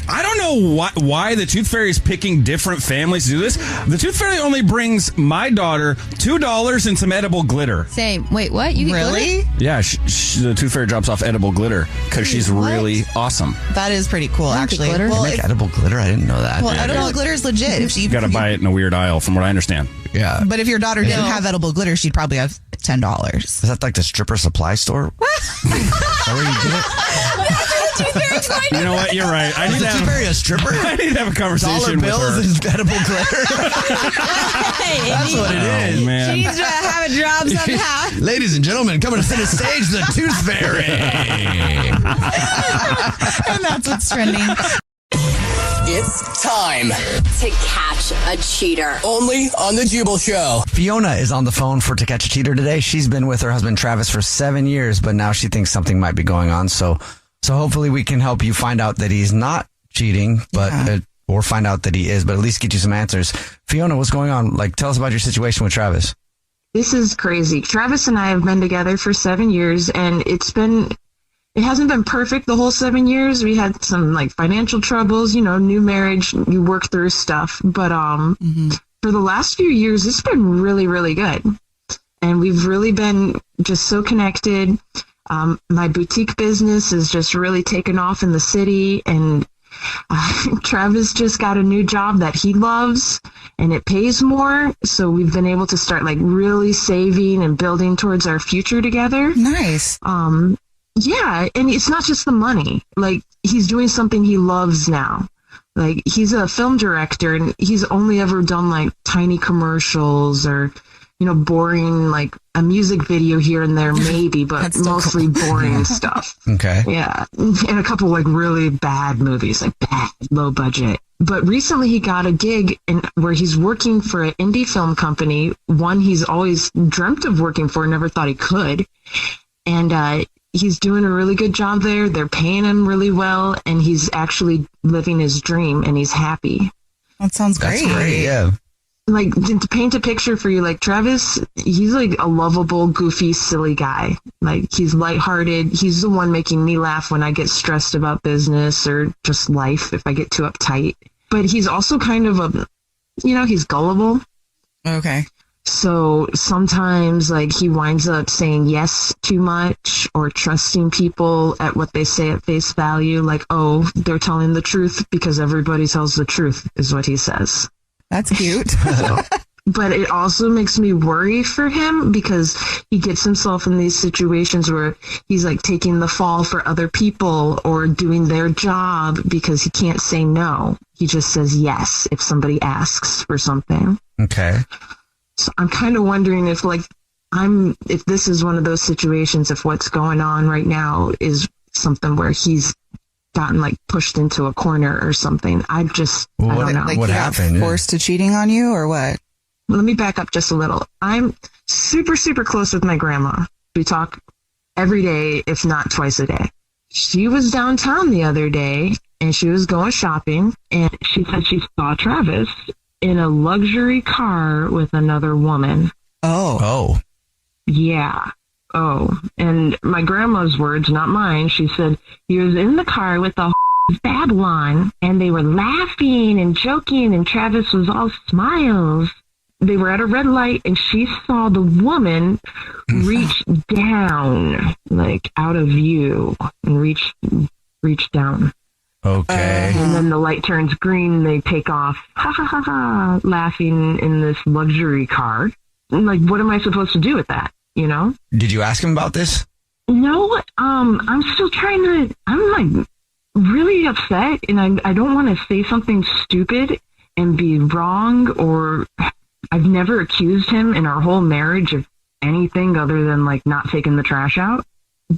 Speaker 16: I don't know why the Tooth Fairy is picking different families to do this. The Tooth Fairy only brings my daughter $2 and some edible glitter.
Speaker 23: Same. Wait, what? You get
Speaker 5: Really?
Speaker 16: Yeah, the Tooth Fairy drops off edible glitter because she's really awesome.
Speaker 5: That is pretty cool, actually.
Speaker 23: glitter?
Speaker 5: Well,
Speaker 2: They make edible glitter? I didn't know that.
Speaker 5: well, edible glitter is legit. If
Speaker 16: You got to buy it in a weird aisle, from what I understand.
Speaker 2: Yeah.
Speaker 5: But if your daughter didn't have edible glitter, she'd probably have $10.
Speaker 2: Is that like the stripper supply store? Is that where you get it?
Speaker 16: You know what? You're right. I need to
Speaker 2: Is the Tooth Fairy a stripper?
Speaker 16: I need to have a conversation
Speaker 2: Dollar bills
Speaker 16: with her.
Speaker 2: and edible glitter? That's what it is.
Speaker 23: She
Speaker 16: Man.
Speaker 23: needs to have a job somehow.
Speaker 2: Ladies and gentlemen, coming to center stage, the Tooth Fairy.
Speaker 5: And that's what's trending.
Speaker 17: It's time
Speaker 1: To catch a cheater.
Speaker 17: only on the Jubel Show.
Speaker 2: Fiona is on the phone for To Catch a Cheater today. She's been with her husband Travis for 7 years, but now she thinks something might be going on. So hopefully we can help you find out that he's not cheating, but or find out that he is, but at least get you some answers. Fiona, what's going on? Tell us about your situation with Travis.
Speaker 18: This is crazy. Travis and I have been together for 7 years, and it hasn't been perfect the whole 7 years. We had some financial troubles, new marriage, you work through stuff. But for the last few years, it's been really, really good. And we've really been just so connected. My boutique business has just really taken off in the city, and Travis just got a new job that he loves, and it pays more. So we've been able to start really saving and building towards our future together.
Speaker 5: Nice.
Speaker 18: Yeah, and it's not just the money. He's doing something he loves now. He's a film director, and he's only ever done tiny commercials or boring a music video here and there maybe, but mostly boring stuff.
Speaker 2: Okay.
Speaker 18: Yeah, and a couple really bad movies, bad, low budget. But recently he got a gig where he's working for an indie film company, one he's always dreamt of working for, never thought he could. And he's doing a really good job there. They're paying him really well, and he's actually living his dream, and he's happy.
Speaker 5: That sounds great.
Speaker 2: That's great, yeah.
Speaker 18: Like, to paint a picture for you, like, Travis, he's like a lovable, goofy, silly guy. Like, he's lighthearted. He's the one making me laugh when I get stressed about business or just life if I get too uptight. But he's also kind of he's gullible.
Speaker 5: Okay.
Speaker 18: So sometimes, like, he winds up saying yes too much or trusting people at what they say at face value. Like, oh, they're telling the truth because everybody tells the truth, is what he says.
Speaker 5: That's cute.
Speaker 18: But it also makes me worry for him because he gets himself in these situations where he's like taking the fall for other people or doing their job because he can't say no. He just says yes if somebody asks for something.
Speaker 2: Okay.
Speaker 18: So I'm kind of wondering if if this is one of those situations, if what's going on right now is something where he's gotten like pushed into a corner or something. I don't know.
Speaker 5: Like
Speaker 2: what happened?
Speaker 5: Forced to cheating on you or what?
Speaker 18: Let me back up just a little. I'm super, super close with my grandma. We talk every day, if not twice a day. She was downtown the other day and she was going shopping and she said she saw Travis in a luxury car with another woman.
Speaker 2: Oh.
Speaker 18: Yeah. Oh, and my grandma's words, not mine. She said he was in the car with a Babylon, and they were laughing and joking, and Travis was all smiles. They were at a red light, and she saw the woman reach down, like out of view, and reach down.
Speaker 2: Okay.
Speaker 18: And then the light turns green, and they take off, ha ha ha ha, laughing in this luxury car. And like, what am I supposed to do with that? You know?
Speaker 2: Did you ask him about this?
Speaker 18: No, I'm still I'm like really upset and I don't want to say something stupid and be wrong, or I've never accused him in our whole marriage of anything other than like not taking the trash out.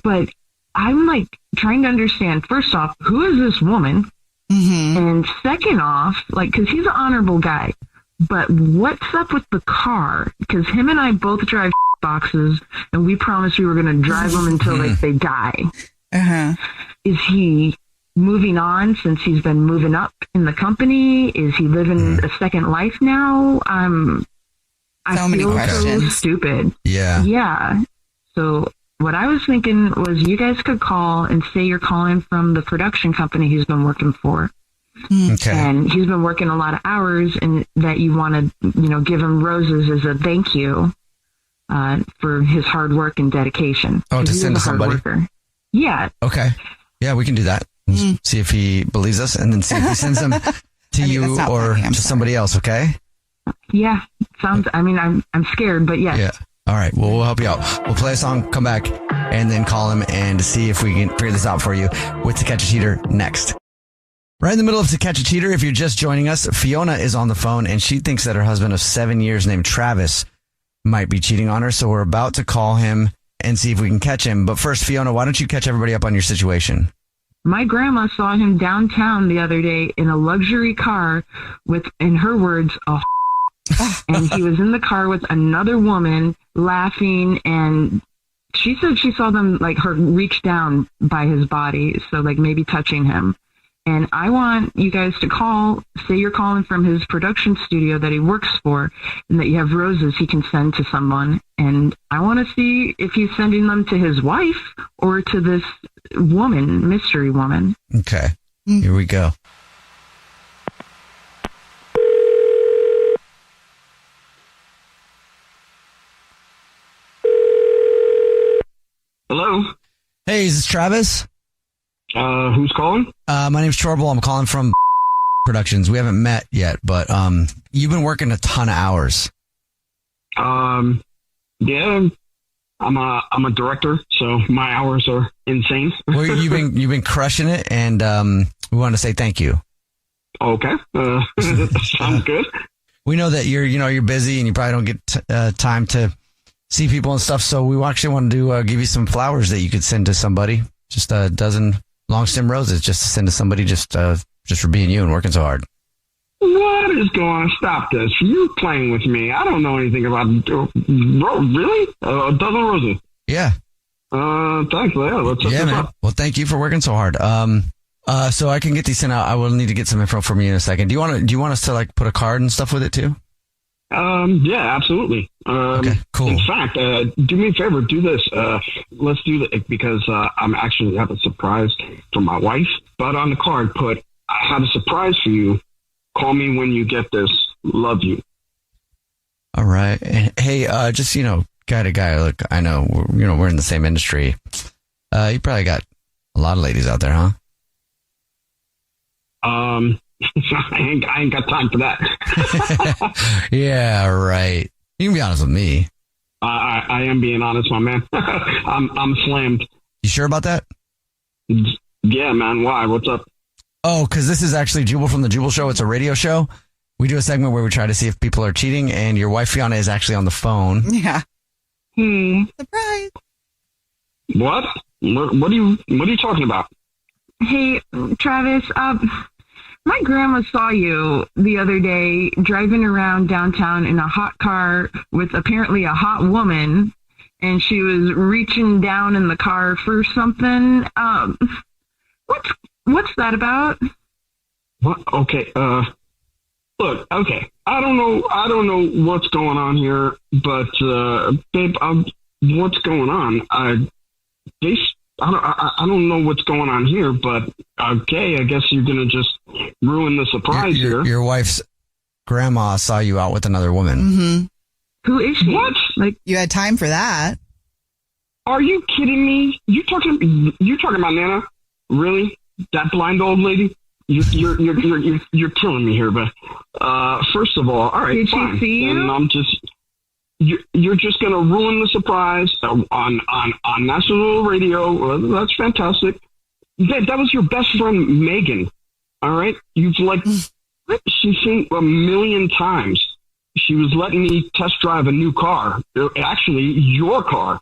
Speaker 18: But I'm like trying to understand, first off, who is this woman? Mm-hmm. And second off, like, cause he's an honorable guy, but what's up with the car? Cause him and I both drive boxes and we promised we were going to drive them until like they die.
Speaker 5: Uh-huh.
Speaker 18: Is he moving on since he's been moving up in the company? Is he living a second life now? I feel so stupid. Yeah. So what I was thinking was you guys could call and say you're calling from the production company he's been working for.
Speaker 2: Okay.
Speaker 18: And he's been working a lot of hours and that you want to, give him roses as a thank you. For his hard work and dedication.
Speaker 2: Oh, to send to somebody?
Speaker 18: Worker. Yeah.
Speaker 2: Okay. Yeah, we can do that. See if he believes us and then see if he sends them to you or to somebody else, okay?
Speaker 18: Yeah. I'm scared, but yes.
Speaker 2: Yeah. All right. Well, we'll help you out. We'll play a song, come back, and then call him and see if we can figure this out for you with To Catch a Cheater next. Right in the middle of To Catch a Cheater, if you're just joining us, Fiona is on the phone and she thinks that her husband of 7 years named Travis might be cheating on her, so we're about to call him and see if we can catch him. But first, Fiona, why don't you catch everybody up on your situation?
Speaker 18: My grandma saw him downtown the other day in a luxury car with, in her words, and he was in the car with another woman laughing, and she said she saw them, like, her reach down by his body, so, like, maybe touching him. And I want you guys to call, say you're calling from his production studio that he works for, and that you have roses he can send to someone. And I want to see if he's sending them to his wife or to this woman, mystery woman.
Speaker 2: Okay. Here we go.
Speaker 14: Hello?
Speaker 2: Hey, is this Travis?
Speaker 14: Who's calling?
Speaker 2: My name's Jubel. I'm calling from Productions. We haven't met yet, but you've been working a ton of hours.
Speaker 14: Yeah, I'm a director, so my hours are insane.
Speaker 2: Well, you've been crushing it, and we want to say thank you.
Speaker 14: Okay, sounds good.
Speaker 2: We know that you're busy and you probably don't get time to see people and stuff, so we actually wanted to give you some flowers that you could send to somebody. Just a dozen long stem roses just to send to somebody just for being you and working so hard.
Speaker 14: What is going on? Stop this. You playing with me. I don't know anything about really? A dozen roses?
Speaker 2: Yeah.
Speaker 14: Thanks. Yeah,
Speaker 2: man. Well, thank you for working so hard. So I can get these sent out. I will need to get some info from you in a second. Do you want us to like put a card and stuff with it too?
Speaker 14: Yeah, absolutely.
Speaker 2: Okay, cool.
Speaker 14: In fact, do me a favor, do this. Let's do that because I'm actually have a surprise for my wife. But on the card, put, I have a surprise for you. Call me when you get this. Love you.
Speaker 2: All right. And, hey, just, guy to guy, look, I know, we're in the same industry. You probably got a lot of ladies out there, huh?
Speaker 14: I ain't got time for that.
Speaker 2: Yeah, right. You can be honest with me.
Speaker 14: I am being honest, my man. I'm slammed.
Speaker 2: You sure about that?
Speaker 14: Yeah, man. Why? What's up?
Speaker 2: Oh, because this is actually Jubal from the Jubel Show. It's a radio show. We do a segment where we try to see if people are cheating, and your wife, Fiona, is actually on the phone.
Speaker 5: Yeah. Surprise.
Speaker 14: What? What are you talking about?
Speaker 18: Hey, Travis, my grandma saw you the other day driving around downtown in a hot car with apparently a hot woman, and she was reaching down in the car for something. What's that about?
Speaker 14: What? Okay. Look. Okay. I don't know what's going on here, but babe, what's going on? I don't know what's going on here, but okay, I guess you're gonna just ruin the surprise here.
Speaker 2: Your wife's grandma saw you out with another woman.
Speaker 5: Mm-hmm.
Speaker 18: Who is she?
Speaker 14: What?
Speaker 18: Like,
Speaker 5: you had time for that?
Speaker 14: Are you kidding me? You talking about Nana? Really? That blind old lady? You're killing me here, but first of all right,
Speaker 18: did
Speaker 14: fine.
Speaker 18: She see you?
Speaker 14: And I'm just. You're just going to ruin the surprise on national radio. Well, that's fantastic. That was your best friend, Megan. All right. You've she's seen a million times. She was letting me test drive a new car. Actually, your car.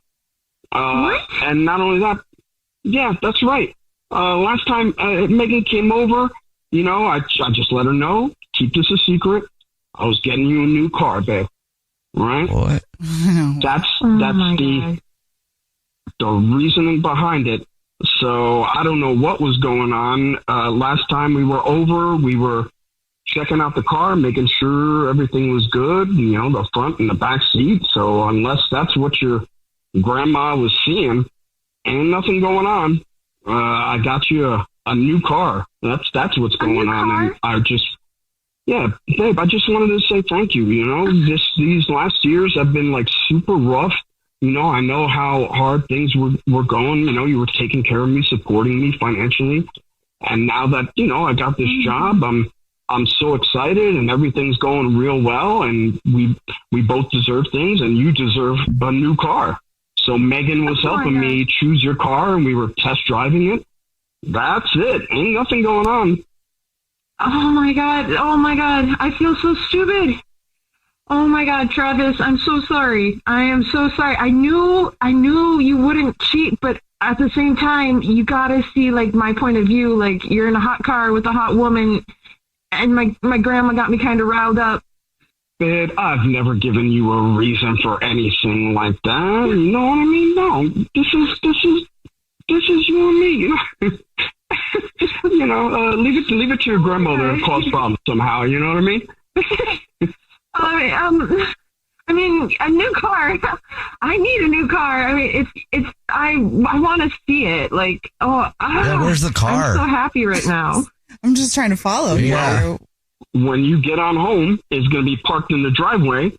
Speaker 18: What?
Speaker 14: And not only that, yeah, that's right. Last time Megan came over, I just let her know, keep this a secret. I was getting you a new car, babe. Right?
Speaker 2: What?
Speaker 14: That's the reasoning behind it. So I don't know what was going on. Last time we were over, we were checking out the car, making sure everything was good, the front and the back seat. So unless that's what your grandma was seeing, ain't nothing going on. I got you a new car. That's what's going on. And I just... Yeah, babe, I just wanted to say thank you. These last years have been super rough. I know how hard things were going. You were taking care of me, supporting me financially. And now that, I got this job, I'm so excited and everything's going real well. And we both deserve things and you deserve a new car. So Megan was helping me choose your car and we were test driving it. That's it. Ain't nothing going on.
Speaker 18: Oh my God. I feel so stupid. Oh my God, Travis, I'm so sorry. I am so sorry. I knew you wouldn't cheat, but at the same time, you gotta see my point of view. You're in a hot car with a hot woman and my grandma got me kind of riled up.
Speaker 14: Babe, I've never given you a reason for anything like that. You know what I mean? No, this is you and me. Leave it to your grandmother to cause problems somehow. You know what I mean?
Speaker 18: I mean, a new car. I need a new car. I mean, I want to see it.
Speaker 2: Where's the car?
Speaker 18: I'm so happy right now.
Speaker 5: I'm just trying to follow.
Speaker 2: Yeah.
Speaker 14: When you get on home, it's going to be parked in the driveway,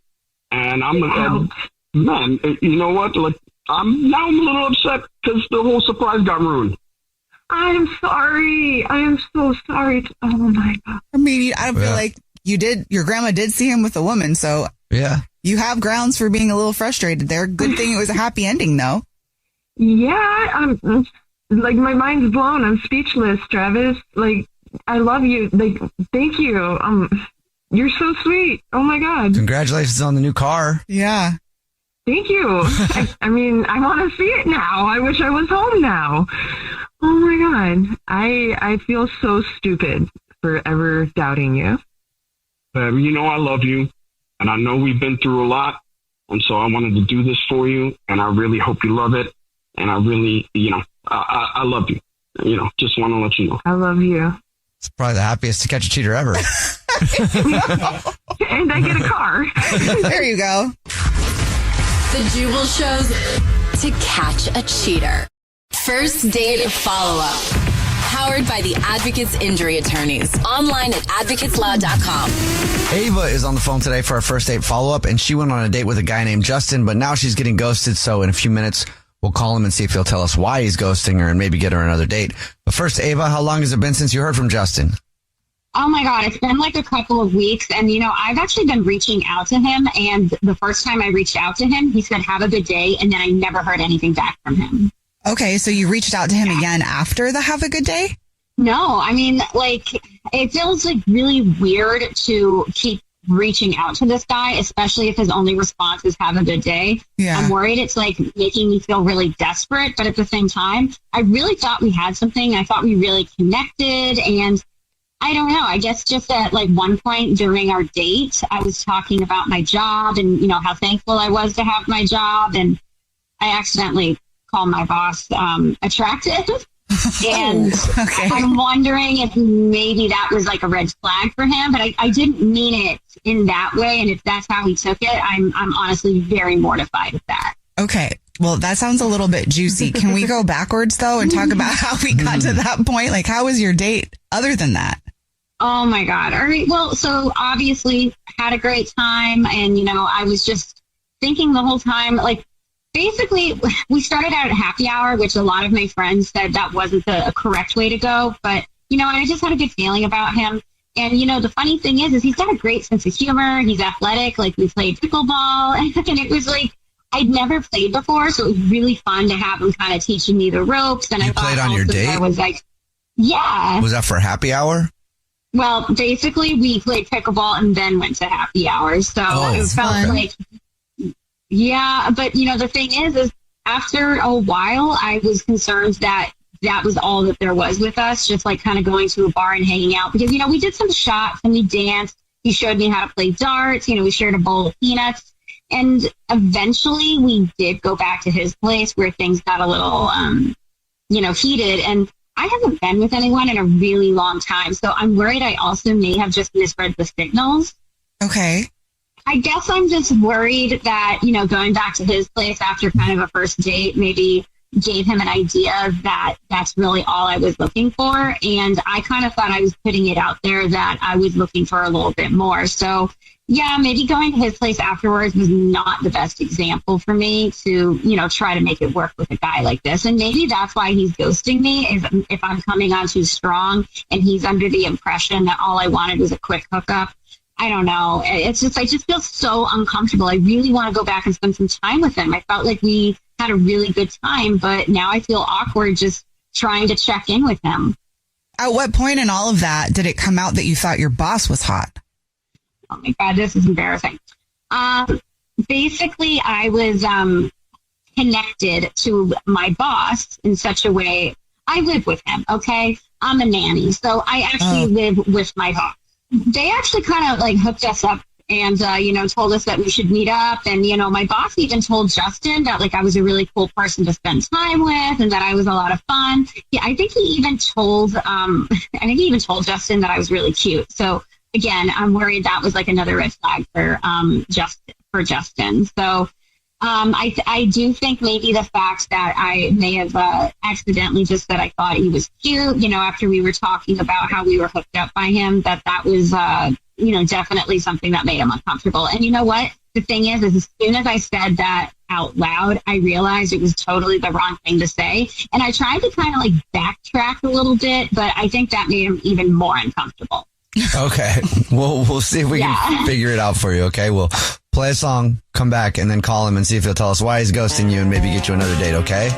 Speaker 14: and I'm gonna. Man, you know what? I'm a little upset because the whole surprise got ruined.
Speaker 18: I'm sorry. I am so sorry. Oh my God.
Speaker 5: I mean, I don't feel like your grandma did see him with a woman, so
Speaker 2: yeah,
Speaker 5: you have grounds for being a little frustrated there. Good thing it was a happy ending, though.
Speaker 18: Yeah, my mind's blown. I'm speechless, Travis. I love you. Thank you. You're so sweet. Oh my God.
Speaker 2: Congratulations on the new car.
Speaker 5: Yeah.
Speaker 18: Thank you. I mean, I want to see it now. I wish I was home now. Oh my God. I feel so stupid for ever doubting you.
Speaker 14: I love you and I know we've been through a lot. And so I wanted to do this for you and I really hope you love it. And I really, I love you. Just want to let you know.
Speaker 18: I love you.
Speaker 2: It's probably the happiest to catch a cheater ever.
Speaker 18: And I get a car.
Speaker 5: There you go.
Speaker 1: The Jubel Show's To Catch a Cheater. First date follow-up. Powered by the Advocates Injury Attorneys. Online at advocateslaw.com.
Speaker 2: Ava is on the phone today for our first date follow-up, and she went on a date with a guy named Justin, but now she's getting ghosted, so in a few minutes, we'll call him and see if he'll tell us why he's ghosting her and maybe get her another date. But first, Ava, how long has it been since you heard from Justin?
Speaker 19: Oh my God, it's been like a couple of weeks. And, I've actually been reaching out to him. And the first time I reached out to him, he said, have a good day. And then I never heard anything back from him.
Speaker 5: Okay, so you reached out to him again after the have a good day?
Speaker 19: No, I mean, it feels like really weird to keep reaching out to this guy, especially if his only response is have a good day.
Speaker 5: Yeah.
Speaker 19: I'm worried it's like making me feel really desperate. But at the same time, I really thought we had something. I thought we really connected. And I don't know. I guess just at one point during our date, I was talking about my job and, how thankful I was to have my job. And I accidentally called my boss attractive. And
Speaker 5: okay.
Speaker 19: I'm wondering if maybe that was like a red flag for him. But I didn't mean it in that way. And if that's how he took it, I'm honestly very mortified at that.
Speaker 5: Okay. Well, that sounds a little bit juicy. Can we go backwards, though, and talk about how we got to that point? How was your date other than that?
Speaker 19: Oh, my God. All right. Well, so obviously had a great time. And, I was just thinking the whole time, basically, we started out at happy hour, which a lot of my friends said that wasn't the correct way to go. But, I just had a good feeling about him. And, the funny thing is he's got a great sense of humor. He's athletic. We played pickleball. And it was I'd never played before. So it was really fun to have him kind of teaching me the ropes. And
Speaker 2: you played on your date?
Speaker 19: I was yeah.
Speaker 2: Was that for happy hour?
Speaker 19: Well, basically, we played pickleball and then went to happy hours. So it felt yeah. But, the thing is after a while, I was concerned that was all that there was with us, just kind of going to a bar and hanging out. Because, we did some shots and we danced. He showed me how to play darts. We shared a bowl of peanuts. And eventually we did go back to his place where things got a little, heated. And I haven't been with anyone in a really long time. So I'm worried I also may have just misread the signals.
Speaker 5: Okay.
Speaker 19: I guess I'm just worried that, going back to his place after kind of a first date maybe gave him an idea that that's really all I was looking for. And I kind of thought I was putting it out there that I was looking for a little bit more. So, yeah, maybe going to his place afterwards was not the best example for me to, try to make it work with a guy like this. And maybe that's why he's ghosting me, is if I'm coming on too strong and he's under the impression that all I wanted was a quick hookup. I don't know. It's just, I just feel so uncomfortable. I really want to go back and spend some time with him. I felt like we had a really good time, but now I feel awkward just trying to check in with him.
Speaker 5: At what point in all of that did it come out that you thought your boss was hot?
Speaker 19: Oh my God, this is embarrassing. Basically, I was connected to my boss in such a way. I live with him, okay? I'm a nanny, so I actually live with my boss. They actually kind of hooked us up and, told us that we should meet up. And, my boss even told Justin that I was a really cool person to spend time with and that I was a lot of fun. Yeah, I think he even told, Justin that I was really cute. So again, I'm worried that was another red flag for Justin. So, I do think maybe the fact that I may have accidentally just said I thought he was cute, after we were talking about how we were hooked up by him, that was, definitely something that made him uncomfortable. And you know what? The thing is as soon as I said that out loud, I realized it was totally the wrong thing to say. And I tried to kind of backtrack a little bit, but I think that made him even more uncomfortable.
Speaker 2: Okay. We'll see if we can figure it out for you. Okay. We'll play a song, come back, and then call him and see if he'll tell us why he's ghosting you and maybe get you another date. Okay.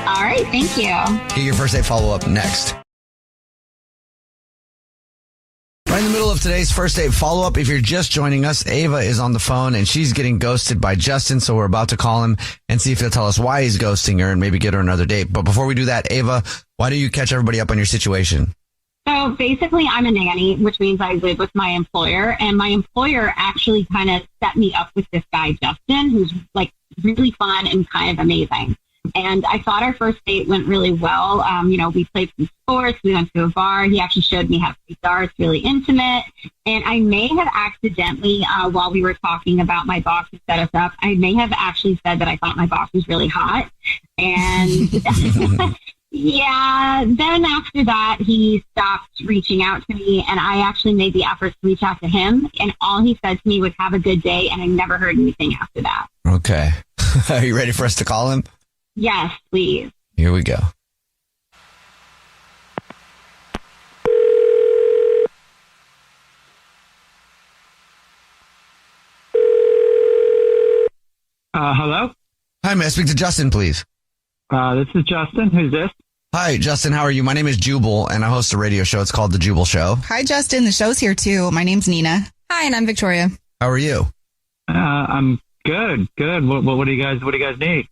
Speaker 19: All right. Thank you.
Speaker 2: Get your first date follow up next. Right in the middle of today's first date follow up. If you're just joining us, Ava is on the phone and she's getting ghosted by Justin. So we're about to call him and see if he'll tell us why he's ghosting her and maybe get her another date. But before we do that, Ava, why don't you catch everybody up on your situation?
Speaker 19: So basically, I'm a nanny, which means I live with my employer. And my employer actually kind of set me up with this guy, Justin, who's really fun and kind of amazing. And I thought our first date went really well. We played some sports. We went to a bar. He actually showed me how to play darts, really intimate. And I may have accidentally, while we were talking about my boss who set us up, I may have actually said that I thought my boss was really hot. And yeah, then after that, he stopped reaching out to me, and I actually made the effort to reach out to him. And all he said to me was, have a good day. And I never heard anything after that.
Speaker 2: Okay. Are you ready for us to call him?
Speaker 19: Yes, please.
Speaker 2: Here we go.
Speaker 14: Hello?
Speaker 2: Hi, may I speak to Justin, please?
Speaker 14: This is Justin. Who's this?
Speaker 2: Hi, Justin. How are you? My name is Jubal, and I host a radio show. It's called The Jubel Show.
Speaker 5: Hi, Justin. The show's here, too. My name's Nina.
Speaker 23: Hi, and I'm Victoria.
Speaker 2: How are you?
Speaker 14: I'm good. Good. What do you guys need?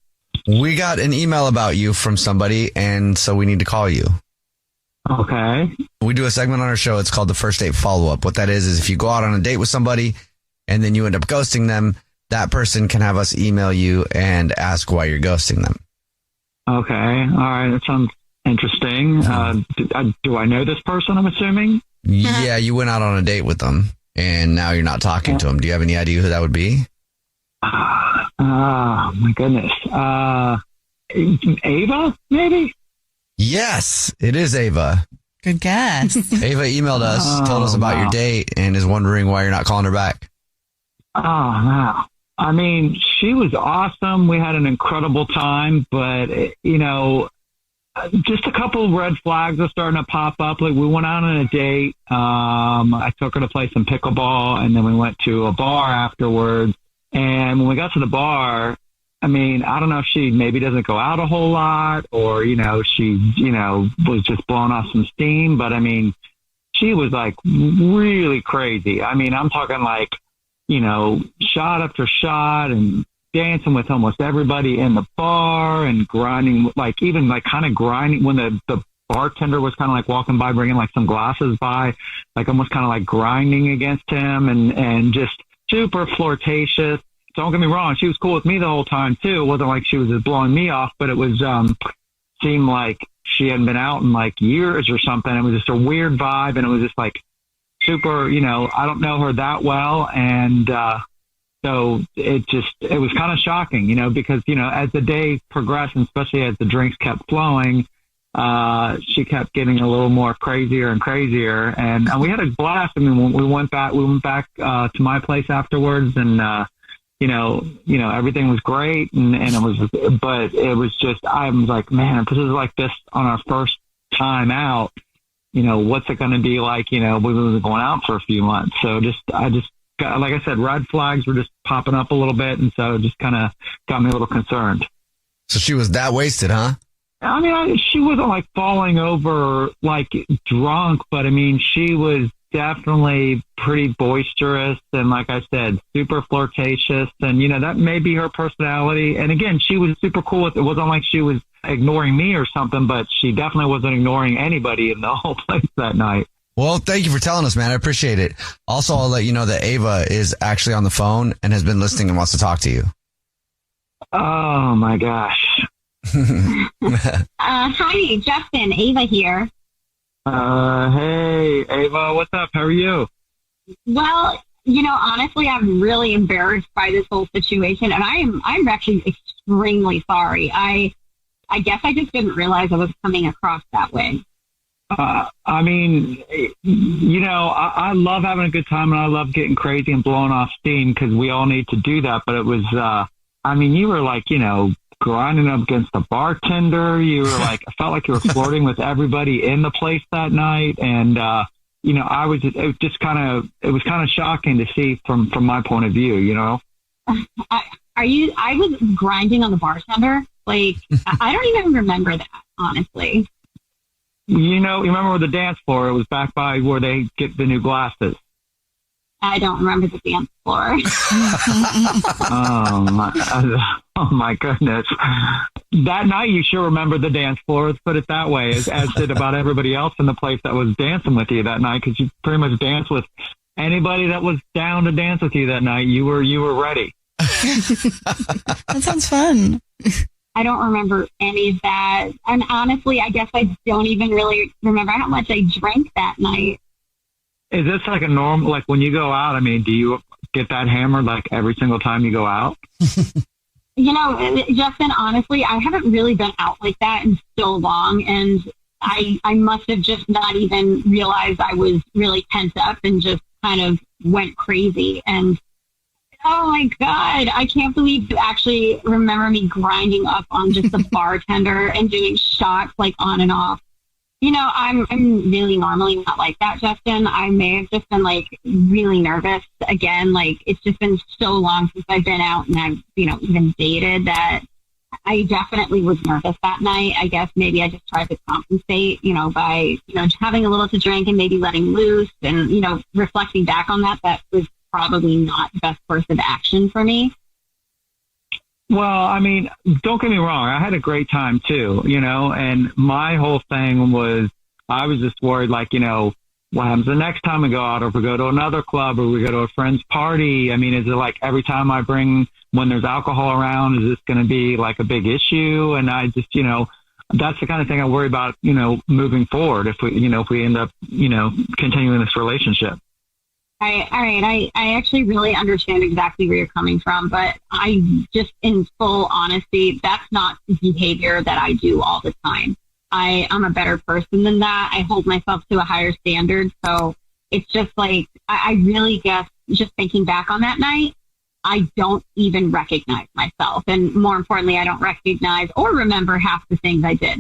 Speaker 2: We got an email about you from somebody, and so we need to call you.
Speaker 14: Okay.
Speaker 2: We do a segment on our show. It's called the First Date Follow-Up. What that is if you go out on a date with somebody and then you end up ghosting them, that person can have us email you and ask why you're ghosting them.
Speaker 14: Okay. All right. That sounds interesting. Do I know this person, I'm assuming?
Speaker 2: Yeah, you went out on a date with them, and now you're not talking to them. Do you have any idea who that would be?
Speaker 14: Oh, my goodness. Ava, maybe?
Speaker 2: Yes, it is Ava.
Speaker 5: Good guess.
Speaker 2: Ava emailed us, told us about your date, and is wondering why you're not calling her back.
Speaker 14: Oh, wow. I mean, she was awesome. We had an incredible time, but, just a couple of red flags are starting to pop up. Like, we went out on a date. I took her to play some pickleball, and then we went to a bar afterwards. And when we got to the bar, I mean, I don't know if she maybe doesn't go out a whole lot or, she, was just blowing off some steam. But, I mean, she was, like, really crazy. I mean, I'm talking, like, shot after shot and dancing with almost everybody in the bar and grinding, like, even, like, kind of grinding when the bartender was kind of, like, walking by, bringing, like, some glasses by, like, almost kind of, like, grinding against him and just super flirtatious. Don't get me wrong, she was cool with me the whole time too. It wasn't like she was just blowing me off, but it was seemed like she hadn't been out in like years or something. It was just a weird vibe, and it was just like super, I don't know her that well, and so it was kind of shocking, because as the day progressed, and especially as the drinks kept flowing, she kept getting a little more crazier and crazier, and we had a blast. I mean, we went back to my place afterwards, and everything was great, and it was just, I was like, man, if this is like this on our first time out, what's it going to be like? We were going out for a few months, so I just got, like I said, red flags were just popping up a little bit, and so it just kind of got me a little concerned.
Speaker 2: So she was that wasted, huh?
Speaker 14: I mean, she wasn't like falling over like drunk, but I mean, she was definitely pretty boisterous and, like I said, super flirtatious, and that may be her personality. And again, she was super cool with it. It wasn't like she was ignoring me or something, but she definitely wasn't ignoring anybody in the whole place that night.
Speaker 2: Well, thank you for telling us, man. I appreciate it. Also, I'll let you know that Ava is actually on the phone and has been listening and wants to talk to you.
Speaker 14: Oh my gosh.
Speaker 19: Hi, Justin. Ava here.
Speaker 14: Hey, Ava, what's up? How are you?
Speaker 19: Well, honestly, I'm really embarrassed by this whole situation, and I'm actually extremely sorry. I guess I just didn't realize I was coming across that way.
Speaker 14: I mean, I love having a good time, and I love getting crazy and blowing off steam because we all need to do that. But it was, you were like, grinding up against the bartender. You were like, I felt like you were flirting with everybody in the place that night. And, it was kind of shocking to see from my point of view,
Speaker 19: I was grinding on the bartender. Like, I don't even remember that, honestly.
Speaker 14: You remember the dance floor? It was back by where they get the new glasses.
Speaker 19: I don't remember the dance floor.
Speaker 14: Oh my goodness. That night you sure remember the dance floor. Let's put it that way, as did about everybody else in the place that was dancing with you that night, because you pretty much danced with anybody that was down to dance with you that night. You were ready.
Speaker 5: That sounds fun.
Speaker 19: I don't remember any of that. And honestly, I guess I don't even really remember how much I drank that night.
Speaker 7: Is this like a normal, like when you go out, I mean, do you get that hammered like every single time you go out?
Speaker 19: You know, Justin, honestly, I haven't really been out like that in so long. And I must have just not even realized I was really pent up and just kind of went crazy. And oh my God, I can't believe you actually remember me grinding up on just the bartender and doing shots like on and off. You know, I'm really normally not like that, Justin. I may have just been like really nervous again. Like it's just been so long since I've been out and I've, you know, even dated that I definitely was nervous that night. I guess maybe I just tried to compensate, you know, by, you know, having a little to drink and maybe letting loose and, you know, reflecting back on that, that was probably not the best course of action for me.
Speaker 7: Well, I mean, don't get me wrong. I had a great time too, you know, and my whole thing was, I was just worried, like, you know, what happens the next time we go out, or if we go to another club or we go to a friend's party? I mean, is it like every time I bring, when there's alcohol around, is this going to be like a big issue? And I just, you know, that's the kind of thing I worry about, you know, moving forward if we, you know, if we end up, you know, continuing this relationship.
Speaker 19: All right. I actually really understand exactly where you're coming from, but I just, in full honesty, that's not behavior that I do all the time. I'm a better person than that. I hold myself to a higher standard. So it's just like, I really guess just thinking back on that night, I don't even recognize myself. And more importantly, I don't recognize or remember half the things I did.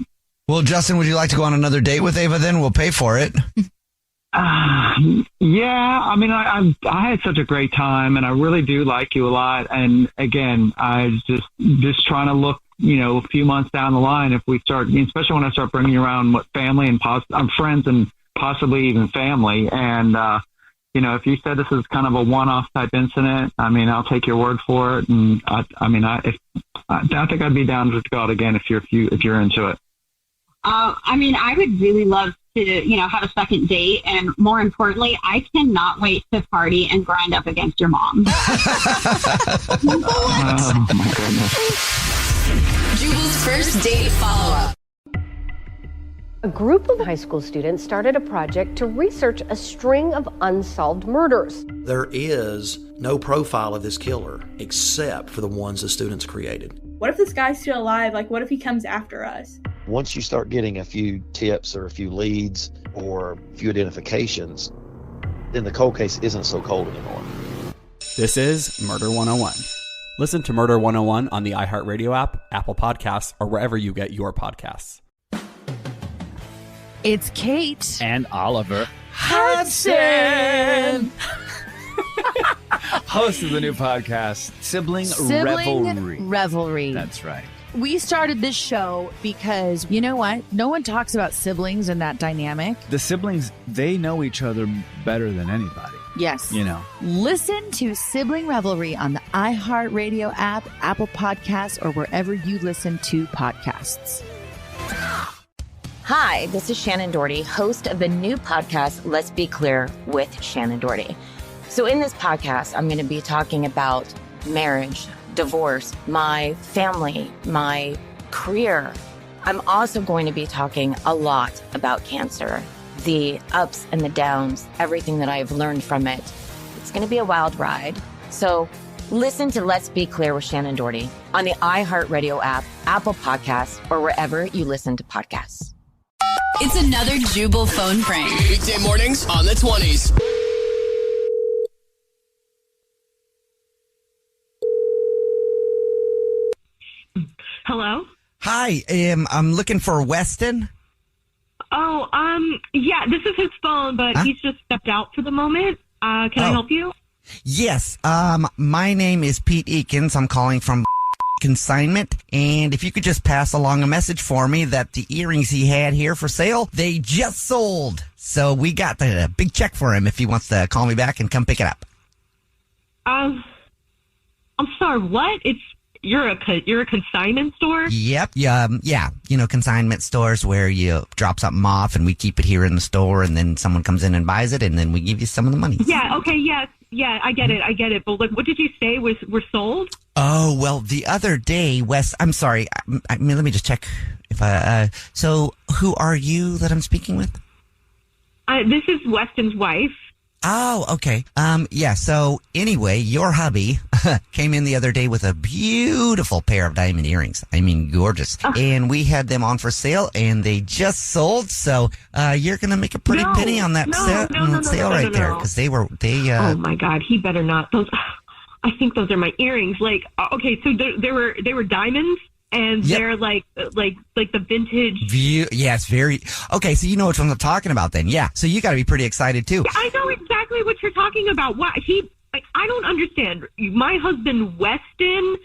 Speaker 2: Well, Justin, would you like to go on another date with Ava then? We'll pay for it.
Speaker 7: Yeah, I mean, I had such a great time, and I really do like you a lot. And again, I just trying to look, you know, a few months down the line, if we start, especially when I start bringing around family and friends and possibly even family. And you know, if you said this is kind of a one-off type incident, I mean, I'll take your word for it. And I think I'd be down to go out again if you're into it.
Speaker 19: I mean, I would really love to, you know, have a second date. And more importantly, I cannot wait to party and grind up against your mom.
Speaker 7: Oh, my goodness.
Speaker 1: Jubal's first date follow-up.
Speaker 20: A group of high school students started a project to research a string of unsolved murders.
Speaker 21: There is no profile of this killer except for the ones the students created.
Speaker 22: What if this guy's still alive? Like, what if he comes after us?
Speaker 25: Once you start getting a few tips or a few leads or a few identifications, then the cold case isn't so cold anymore.
Speaker 26: This is Murder 101. Listen to Murder 101 on the iHeartRadio app, Apple Podcasts, or wherever you get your podcasts.
Speaker 27: It's Kate
Speaker 28: and Oliver
Speaker 27: Hudson,
Speaker 28: host of the new podcast, Sibling
Speaker 27: Revelry.
Speaker 28: That's right.
Speaker 27: We started this show because, you know what? No one talks about siblings and that dynamic.
Speaker 28: The siblings, they know each other better than anybody.
Speaker 27: Yes.
Speaker 28: You know.
Speaker 27: Listen to Sibling Revelry on the iHeartRadio app, Apple Podcasts, or wherever you listen to podcasts.
Speaker 29: Hi, this is Shannon Doherty, host of the new podcast, Let's Be Clear with Shannon Doherty. So in this podcast, I'm going to be talking about marriage, divorce, my family, my career. I'm also going to be talking a lot about cancer, the ups and the downs, everything that I've learned from it. It's going to be a wild ride. So listen to Let's Be Clear with Shannon Doherty on the iHeartRadio app, Apple Podcasts, or wherever you listen to podcasts.
Speaker 1: It's another Jubal phone prank.
Speaker 17: Weekday mornings on the 20s.
Speaker 30: Hello?
Speaker 2: Hi, I'm looking for Weston.
Speaker 30: Oh, yeah, this is his phone, but he's just stepped out for the moment. Can I help you?
Speaker 2: Yes, my name is Pete Eakins. I'm calling from consignment, and if you could just pass along a message for me that the earrings he had here for sale, they just sold. So we got a big check for him if he wants to call me back and come pick it up.
Speaker 30: I'm sorry, what? You're a consignment store?
Speaker 2: Yep. Yeah. You know, consignment stores where you drop something off and we keep it here in the store, and then someone comes in and buys it, and then we give you some of the money.
Speaker 30: Yeah. Okay. Yes. Yeah. I get it. But like, what did you say were sold?
Speaker 2: Oh, well, the other day, Wes, I'm sorry. I mean, let me just check if so who are you that I'm speaking with?
Speaker 30: This is Weston's wife.
Speaker 2: Oh, okay. Yeah. So anyway, your hubby came in the other day with a beautiful pair of diamond earrings. I mean, gorgeous. And we had them on for sale and they just sold. So, you're going to make a pretty penny on that sale right there. Cause they
Speaker 30: oh my God. He better not. I think those are my earrings. Like, okay. So they were diamonds. And they're like the vintage.
Speaker 2: Yeah, it's very okay. So you know which one I'm talking about, then? Yeah. So you got to be pretty excited too.
Speaker 30: Yeah, I know exactly what you're talking about. Why I don't understand. My husband Weston.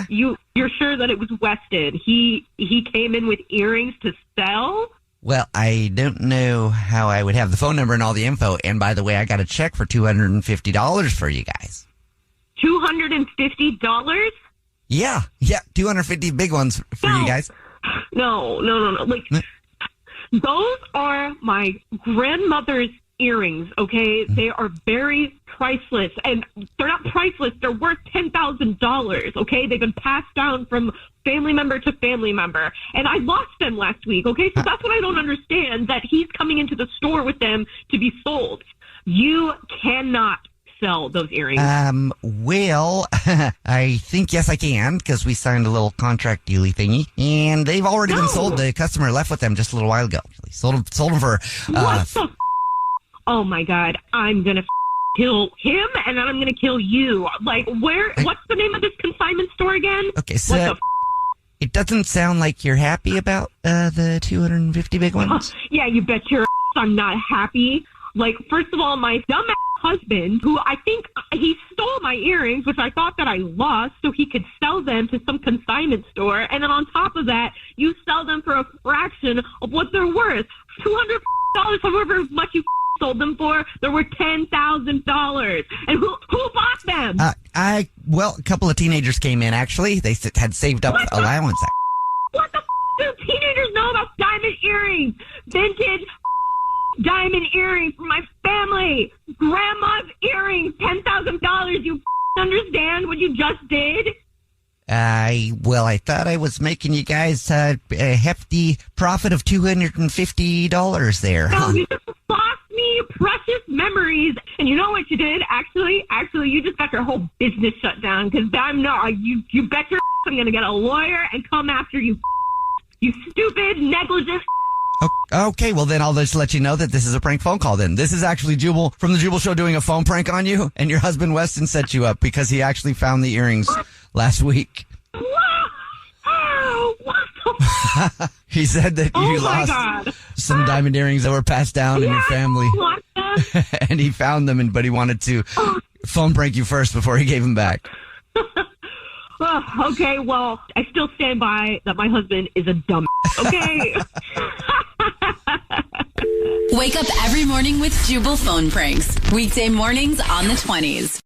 Speaker 30: You're sure that it was Weston? He came in with earrings to sell.
Speaker 2: Well, I don't know how I would have the phone number and all the info. And by the way, I got a check for $250 for you guys.
Speaker 30: $250?
Speaker 2: Yeah, 250 big ones for you guys.
Speaker 30: No. Like, those are my grandmother's earrings, okay? They are very priceless, and they're not priceless. They're worth $10,000, okay? They've been passed down from family member to family member, and I lost them last week, okay? So that's what I don't understand, that he's coming into the store with them to be sold. You cannot sell those earrings.
Speaker 2: Well, I think yes I can, because we signed a little contract dealy thingy, and they've already been sold. The customer left with them just a little while ago. Sold them for
Speaker 30: what the oh my God, I'm gonna kill him and then I'm gonna kill you. Like, what's the name of this consignment store again?
Speaker 2: Okay, so it doesn't sound like you're happy about the 250 big ones.
Speaker 30: Yeah, you bet your ass I'm not happy. Like, first of all, my dumb husband, who I think he stole my earrings, which I thought that I lost, so he could sell them to some consignment store. And then on top of that, you sell them for a fraction of what they're worth. $200, however much you sold them for, they're worth $10,000. And who bought them?
Speaker 2: Well, a couple of teenagers came in, actually. They had saved up allowance.
Speaker 30: What the do teenagers know about diamond earrings? Vintage diamond earrings for my family. Grandma's earrings, $10,000. You understand what you just did?
Speaker 2: I thought I was making you guys a hefty profit of $250 there.
Speaker 30: No, you just lost me precious memories. And you know what you did? Actually, you just got your whole business shut down, because you bet your ass I'm going to get a lawyer and come after you, you stupid, negligent.
Speaker 2: Okay, well then I'll just let you know that this is a prank phone call then. This is actually Jubal from the Jubel Show doing a phone prank on you, and your husband Weston set you up because he actually found the earrings last week. He said that you lost some diamond earrings that were passed down in your family. And he found them, but he wanted to phone prank you first before he gave them back.
Speaker 30: Okay, well, I still stand by that my husband is a dumb. Okay?
Speaker 1: Wake up every morning with Jubal phone pranks. Weekday mornings on the 20s.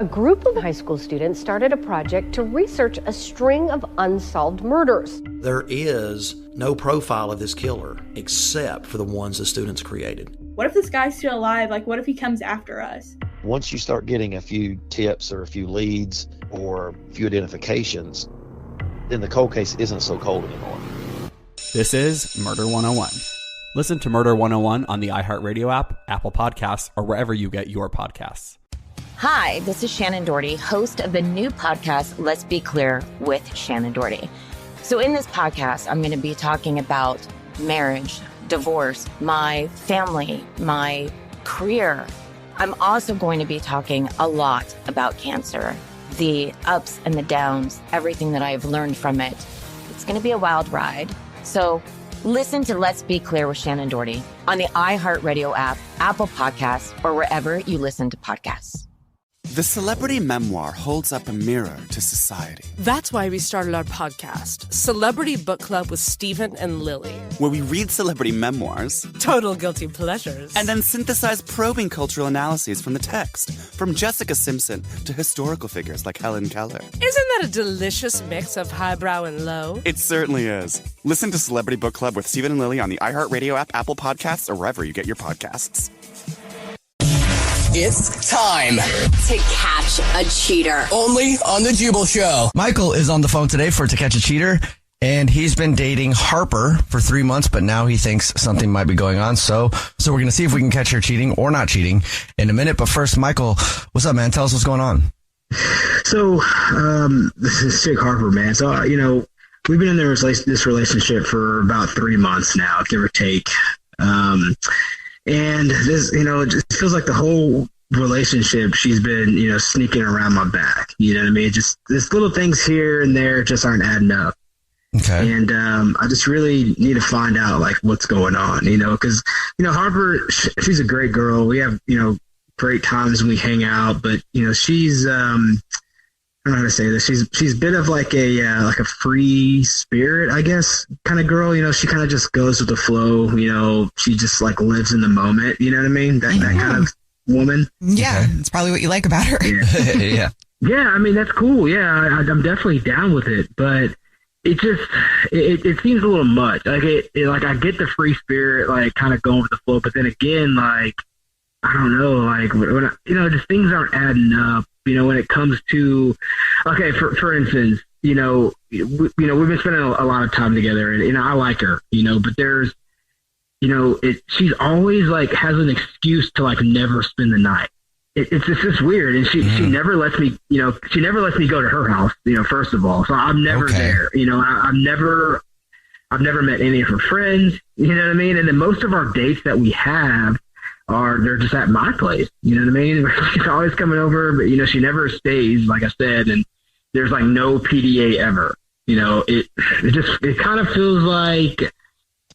Speaker 20: A group of high school students started a project to research a string of unsolved murders.
Speaker 21: There is no profile of this killer except for the ones the students created.
Speaker 22: What if this guy's still alive? Like, what if he comes after us?
Speaker 25: Once you start getting a few tips or a few leads or a few identifications, then the cold case isn't so cold anymore.
Speaker 26: This is Murder 101. Listen to Murder 101 on the iHeartRadio app, Apple Podcasts, or wherever you get your podcasts.
Speaker 29: Hi, this is Shannon Doherty, host of the new podcast, Let's Be Clear with Shannon Doherty. So in this podcast, I'm going to be talking about marriage, divorce, my family, my career. I'm also going to be talking a lot about cancer, the ups and the downs, everything that I've learned from it. It's going to be a wild ride. So listen to Let's Be Clear with Shannon Doherty on the iHeartRadio app, Apple Podcasts, or wherever you listen to podcasts.
Speaker 3: The celebrity memoir holds up a mirror to society.
Speaker 4: That's why we started our podcast, Celebrity Book Club with Stephen and Lily,
Speaker 3: where we read celebrity memoirs,
Speaker 4: total guilty pleasures,
Speaker 3: and then synthesize probing cultural analyses from the text, from Jessica Simpson to historical figures like Helen Keller.
Speaker 4: Isn't that a delicious mix of highbrow and low?
Speaker 3: It certainly is. Listen to Celebrity Book Club with Stephen and Lily on the iHeartRadio app, Apple Podcasts, or wherever you get your podcasts.
Speaker 17: It's time
Speaker 1: to catch a cheater.
Speaker 17: only on the Jubel Show.
Speaker 2: Michael is on the phone today for To Catch a Cheater, and he's been dating Harper for 3 months, but now he thinks something might be going on. So we're going to see if we can catch her cheating or not cheating in a minute. But first, Michael, what's up, man? Tell us what's going on.
Speaker 6: So, this is Chick Harper, man. So, we've been in this relationship for about 3 months now, give or take. And this, it just feels like the whole relationship, she's been, sneaking around my back. You know what I mean? Just there's little things here and there just aren't adding up.
Speaker 2: Okay.
Speaker 6: And I just really need to find out, like, what's going on, because, Harper, she's a great girl. We have, great times when we hang out, but, she's, I don't know how to say this. She's a bit of like a free spirit, I guess, kind of girl. She kind of just goes with the flow. She just like lives in the moment. You know what I mean? That kind of woman.
Speaker 5: Yeah, it's probably what you like about her.
Speaker 6: Yeah. Yeah, I mean that's cool. Yeah, I'm definitely down with it, but it just it seems a little much. Like like I get the free spirit, like kind of going with the flow, but then again, like I don't know, like when just things aren't adding up. When it comes to, okay, for instance, we've been spending a lot of time together, and I like her, but there's, she's always like has an excuse to like never spend the night. It's just weird, and she never lets me, she never lets me go to her house, first of all, so I'm never there. I've never met any of her friends, you know what I mean, and then most of our dates that we have. They're just at my place, you know what I mean? She's always coming over, but she never stays, like I said, and there's like no PDA ever. It kind of feels like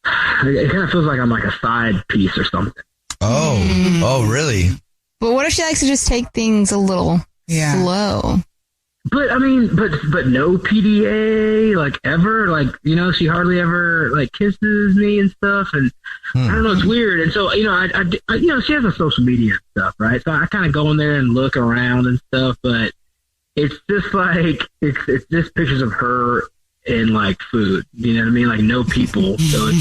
Speaker 6: I'm like a side piece or something.
Speaker 2: Oh, really?
Speaker 23: But what if she likes to just take things a little slow?
Speaker 6: But I mean, but no PDA, like ever, like, she hardly ever like kisses me and stuff. And I don't know, it's weird. And so, I she has a social media and stuff, right? So I kind of go in there and look around and stuff, but it's just like, it's just pictures of her and like food, you know what I mean? Like no people. So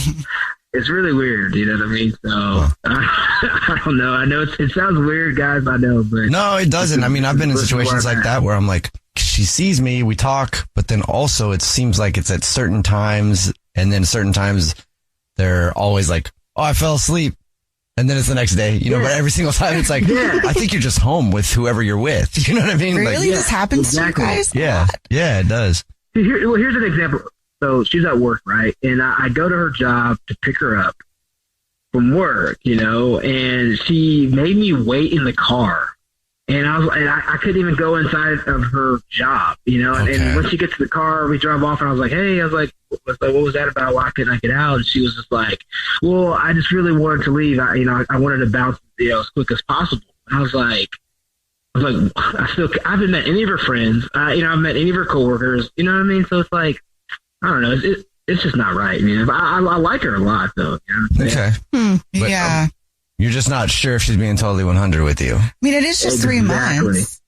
Speaker 6: it's really weird, you know what I mean? So I don't know. I know it sounds weird, guys, I know, but
Speaker 2: no, it doesn't. I mean, I've been in situations like that where I'm like, she sees me, we talk, but then also it seems like it's at certain times, and then certain times they're always like, oh, I fell asleep. And then it's the next day, but every single time it's like, I think you're just home with whoever you're with. You know what I mean?
Speaker 5: Really?
Speaker 2: Like,
Speaker 5: This happens to you guys?
Speaker 2: Yeah. Yeah, it does.
Speaker 6: Here's an example. So she's at work, right? And I go to her job to pick her up from work, and she made me wait in the car. And I couldn't even go inside of her job, Okay. And when she gets to the car, we drive off, and I was like, what was that about? Why couldn't I get out? And she was just like, well, I just really wanted to leave. I wanted to bounce, as quick as possible. And I was like, I haven't met any of her friends. I've met any of her coworkers. You know what I mean? So it's like, I don't know. It's just not right. I like her a lot, though.
Speaker 2: Okay. But,
Speaker 5: yeah.
Speaker 2: You're just not sure if she's being totally 100 with you.
Speaker 5: I mean, it is just 3 months.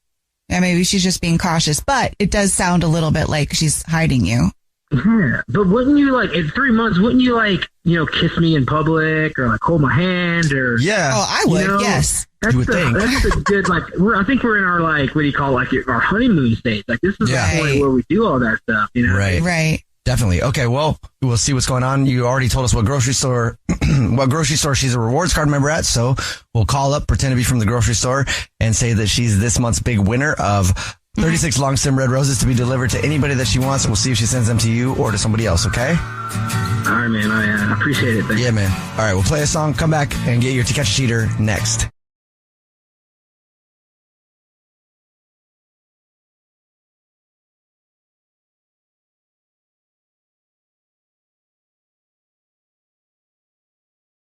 Speaker 5: Yeah, maybe she's just being cautious, but it does sound a little bit like she's hiding you.
Speaker 6: Yeah, but wouldn't you in 3 months, wouldn't you kiss me in public or like hold my hand or?
Speaker 2: Yeah.
Speaker 5: Oh, I would, yes.
Speaker 6: That's
Speaker 2: you would think.
Speaker 6: That's a good, I think we're in our what do you call it, our honeymoon stage. Like this is the point where we do all that stuff,
Speaker 2: Right.
Speaker 5: Right.
Speaker 2: Definitely. Okay, well, we'll see what's going on. You already told us what grocery store she's a rewards card member at, so we'll call up, pretend to be from the grocery store, and say that she's this month's big winner of 36 long stem red roses to be delivered to anybody that she wants. We'll see if she sends them to you or to somebody else, okay?
Speaker 6: All right, man. I appreciate it. Thanks.
Speaker 2: Yeah, man. All right, we'll play a song, come back, and get your To Catch a Cheater next.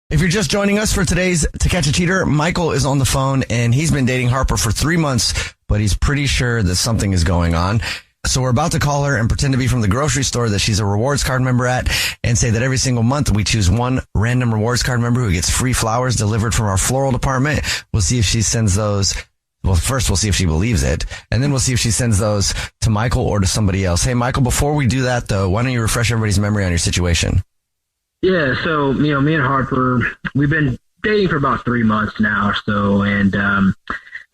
Speaker 2: If you're just joining us for today's To Catch a Cheater, Michael is on the phone, and he's been dating Harper for 3 months, but he's pretty sure that something is going on. So we're about to call her and pretend to be from the grocery store that she's a rewards card member at, and say that every single month we choose one random rewards card member who gets free flowers delivered from our floral department. We'll see if she sends those. Well, first we'll see if she believes it, and then we'll see if she sends those to Michael or to somebody else. Hey, Michael, before we do that, though, why don't you refresh everybody's memory on your situation?
Speaker 6: Yeah, so, me and Harper, we've been dating for about 3 months now or so, and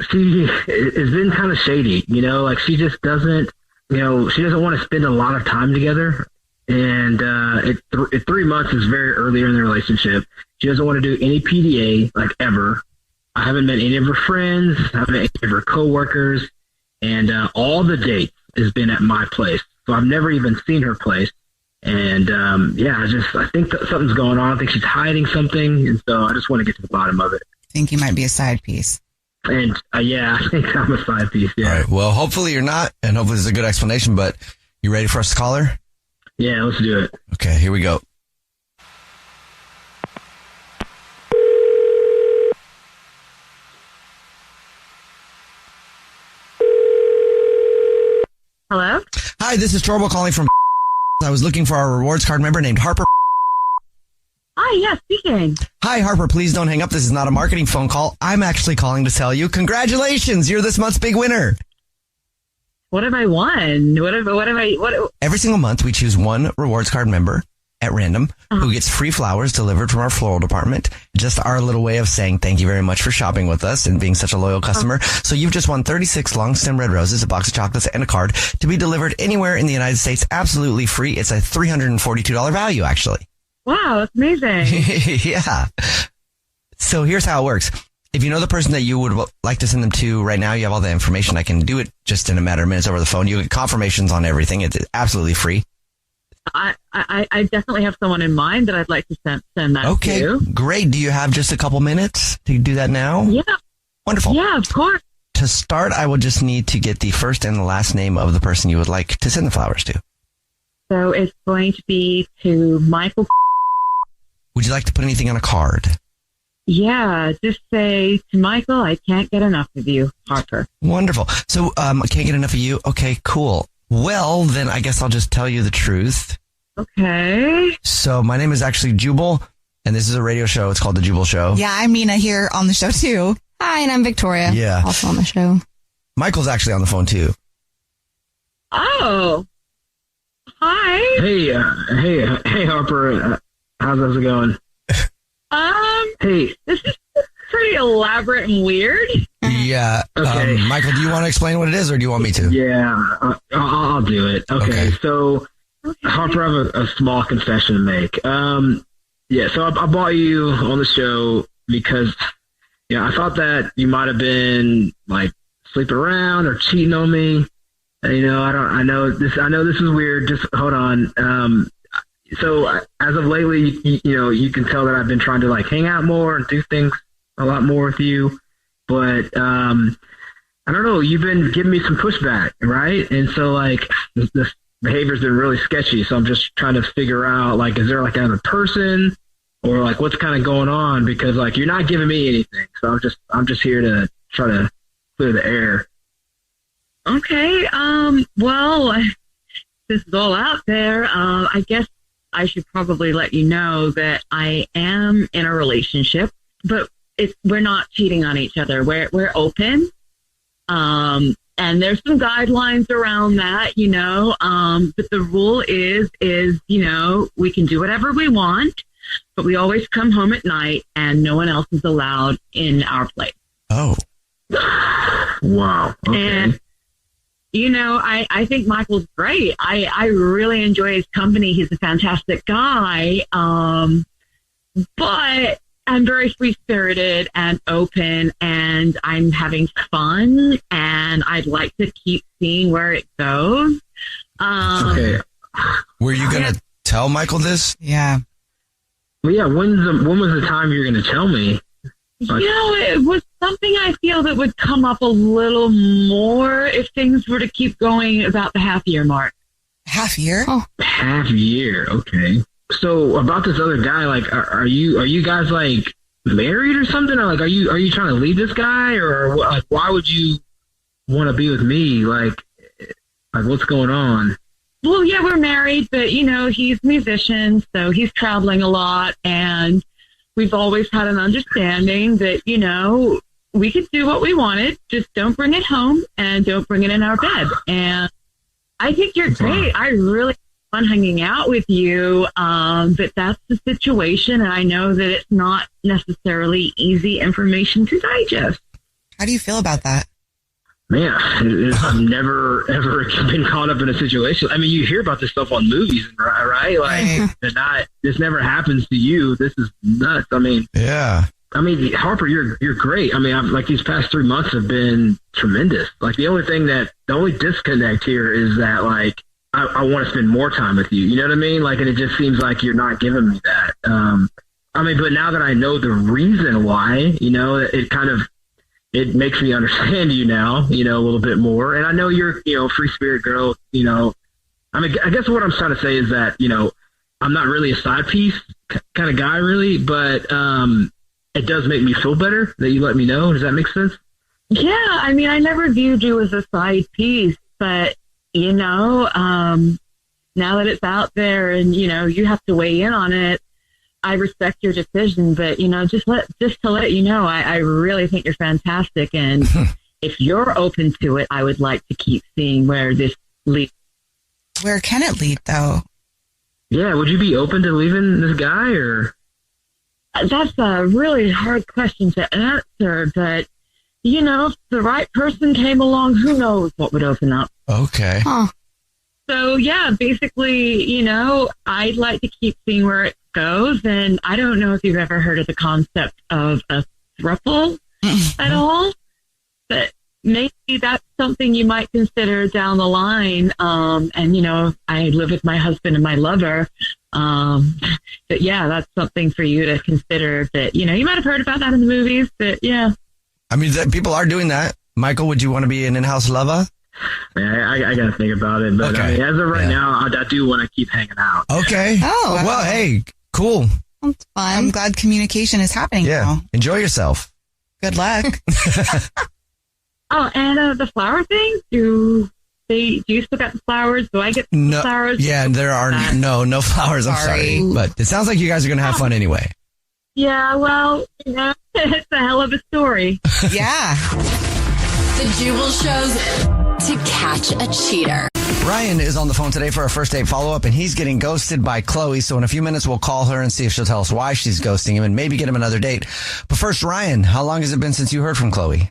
Speaker 6: she has been kind of shady. Like she just doesn't, she doesn't want to spend a lot of time together. And at 3 months is very early in the relationship. She doesn't want to do any PDA, like, ever. I haven't met any of her friends. I haven't met any of her coworkers. And all the dates has been at my place. So I've never even seen her place. And, I think that something's going on. I think she's hiding something. And so I just want to get to the bottom of it.
Speaker 5: I think you might be a side piece.
Speaker 6: And, I think I'm a side piece, yeah.
Speaker 2: All right. Well, hopefully you're not, and hopefully this is a good explanation, but you ready for us to call her?
Speaker 6: Yeah, let's do it.
Speaker 2: Okay, here we go.
Speaker 8: Hello?
Speaker 2: Hi, this is Jubal calling from I was looking for our rewards card member named Harper.
Speaker 8: Hi, yes, speaking.
Speaker 2: Hi, Harper, please don't hang up. This is not a marketing phone call. I'm actually calling to tell you, congratulations, you're this month's big winner.
Speaker 8: What have I won?
Speaker 2: Every single month, we choose one rewards card member at random who gets free flowers delivered from our floral department. Just our little way of saying thank you very much for shopping with us and being such a loyal customer. So you've just won 36 long stem red roses, a box of chocolates, and a card to be delivered anywhere in the United States, absolutely free. It's a $342 value, actually.
Speaker 8: Wow, that's amazing.
Speaker 2: Yeah. So here's how it works. If you know the person that you would like to send them to right now, you have all the information. I can do it just in a matter of minutes over the phone. You get confirmations on everything. It's absolutely free.
Speaker 8: I definitely have someone in mind that I'd like to send that to.
Speaker 2: Okay, great. Do you have just a couple minutes to do that now?
Speaker 8: Yeah.
Speaker 2: Wonderful.
Speaker 8: Yeah, of course.
Speaker 2: To start, I will just need to get the first and the last name of the person you would like to send the flowers to.
Speaker 8: So it's going to be to Michael.
Speaker 2: Would you like to put anything on a card?
Speaker 8: Yeah, just say to Michael, I can't get enough of you, Harper.
Speaker 2: Wonderful. So, I can't get enough of you. Okay, cool. Well, then I guess I'll just tell you the truth.
Speaker 8: Okay.
Speaker 2: So my name is actually Jubal, and this is a radio show. It's called The Jubel Show.
Speaker 5: Yeah, I'm Mina here on the show, too.
Speaker 23: Hi, and I'm Victoria.
Speaker 2: Yeah.
Speaker 23: Also on the show.
Speaker 2: Michael's actually on the phone, too.
Speaker 8: Oh. Hi.
Speaker 6: Hey, Harper. How's it going?
Speaker 8: Hey. This is pretty elaborate and weird.
Speaker 2: Yeah.
Speaker 6: Okay.
Speaker 2: Michael, do you want to explain what it is, or do you want me to?
Speaker 6: Yeah, I'll do it. Okay. So, Harper, I have a small confession to make. So I bought you on the show because, I thought that you might have been like sleeping around or cheating on me. I know this is weird. Just hold on. So as of lately, you can tell that I've been trying to like hang out more and do things a lot more with you. But I don't know, you've been giving me some pushback, right? And so like this behavior's been really sketchy. So I'm just trying to figure out like, is there like another person or like what's kind of going on? Because like you're not giving me anything. So I'm just here to try to clear the air.
Speaker 8: Okay. Well, this is all out there. I guess I should probably let you know that I am in a relationship, but we're not cheating on each other. We're open. And there's some guidelines around that, but the rule is, we can do whatever we want, but we always come home at night and no one else is allowed in our place.
Speaker 2: Oh.
Speaker 6: Wow. Okay.
Speaker 8: And, I think Michael's great. I really enjoy his company. He's a fantastic guy. But I'm very free-spirited and open, and I'm having fun, and I'd like to keep seeing where it goes.
Speaker 6: Okay.
Speaker 2: Were you going to tell Michael this?
Speaker 5: Yeah.
Speaker 6: Well, yeah, when was the time you were going to tell me? Like,
Speaker 8: it was something I feel that would come up a little more if things were to keep going about the half-year mark.
Speaker 5: Half-year?
Speaker 8: Oh.
Speaker 6: Half-year, okay. So about this other guy, like, are you guys like married or something? Or like, are you trying to leave this guy, or like, why would you want to be with me? Like what's going on?
Speaker 8: Well, yeah, we're married, but he's a musician, so he's traveling a lot, and we've always had an understanding that we could do what we wanted, just don't bring it home and don't bring it in our bed. And I think you're great. I really fun hanging out with you. But that's the situation. And I know that it's not necessarily easy information to digest.
Speaker 5: How do you feel about that?
Speaker 6: Man, I've never, ever been caught up in a situation. I mean, you hear about this stuff on movies, right? Like, this never happens to you. This is nuts. I mean,
Speaker 2: yeah.
Speaker 6: I mean, Harper, you're great. I mean, like these past 3 months have been tremendous. Like the only disconnect here is that like, I want to spend more time with you. You know what I mean? Like, and it just seems like you're not giving me that. I mean, but now that I know the reason why, you know, it makes me understand you now, you know, a little bit more. And I know you're, you know, free spirit girl, you know. I mean, I guess what I'm trying to say is that, you know, I'm not really a side piece kind of guy really, but it does make me feel better that you let me know. Does that make sense?
Speaker 8: Yeah. I mean, I never viewed you as a side piece, but, you know, now that it's out there and, you know, you have to weigh in on it, I respect your decision, but, you know, just to let you know, I really think you're fantastic. And if you're open to it, I would like to keep seeing where this leads.
Speaker 5: Where can it lead, though?
Speaker 6: Yeah. Would you be open to leaving this guy or?
Speaker 8: That's a really hard question to answer, but, you know, if the right person came along, who knows what would open up.
Speaker 2: Okay.
Speaker 8: Huh. So, yeah, basically, you know, I'd like to keep seeing where it goes. And I don't know if you've ever heard of the concept of a throuple at all, but maybe that's something you might consider down the line. And, you know, I live with my husband and my lover. But yeah, that's something for you to consider that, you know, you might have heard about that in the movies, but yeah.
Speaker 2: I mean, people are doing that. Michael, would you want to be an in-house lover?
Speaker 6: I got to think about it, but
Speaker 2: okay.
Speaker 6: I mean, as of right now, I do want to keep hanging out.
Speaker 2: Okay.
Speaker 5: Oh,
Speaker 2: well, hey, cool.
Speaker 5: That's fun. I'm glad communication is happening now.
Speaker 2: Enjoy yourself.
Speaker 5: Good luck.
Speaker 8: Oh, and the flower thing, do you still got the flowers? Do I get the flowers?
Speaker 2: Yeah, there are no flowers. I'm sorry. But it sounds like you guys are going to have fun anyway.
Speaker 8: Yeah, well, you know, it's a hell of a story.
Speaker 5: Yeah.
Speaker 1: The Jubel Show's To Catch a Cheater.
Speaker 2: Ryan is on the phone today for our first date follow-up, and he's getting ghosted by Chloe. So in a few minutes, we'll call her and see if she'll tell us why she's ghosting him and maybe get him another date. But first, Ryan, how long has it been since you heard from Chloe?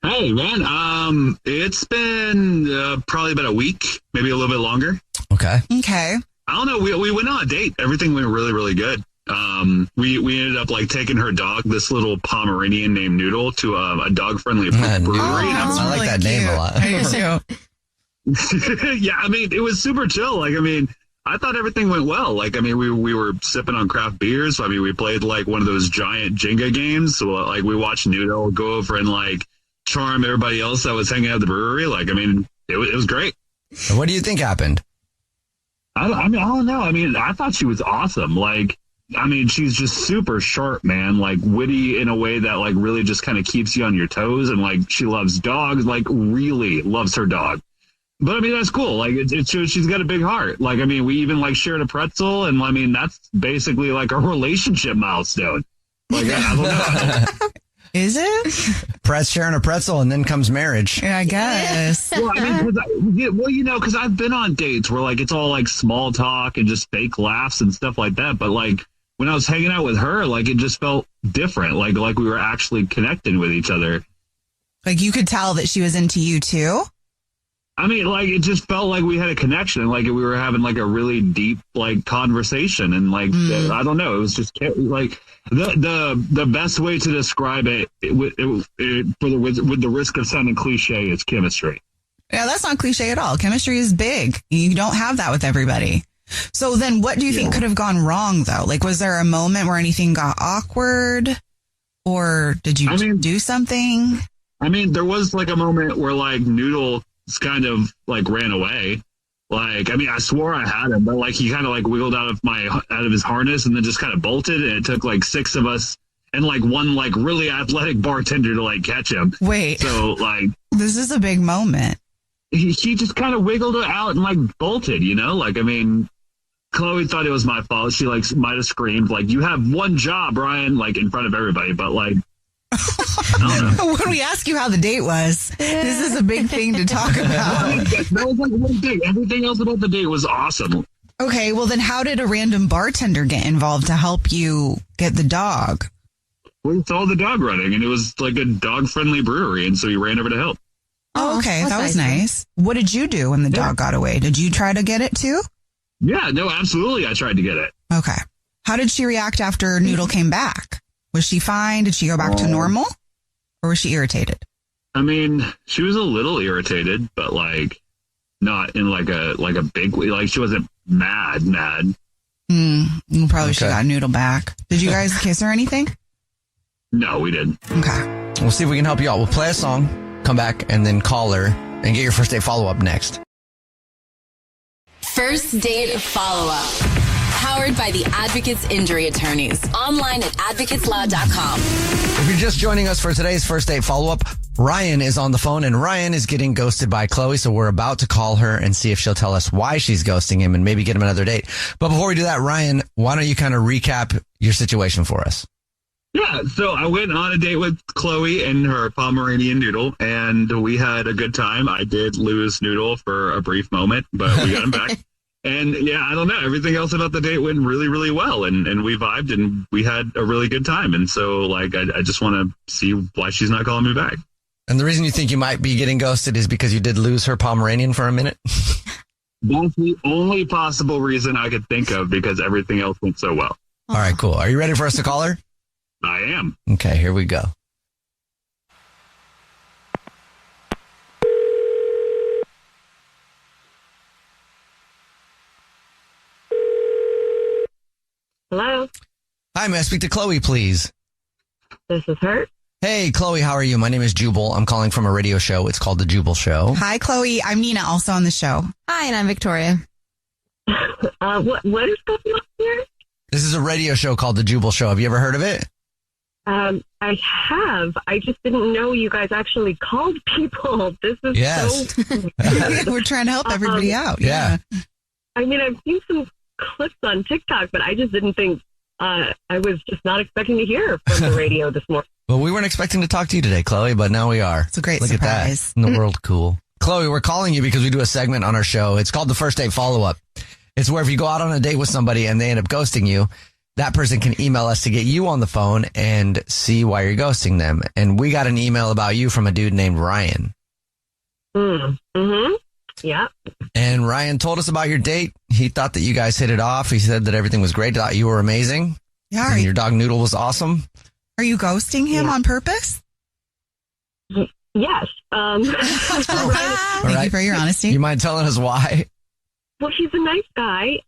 Speaker 9: Hey, man. It's been probably about a week, maybe a little bit longer.
Speaker 2: Okay.
Speaker 5: I
Speaker 9: don't know. We went on a date. Everything went really, really good. We ended up like taking her dog, this little Pomeranian named Noodle, to a dog-friendly brewery.
Speaker 2: I like that name a lot.
Speaker 5: I do too.
Speaker 9: Yeah, I mean, it was super chill. Like, I mean, I thought everything went well. Like, I mean, we were sipping on craft beers. So, I mean, we played like one of those giant Jenga games. So, like, we watched Noodle go over and like charm everybody else that was hanging out at the brewery. Like, I mean, it was great.
Speaker 2: What do you think happened?
Speaker 9: I don't know. I mean, I thought she was awesome. Like, I mean, she's just super sharp, man, like witty in a way that like really just kind of keeps you on your toes. And like, she loves dogs, like really loves her dog. But I mean, that's cool. Like it shows she's got a big heart. Like, I mean, we even like shared a pretzel, and I mean, that's basically like a relationship milestone. Like, I don't know.
Speaker 5: Is it?
Speaker 2: Sharing a pretzel, and then comes marriage.
Speaker 5: Yeah, I guess.
Speaker 9: Well, I mean, because I've been on dates where like it's all like small talk and just fake laughs and stuff like that. But like when I was hanging out with her, like it just felt different. Like we were actually connecting with each other.
Speaker 5: Like you could tell that she was into you too.
Speaker 9: I mean, like, it just felt like we had a connection, like we were having like a really deep, like, conversation. And like, I don't know, it was just like the best way to describe it with the risk of sounding cliche is chemistry.
Speaker 5: Yeah, that's not cliche at all. Chemistry is big. You don't have that with everybody. So then what do you think could have gone wrong though? Like, was there a moment where anything got awkward, or did you do something?
Speaker 9: I mean, there was like a moment where like Noodle kind of like ran away. Like, I mean, I swore I had him, but like he kind of like wiggled out of his harness and then just kind of bolted, and it took like 6 of us and like one like really athletic bartender to like catch him.
Speaker 5: Wait.
Speaker 9: So like
Speaker 5: this is a big moment.
Speaker 9: He just kind of wiggled out and like bolted, you know? Like, I mean, Chloe thought it was my fault. She like might have screamed like, "You have one job, Ryan," like in front of everybody, but like
Speaker 5: when we ask you how the date was, this is a big thing to talk about.
Speaker 9: That was like one thing. Everything else about the date was awesome.
Speaker 5: Okay, well then how did a random bartender get involved to help you get the dog?
Speaker 9: We saw the dog running, and it was like a dog-friendly brewery, and so he ran over to help.
Speaker 5: Oh, okay. That was nice. What did you do when the dog got away? Did you try to get it too?
Speaker 9: Yeah, no, absolutely. I tried to get it.
Speaker 5: Okay. How did she react after Noodle came back? Was she fine? Did she go back to normal? Or was she irritated?
Speaker 9: I mean, she was a little irritated, but like not in like a big way. Like she wasn't mad.
Speaker 5: Probably she got Noodle back. Did you guys kiss or anything?
Speaker 9: No, we didn't.
Speaker 5: Okay.
Speaker 2: We'll see if we can help you out. We'll play a song, come back, and then call her and get your first date follow-up next.
Speaker 1: First date follow-up. Powered by the Advocates Injury Attorneys. Online at advocateslaw.com.
Speaker 2: If you're just joining us for today's first date follow-up, Ryan is on the phone, and Ryan is getting ghosted by Chloe, so we're about to call her and see if she'll tell us why she's ghosting him and maybe get him another date. But before we do that, Ryan, why don't you kind of recap your situation for us?
Speaker 9: Yeah, so I went on a date with Chloe and her Pomeranian Noodle, and we had a good time. I did lose Noodle for a brief moment, but we got him back. And yeah, I don't know. Everything else about the date went really, really well, and we vibed, and we had a really good time. And so, like, I just want to see why she's not calling me back.
Speaker 2: And the reason you think you might be getting ghosted is because you did lose her Pomeranian for a minute?
Speaker 9: That's the only possible reason I could think of, because everything else went so well.
Speaker 2: All right, cool. Are you ready for us to call her?
Speaker 9: I am.
Speaker 2: Okay, here we go.
Speaker 8: Hello?
Speaker 2: Hi, may I speak to Chloe, please?
Speaker 8: This is her.
Speaker 2: Hey, Chloe, how are you? My name is Jubal. I'm calling from a radio show. It's called The Jubel Show.
Speaker 5: Hi, Chloe. I'm Nina, also on the show.
Speaker 23: Hi, and I'm Victoria.
Speaker 8: What is going on here?
Speaker 2: This is a radio show called The Jubel Show. Have you ever heard of it?
Speaker 8: I have. I just didn't know you guys actually called people. This is so...
Speaker 5: We're trying to help everybody out.
Speaker 2: Yeah.
Speaker 8: I mean, I've seen some clips on TikTok, but I just didn't think... I was just not expecting to hear from the radio this morning.
Speaker 2: Well, we weren't expecting to talk to you today, Chloe, but now we are.
Speaker 5: It's a great
Speaker 2: Look
Speaker 5: surprise.
Speaker 2: at that. Isn't the world cool? Chloe, we're calling you because we do a segment on our show. It's called the First Date Follow-Up. It's where if you go out on a date with somebody and they end up ghosting you, that person can email us to get you on the phone and see why you're ghosting them. And we got an email about you from a dude named Ryan.
Speaker 8: Mm-hmm. Yeah.
Speaker 2: And Ryan told us about your date. He thought that you guys hit it off. He said that everything was great. Thought you were amazing.
Speaker 5: Yeah.
Speaker 2: And your dog Noodle was awesome.
Speaker 5: Are you ghosting him on purpose?
Speaker 8: Yes.
Speaker 2: Thank
Speaker 5: Thank you for your honesty.
Speaker 2: You mind telling us why?
Speaker 8: Well, he's a nice guy,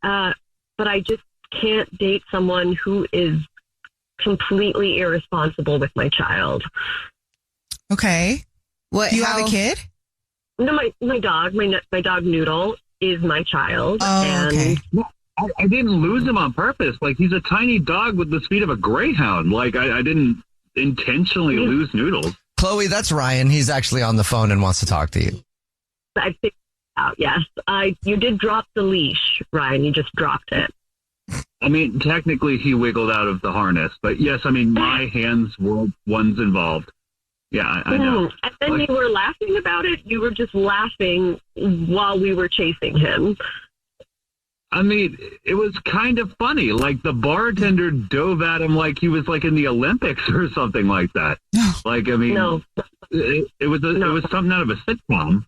Speaker 8: but I just can't date someone who is completely irresponsible with my child.
Speaker 5: Okay. What? Do you have a kid?
Speaker 8: No, my dog, my dog Noodle is my child.
Speaker 5: Oh, okay.
Speaker 9: I didn't lose him on purpose. Like, he's a tiny dog with the speed of a greyhound. Like, I didn't intentionally lose Noodles.
Speaker 2: Chloe, that's Ryan. He's actually on the phone and wants to talk to you.
Speaker 8: I figured it out, yes. You did drop the leash, Ryan. You just dropped it.
Speaker 9: I mean, technically he wiggled out of the harness. But yes, I mean, my hands were ones involved. Yeah, I know.
Speaker 8: And then you were laughing about it. You were just laughing while we were chasing him.
Speaker 9: I mean, it was kind of funny. Like, the bartender dove at him like he was like in the Olympics or something like that. Like, I mean, it was something out of a sitcom.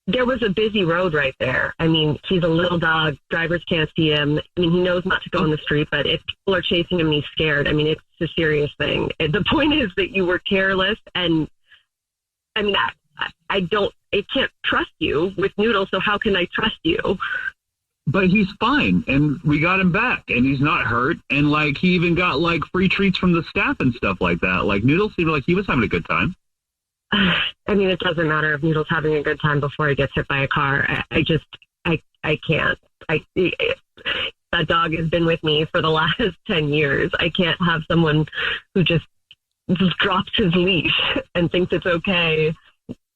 Speaker 8: There was a busy road right there. I mean, he's a little dog. Drivers can't see him. I mean, he knows not to go on the street, but if people are chasing him and he's scared, I mean, it's a serious thing. The point is that you were careless, and I mean, I can't trust you with Noodle, so how can I trust you?
Speaker 9: But he's fine, and we got him back, and he's not hurt, and, like, he even got, like, free treats from the staff and stuff like that. Like, Noodle seemed like he was having a good time.
Speaker 8: I mean, it doesn't matter if Noodle's having a good time before he gets hit by a car. I can't. That dog has been with me for the last 10 years. I can't have someone who just drops his leash and thinks it's okay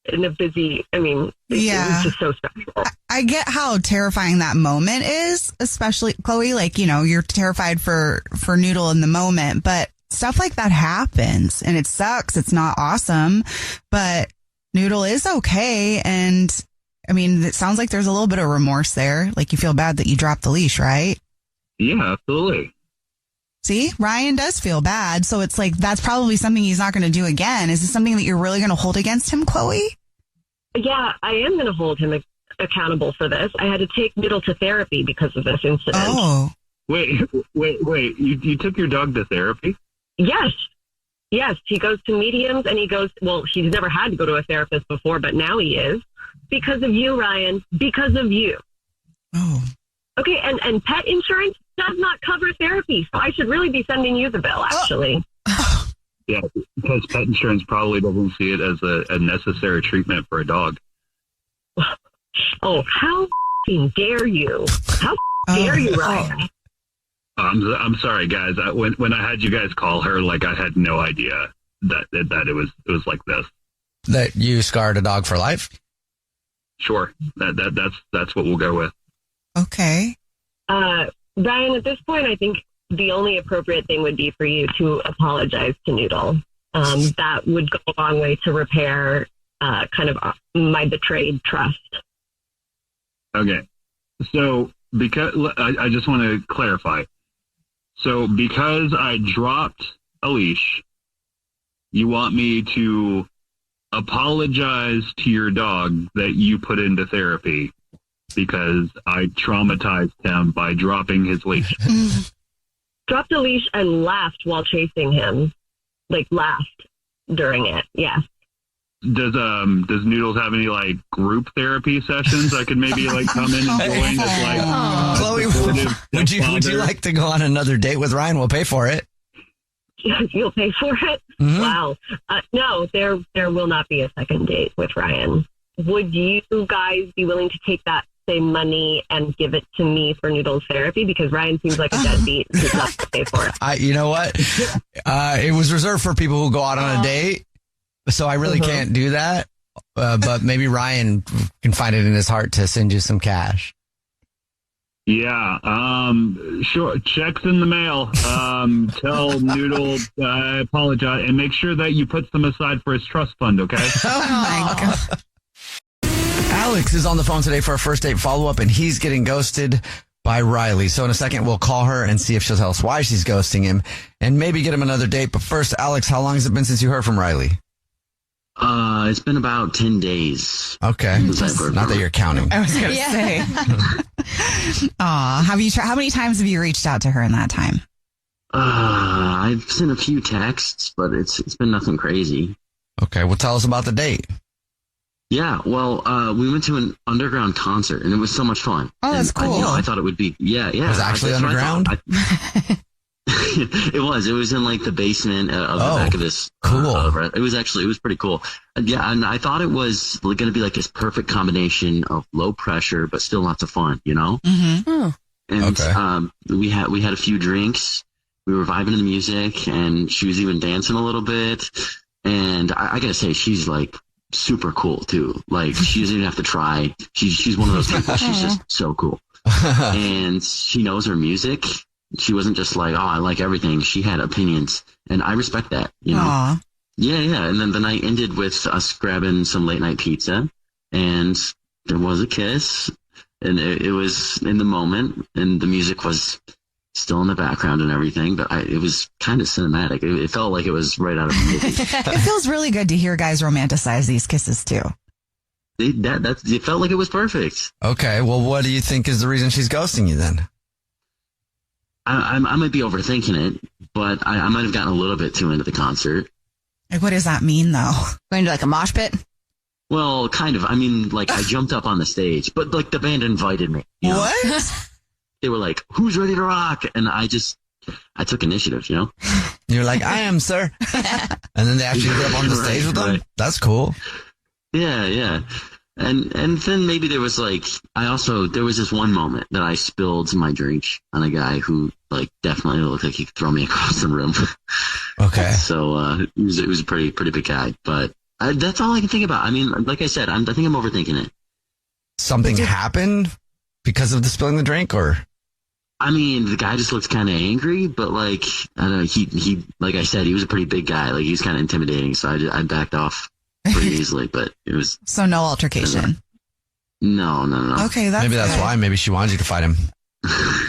Speaker 8: in a busy, I mean, it's just so special.
Speaker 5: I get how terrifying that moment is, especially Chloe, like, you know, you're terrified for Noodle in the moment, but stuff like that happens and it sucks. It's not awesome, but Noodle is okay. And I mean, it sounds like there's a little bit of remorse there. Like you feel bad that you dropped the leash, right?
Speaker 9: Yeah, absolutely.
Speaker 5: See, Ryan does feel bad. So it's like, that's probably something he's not going to do again. Is this something that you're really going to hold against him, Chloe?
Speaker 10: Yeah, I am going to hold him accountable for this. I had to take Noodle to therapy because of this incident.
Speaker 5: Oh.
Speaker 9: Wait. You took your dog to therapy?
Speaker 10: Yes. He goes to mediums and he's never had to go to a therapist before, but now he is. Because of you, Ryan. Because of you.
Speaker 5: Oh.
Speaker 10: Okay, and pet insurance does not cover therapy, so I should really be sending you the bill, actually.
Speaker 9: Yeah, because pet insurance probably doesn't see it as a necessary treatment for a dog.
Speaker 10: Oh, how dare you? How dare you, Ryan?
Speaker 9: I'm sorry, guys. When I had you guys call her, like I had no idea that it was like this.
Speaker 2: That you scarred a dog for life?
Speaker 9: Sure. That's what we'll go with.
Speaker 5: Okay.
Speaker 10: Ryan, at this point, I think the only appropriate thing would be for you to apologize to Noodle. That would go a long way to repair kind of my betrayed trust.
Speaker 9: Okay. So because I just want to clarify. So because I dropped a leash, you want me to apologize to your dog that you put into therapy because I traumatized him by dropping his leash.
Speaker 10: Dropped a leash and laughed while chasing him. Like laughed during it. Yeah.
Speaker 9: Does Noodles have any like group therapy sessions I could maybe like come in and join as like
Speaker 2: Chloe, would you like to go on another date with Ryan? We'll pay for it.
Speaker 10: You'll pay for it? Mm-hmm. Wow. No, there will not be a second date with Ryan. Would you guys be willing to take that same money and give it to me for Noodles therapy? Because Ryan seems like a deadbeat who's not to pay for it.
Speaker 2: You know what? It was reserved for people who go out on a date, so I really can't do that. But maybe Ryan can find it in his heart to send you some cash.
Speaker 9: Yeah, sure. Checks in the mail. Tell Noodle I apologize and make sure that you put some aside for his trust fund, okay?
Speaker 5: Oh my God.
Speaker 2: Alex is on the phone today for a first date follow-up, and he's getting ghosted by Riley. So in a second, we'll call her and see if she'll tell us why she's ghosting him and maybe get him another date. But first, Alex, how long has it been since you heard from Riley?
Speaker 11: It's been about 10 days.
Speaker 2: Okay. Not that you're counting.
Speaker 5: I was going to say. How many times have you reached out to her in that time?
Speaker 11: I've sent a few texts, but it's been nothing crazy.
Speaker 2: Okay. Well, tell us about the date.
Speaker 11: Yeah. Well, we went to an underground concert and it was so much fun.
Speaker 5: Oh, that's cool.
Speaker 11: I thought it would be, yeah.
Speaker 2: It was actually underground?
Speaker 11: It was in like the basement of the back of this.
Speaker 2: Cool.
Speaker 11: It was pretty cool. Yeah. And I thought it was going to be like this perfect combination of low pressure, but still lots of fun, you know?
Speaker 5: Mm-hmm. Oh.
Speaker 11: And we had a few drinks. We were vibing to the music and she was even dancing a little bit. And I gotta say, she's like super cool too. Like she doesn't even have to try. She's one of those people. She's just so cool. And she knows her music. She wasn't just like, oh, I like everything. She had opinions, and I respect that. You know?
Speaker 5: Aww.
Speaker 11: Yeah. And then the night ended with us grabbing some late night pizza, and there was a kiss, and it was in the moment, and the music was still in the background and everything, but it was kind of cinematic. It felt like it was right out of a movie.
Speaker 5: It feels really good to hear guys romanticize these kisses too.
Speaker 11: It felt like it was perfect.
Speaker 2: Okay, well, what do you think is the reason she's ghosting you then?
Speaker 11: I might be overthinking it, but I might have gotten a little bit too into the concert.
Speaker 5: Like, what does that mean, though?
Speaker 23: Going to like a mosh pit?
Speaker 11: Well, kind of. I mean, like, I jumped up on the stage, but like the band invited me. You know?
Speaker 5: What?
Speaker 11: They were like, "Who's ready to rock?" And I took initiative, you know?
Speaker 2: You're like, "I am, sir." And then they actually get up on the stage with them? Right. That's cool.
Speaker 11: Yeah. And then maybe there was like, there was this one moment that I spilled my drink on a guy who like definitely looked like he could throw me across the room.
Speaker 2: Okay.
Speaker 11: So it was a pretty big guy, but that's all I can think about. I mean, like I said, I think I'm overthinking it.
Speaker 2: Something happened because of the spilling the drink, or?
Speaker 11: I mean, the guy just looked kind of angry, but like, I don't know, he like I said, he was a pretty big guy. Like he was kind of intimidating, so I backed off pretty easily, but it was...
Speaker 5: So no altercation?
Speaker 11: No.
Speaker 5: Okay,
Speaker 2: maybe that's
Speaker 5: good.
Speaker 2: why. Maybe she wanted you to fight him.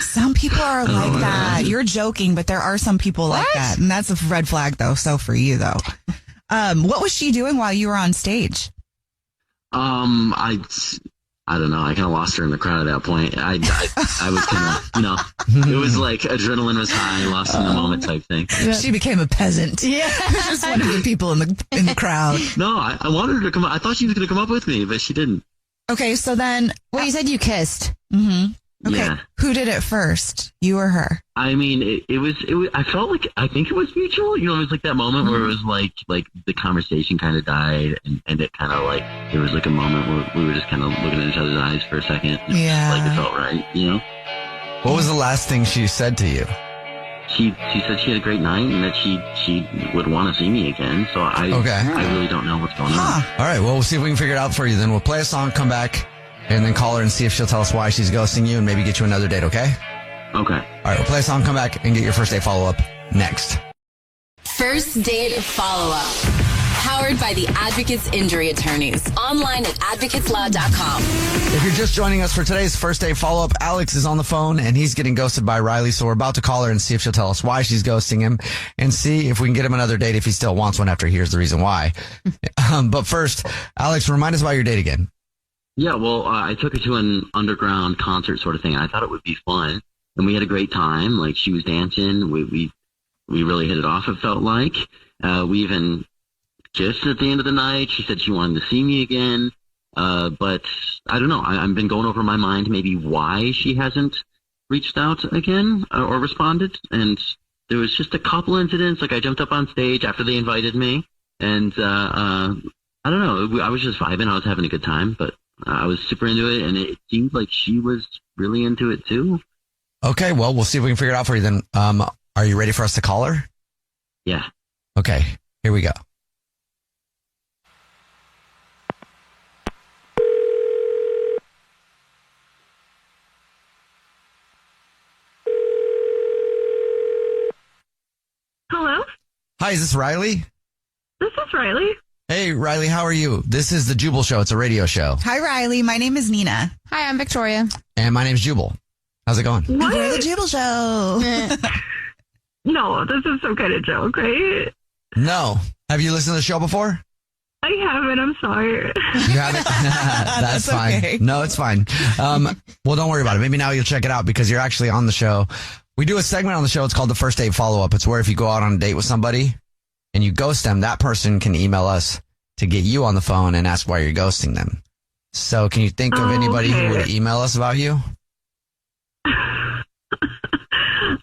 Speaker 5: Some people are like that. You're joking, but there are some people like that. And that's a red flag, though. So for you, though. What was she doing while you were on stage?
Speaker 11: I don't know. I kind of lost her in the crowd at that point. I was kind of, it was like adrenaline was high, lost in the moment type thing.
Speaker 5: She became a peasant. Yeah. Just one of the people in the crowd.
Speaker 11: No, I wanted her to come up. I thought she was going to come up with me, but she didn't.
Speaker 5: Okay, so then...
Speaker 23: Well, you said you kissed.
Speaker 5: Mm-hmm. Okay,
Speaker 11: Yeah.
Speaker 5: Who did it first? You or her?
Speaker 11: I mean, it was, I felt like, I think it was mutual. It was like that moment where it was like the conversation kind of died and it kind of like, there was like a moment where we were just kind of looking at each other's eyes for a second.
Speaker 5: Yeah.
Speaker 11: Like it felt right,
Speaker 2: What was the last thing she said to you?
Speaker 11: She said she had a great night and that she would want to see me again. So I really don't know what's going on.
Speaker 2: All right, well, we'll see if we can figure it out for you. Then we'll play a song, come back, and then call her and see if she'll tell us why she's ghosting you and maybe get you another date, okay?
Speaker 11: Okay.
Speaker 2: All right, we'll play a song, come back, and get your first date follow-up next.
Speaker 1: First date follow-up. Powered by the Advocates Injury Attorneys. Online at advocateslaw.com.
Speaker 2: If you're just joining us for today's first date follow-up, Alex is on the phone, and he's getting ghosted by Riley, so we're about to call her and see if she'll tell us why she's ghosting him and see if we can get him another date if he still wants one after he hears the reason why. But first, Alex, remind us about your date again.
Speaker 11: Yeah, well, I took her to an underground concert sort of thing. I thought it would be fun, and we had a great time. Like, she was dancing. We really hit it off, it felt like. We even kissed at the end of the night. She said she wanted to see me again. But I don't know. I've been going over my mind maybe why she hasn't reached out again or responded. And there was just a couple incidents. Like, I jumped up on stage after they invited me, and I don't know. I was just vibing. I was having a good time, but I was super into it, and it seemed like she was really into it too.
Speaker 2: Okay, well, we'll see if we can figure it out for you then. Are you ready for us to call her?
Speaker 11: Yeah.
Speaker 2: Okay, here we go.
Speaker 30: Hello?
Speaker 2: Hi, is this Riley?
Speaker 30: This is Riley.
Speaker 2: Hey, Riley, how are you? This is the Jubel Show. It's a radio show.
Speaker 5: Hi, Riley. My name is Nina.
Speaker 23: Hi, I'm Victoria.
Speaker 2: And my name's Jubal. How's it going?
Speaker 30: What?
Speaker 5: We're the Jubel Show.
Speaker 30: No, this is some kind of joke, right?
Speaker 2: No. Have you listened to the show before?
Speaker 30: I haven't. I'm sorry.
Speaker 2: You haven't? That's fine.
Speaker 5: okay.
Speaker 2: No, it's fine. Well, don't worry about it. Maybe now you'll check it out because you're actually on the show. We do a segment on the show. It's called the First Date Follow-Up. It's where if you go out on a date with somebody and you ghost them, that person can email us to get you on the phone and ask why you're ghosting them. So can you think of anybody who would email us about you?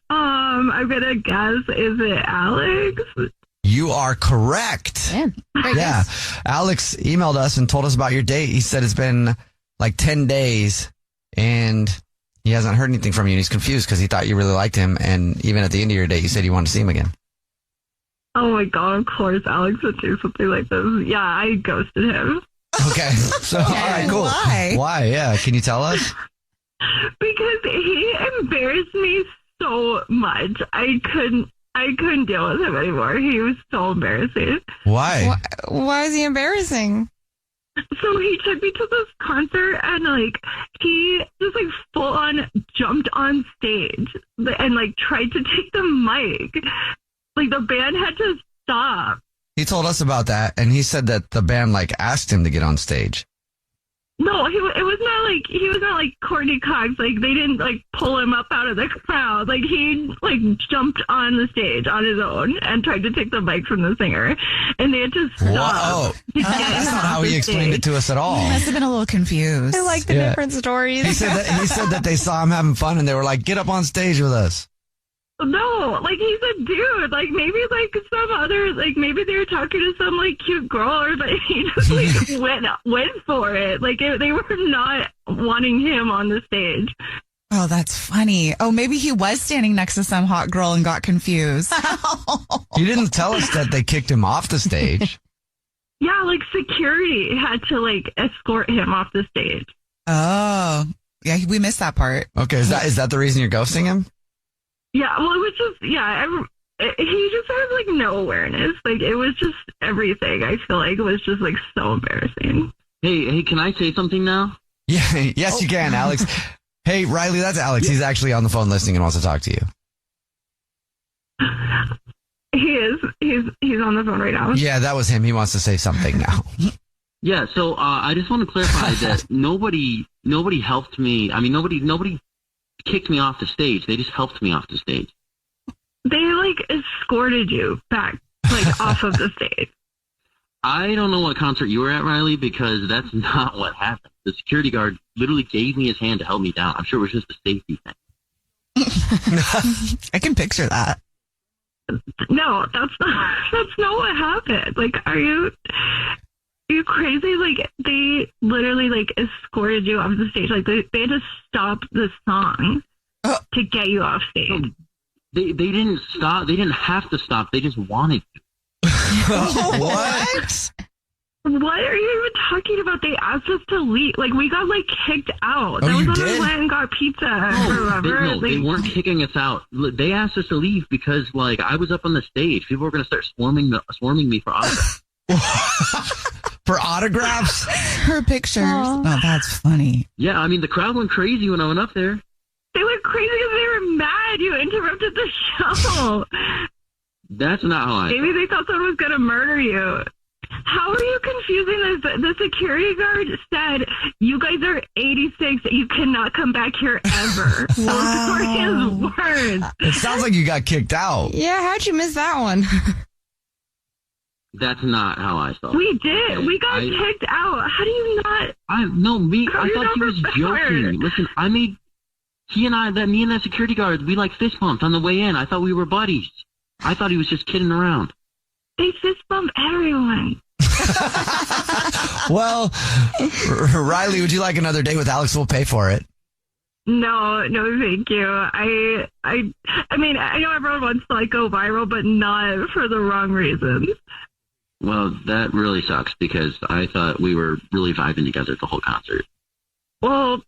Speaker 30: I'm going to guess, is it Alex?
Speaker 2: You are correct. Yeah. Alex emailed us and told us about your date. He said it's been like 10 days and he hasn't heard anything from you. And he's confused because he thought you really liked him. And even at the end of your date, you said you wanted to see him again.
Speaker 30: Oh my God, of course Alex would do something like this. Yeah, I ghosted him.
Speaker 2: Okay. So, all right, cool. Why? Yeah. Can you tell us?
Speaker 30: Because he embarrassed me so much. I couldn't deal with him anymore. He was so embarrassing.
Speaker 2: Why?
Speaker 23: Why is he embarrassing?
Speaker 30: So he took me to this concert and like he just like full on jumped on stage and like tried to take the mic. Like the band had to stop.
Speaker 2: He told us about that and he said that the band like asked him to get on stage.
Speaker 30: No, he was not like Courtney Cox. Like they didn't like pull him up out of the crowd. Like he like jumped on the stage on his own and tried to take the mic from the singer, and they had to stop.
Speaker 2: That's not how he explained it to us at all.
Speaker 5: He must have been a little confused.
Speaker 23: I like the different stories.
Speaker 2: He said that they saw him having fun and they were like, "Get up on stage with us."
Speaker 30: No, like he's a dude. Like maybe like some other like maybe they were talking to some like cute girl, or but he just like went for it. Like they were not wanting him on the stage.
Speaker 5: Oh, that's funny. Oh, maybe he was standing next to some hot girl and got confused.
Speaker 2: You didn't tell us that they kicked him off the stage.
Speaker 30: Yeah, like security had to like escort him off the stage.
Speaker 5: Oh, yeah, we missed that part.
Speaker 2: Okay, is that the reason you're ghosting him?
Speaker 30: Yeah, well, it was just, he just had, like, no awareness. Like, it was just everything. I feel like it was just, like, so embarrassing.
Speaker 11: Hey, can I say something now?
Speaker 2: Yeah, yes, you can, Alex. Hey, Riley, that's Alex. He's actually on the phone listening and wants to talk to you.
Speaker 7: He is. He's on the phone right now.
Speaker 2: Yeah, that was him. He wants to say something now.
Speaker 11: Yeah, so I just want to clarify that nobody helped me. I mean, nobody kicked me off the stage. They just helped me off the stage.
Speaker 7: They escorted you back off of the stage.
Speaker 11: I don't know what concert you were at, Riley, because that's not what happened. The security guard literally gave me his hand to help me down. I'm sure it was just a safety thing.
Speaker 5: I can picture that.
Speaker 7: No, that's not what happened. Are you crazy? They literally escorted you off the stage. They had to stop the song to get you off stage.
Speaker 11: They didn't stop. They didn't have to stop. They just wanted to.
Speaker 5: What?
Speaker 7: What are you even talking about? They asked us to leave. We got kicked out. That was when we went and got pizza.
Speaker 11: They weren't kicking us out. They asked us to leave because I was up on the stage. People were going to start swarming me for autographs.
Speaker 2: For autographs?
Speaker 5: Her pictures. Oh, that's funny.
Speaker 11: Yeah, I mean the crowd went crazy when I went up there.
Speaker 7: They went crazy because they were mad. You interrupted the show.
Speaker 11: That's not how I.
Speaker 7: Maybe they thought someone was going to murder you. How are you confusing this? The security guard said, you guys are 86. You cannot come back here ever. Those were his words.
Speaker 2: It sounds like you got kicked out.
Speaker 23: Yeah, how'd you miss that one?
Speaker 11: That's not how I saw it.
Speaker 7: We did. Okay? We got kicked out. How do you not?
Speaker 11: I thought he was joking. Listen, me and that security guard, we fist bumped on the way in. I thought we were buddies. I thought he was just kidding around.
Speaker 7: They fist bump everyone.
Speaker 2: Well, Riley, would you like another day with Alex? We'll pay for it.
Speaker 7: No, thank you. I mean, I know everyone wants to go viral, but not for the wrong reasons.
Speaker 11: Well, that really sucks because I thought we were really vibing together the whole concert.
Speaker 7: Well,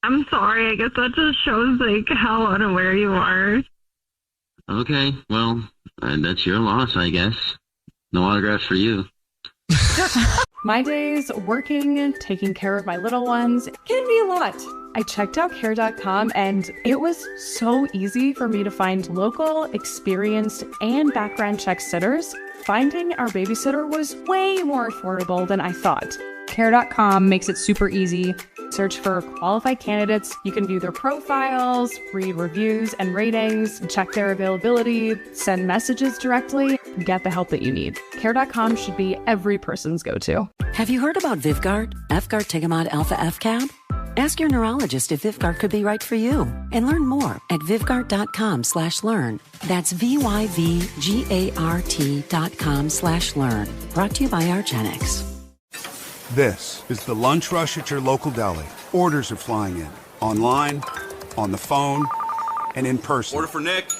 Speaker 7: I'm sorry. I guess that just shows how unaware you are.
Speaker 11: Okay, well, that's your loss, I guess. No autographs for you.
Speaker 22: My days working, taking care of my little ones can be a lot. I checked out care.com and it was so easy for me to find local, experienced, and background check sitters. Finding our babysitter was way more affordable than I thought. Care.com makes it super easy. Search for qualified candidates. You can view their profiles, read reviews and ratings, check their availability, send messages directly, get the help that you need. Care.com should be every person's go-to.
Speaker 12: Have you heard about Vyvgart? Vyvgart Tegamod Alpha FCAB? Ask your neurologist if Vyvgart could be right for you and learn more at Vyvgart.com/learn. That's VYVGART.com/learn. Brought to you by argenx.
Speaker 13: This is the lunch rush at your local deli. Orders are flying in. Online, on the phone, and in person.
Speaker 14: Order for Nick.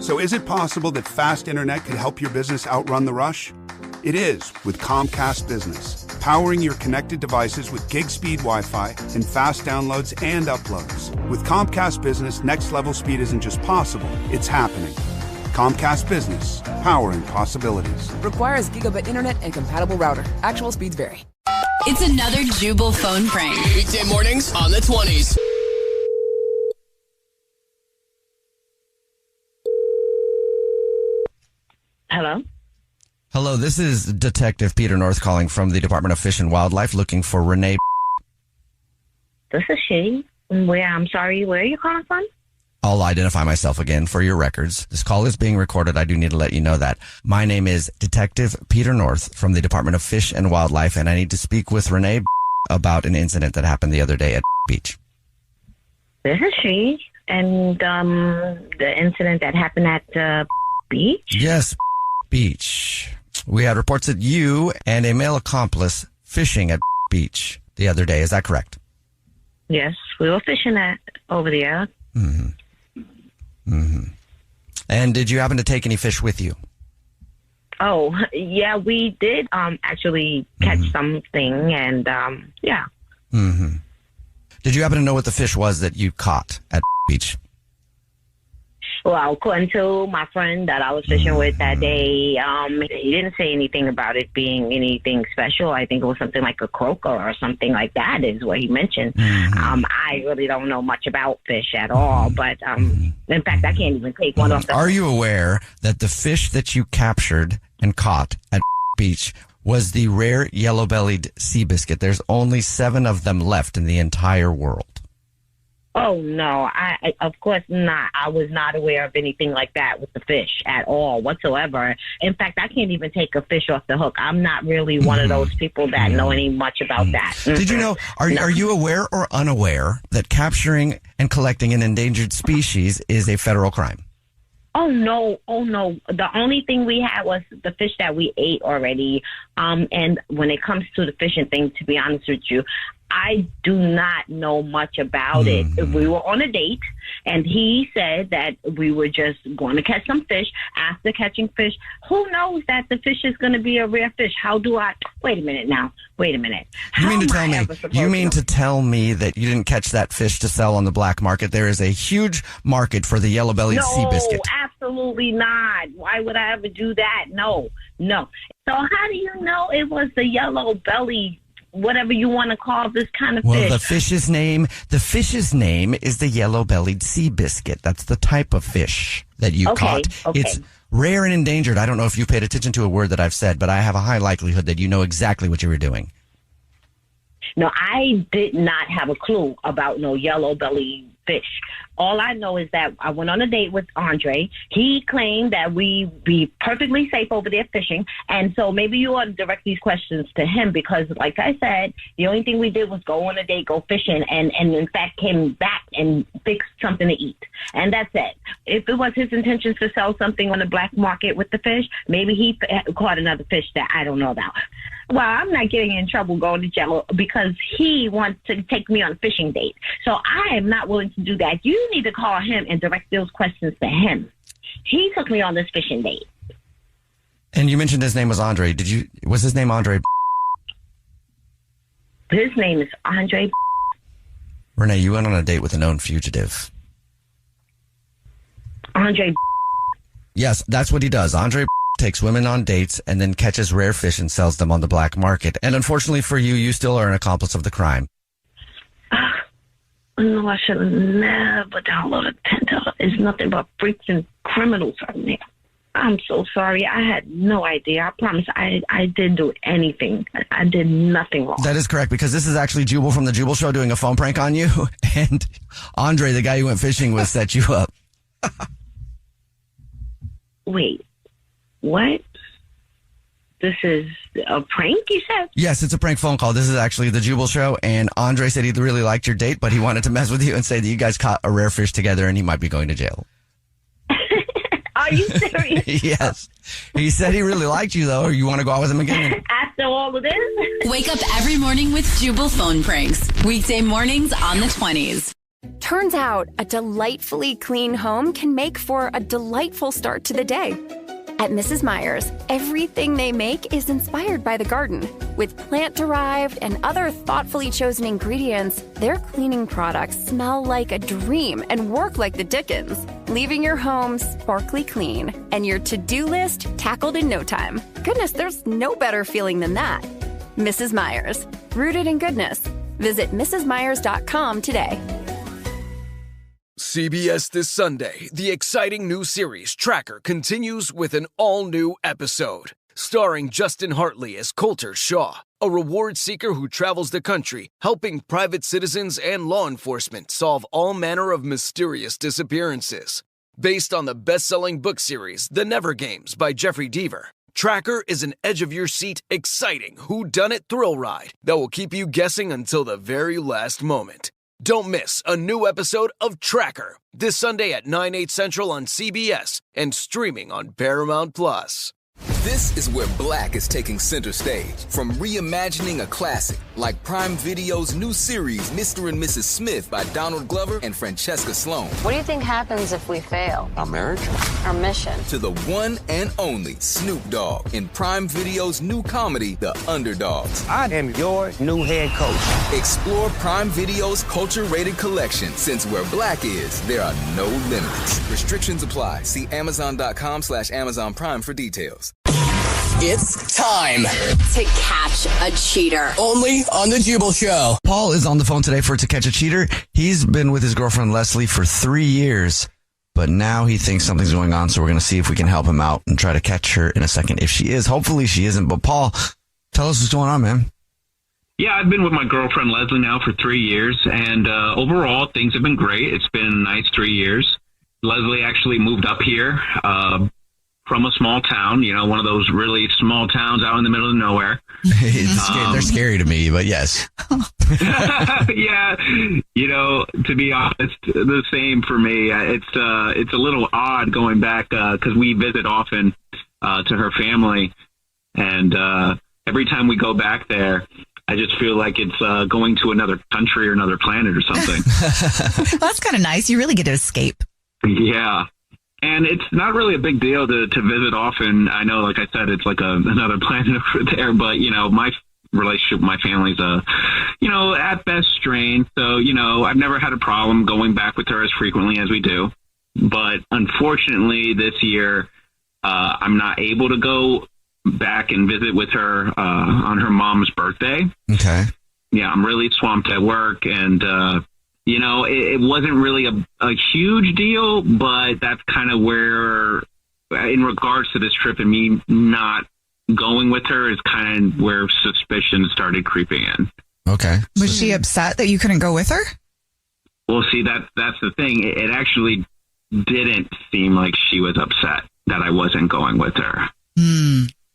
Speaker 13: So is it possible that fast internet could help your business outrun the rush? It is with Comcast Business, powering your connected devices with gig speed Wi-Fi and fast downloads and uploads. With Comcast Business, next level speed isn't just possible, it's happening. Comcast Business, powering possibilities.
Speaker 15: Requires gigabit internet and compatible router. Actual speeds vary.
Speaker 1: It's another Jubal phone prank.
Speaker 17: Weekday mornings on the 20s.
Speaker 8: Hello?
Speaker 2: Hello, this is Detective Peter North calling from the Department of Fish and Wildlife looking for Renee.
Speaker 8: This is she. I'm sorry, where are you calling from?
Speaker 2: I'll identify myself again for your records. This call is being recorded. I do need to let you know that. My name is Detective Peter North from the Department of Fish and Wildlife, and I need to speak with Renee about an incident that happened the other day at beach.
Speaker 8: This is she. And the incident that happened at the beach?
Speaker 2: Yes, beach. We had reports that you and a male accomplice fishing at beach the other day. Is that correct?
Speaker 8: Yes, we were fishing over there.
Speaker 2: Mm-hmm. Mm-hmm. And did you happen to take any fish with you?
Speaker 8: Oh, yeah, we did actually catch something, and yeah.
Speaker 2: Mm-hmm. Did you happen to know what the fish was that you caught at beach?
Speaker 8: Well, according to my friend that I was fishing with that day, he didn't say anything about it being anything special. I think it was something like a croaker or something like that is what he mentioned. I really don't know much about fish at all, but in fact, I can't even take one off the...
Speaker 2: Are you aware that the fish that you captured and caught at beach was the rare yellow-bellied sea biscuit? There's only 7 of them left in the entire world.
Speaker 8: Oh, no, I of course not. I was not aware of anything like that with the fish at all whatsoever. In fact, I can't even take a fish off the hook. I'm not really one of those people that know any much about that.
Speaker 2: Did you know, are you aware or unaware that capturing and collecting an endangered species is a federal crime?
Speaker 8: Oh, no. The only thing we had was the fish that we ate already. And when it comes to the fishing thing, to be honest with you, I do not know much about it. We were on a date, and he said that we were just going to catch some fish. After catching fish, who knows that the fish is going to be a rare fish? How do I... Wait a minute.
Speaker 2: You mean to tell me that you didn't catch that fish to sell on the black market? There is a huge market for the yellow-bellied sea biscuit.
Speaker 8: No, absolutely not. Why would I ever do that? No. So how do you know it was the yellow-bellied, whatever you want to call this kind of fish?
Speaker 2: Well, the fish's name is the yellow-bellied sea biscuit. That's the type of fish that you caught.
Speaker 8: Okay.
Speaker 2: It's rare and endangered. I don't know if you paid attention to a word that I've said, but I have a high likelihood that you know exactly what you were doing.
Speaker 8: No, I did not have a clue about no yellow-bellied fish. All I know is that I went on a date with Andre. He claimed that we be perfectly safe over there fishing. And so maybe you ought to direct these questions to him because, like I said, the only thing we did was go on a date, go fishing, and in fact came back and fixed something to eat. And that's it. If it was his intentions to sell something on the black market with the fish, maybe he caught another fish that I don't know about. Well, I'm not getting in trouble going to jail because he wants to take me on a fishing date. So I am not willing to do that. You need to call him and direct those questions to him. He took me on this fishing date.
Speaker 2: And you mentioned his name was Andre. Was his name Andre?
Speaker 8: His name is Andre.
Speaker 2: Renee, you went on a date with a known fugitive.
Speaker 8: Andre.
Speaker 2: Yes, that's what he does. Andre takes women on dates and then catches rare fish and sells them on the black market. And unfortunately for you, you still are an accomplice of the crime.
Speaker 8: No, I should have never downloaded Tinder. It's nothing but freaks and criminals on there. I'm so sorry. I had no idea. I promise I didn't do anything. I did nothing wrong.
Speaker 2: That is correct, because this is actually Jubal from the Jubel Show doing a phone prank on you. And Andre, the guy you went fishing with, set you up.
Speaker 8: Wait, what? This is a prank, you said?
Speaker 2: Yes, it's a prank phone call. This is actually the Jubel Show, and Andre said he really liked your date, but he wanted to mess with you and say that you guys caught a rare fish together and he might be going to jail.
Speaker 8: Are you serious?
Speaker 2: Yes. He said he really liked you, though. Or you want to go out with him again?
Speaker 8: After all of this?
Speaker 1: Wake up every morning with Jubal phone pranks. Weekday mornings on the 20s.
Speaker 14: Turns out a delightfully clean home can make for a delightful start to the day. At Mrs. Meyer's, everything they make is inspired by the garden. With plant-derived and other thoughtfully chosen ingredients, their cleaning products smell like a dream and work like the Dickens, leaving your home sparkly clean and your to-do list tackled in no time. Goodness, there's no better feeling than that. Mrs. Meyer's, rooted in goodness. Visit mrsmeyers.com today.
Speaker 17: CBS this Sunday, the exciting new series Tracker continues with an all-new episode. Starring Justin Hartley as Coulter Shaw, a reward seeker who travels the country helping private citizens and law enforcement solve all manner of mysterious disappearances. Based on the best-selling book series The Never Games by Jeffrey Deaver, Tracker is an edge-of-your-seat, exciting whodunit thrill ride that will keep you guessing until the very last moment. Don't miss a new episode of Tracker this Sunday at 9/8 Central on CBS and streaming on Paramount+.
Speaker 16: This is where Black is taking center stage. From reimagining a classic like Prime Video's new series, Mr. and Mrs. Smith by Donald Glover and Francesca Sloan.
Speaker 18: What do you think happens if we fail?
Speaker 16: Our marriage?
Speaker 18: Our mission.
Speaker 16: To the one and only Snoop Dogg in Prime Video's new comedy, The Underdogs.
Speaker 19: I am your new head coach.
Speaker 16: Explore Prime Video's culture-rated collection. Since where Black is, there are no limits. Restrictions apply. See Amazon.com/Amazon Prime for details.
Speaker 20: It's time
Speaker 1: to catch a cheater.
Speaker 20: only on the Jubel Show.
Speaker 2: Paul is on the phone today for To Catch a Cheater. He's been with his girlfriend Leslie for 3 years, but now he thinks something's going on, so we're going to see if we can help him out and try to catch her in a second. If she is, hopefully she isn't. But Paul, tell us what's going on, man.
Speaker 21: Yeah, I've been with my girlfriend Leslie now for 3 years, and overall things have been great. It's been a nice 3 years. Leslie actually moved up here from a small town, one of those really small towns out in the middle of nowhere.
Speaker 2: They're scary to me, but yes.
Speaker 21: Yeah, to be honest, the same for me. It's a little odd going back because we visit often to her family, and every time we go back there, I just feel like it's going to another country or another planet or something.
Speaker 5: Well, that's kind of nice. You really get to escape.
Speaker 21: Yeah. And it's not really a big deal to visit often. I know, like I said, it's like another planet over there, but, my relationship with my family's, at best strained. So, I've never had a problem going back with her as frequently as we do. But unfortunately, this year, I'm not able to go back and visit with her on her mom's birthday.
Speaker 2: Okay.
Speaker 21: Yeah, I'm really swamped at work, and it wasn't really a huge deal, but that's kind of where, in regards to this trip and me not going with her, is kind of where suspicion started creeping in.
Speaker 2: Okay.
Speaker 5: Was she upset that you couldn't go with her?
Speaker 21: Well, see, that's the thing. It actually didn't seem like she was upset that I wasn't going with her.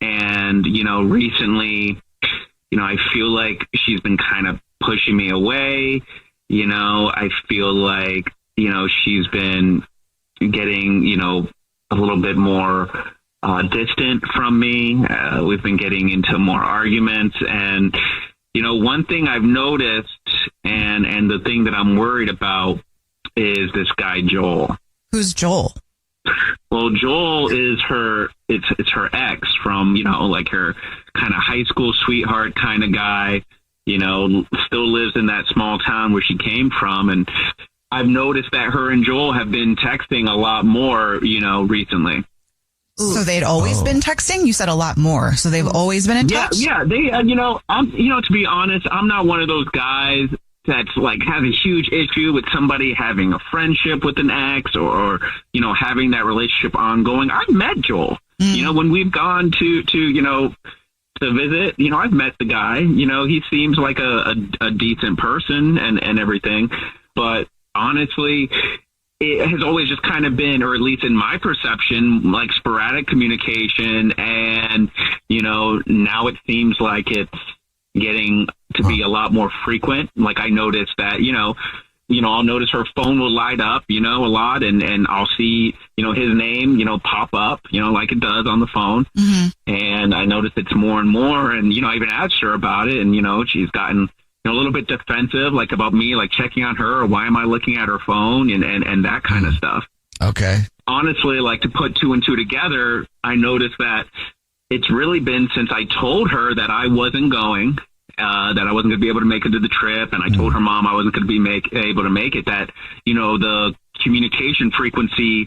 Speaker 21: And, recently, I feel like she's been kind of pushing me away. I feel like, she's been getting, a little bit more distant from me. We've been getting into more arguments. And, one thing I've noticed and the thing that I'm worried about is this guy, Joel.
Speaker 5: Who's Joel?
Speaker 21: Well, Joel is it's her ex from, like her kind of high school sweetheart kind of guy. Still lives in that small town where she came from. And I've noticed that her and Joel have been texting a lot more, recently.
Speaker 5: So they'd always been texting? You said a lot more. So they've always been in touch?
Speaker 21: Yeah. They, I'm, to be honest, I'm not one of those guys that's like has a huge issue with somebody having a friendship with an ex or having that relationship ongoing. I've met Joel, when we've gone to visit, I've met the guy, he seems like a decent person and everything, but honestly, it has always just kind of been, or at least in my perception, like sporadic communication. And, now it seems like it's getting to be a lot more frequent. Like I noticed that, I'll notice her phone will light up, a lot, and I'll see, his name, pop up, like it does on the phone.
Speaker 5: Mm-hmm.
Speaker 21: And I notice it's more and more. And, I even asked her about it, and, she's gotten a little bit defensive, like about me, like checking on her, or why am I looking at her phone and that kind of stuff.
Speaker 2: Okay.
Speaker 21: Honestly, like to put two and two together, I noticed that it's really been since I told her that I wasn't going, that I wasn't going to be able to make it to the trip. And I told her mom I wasn't going to be able to make it, that, the communication frequency,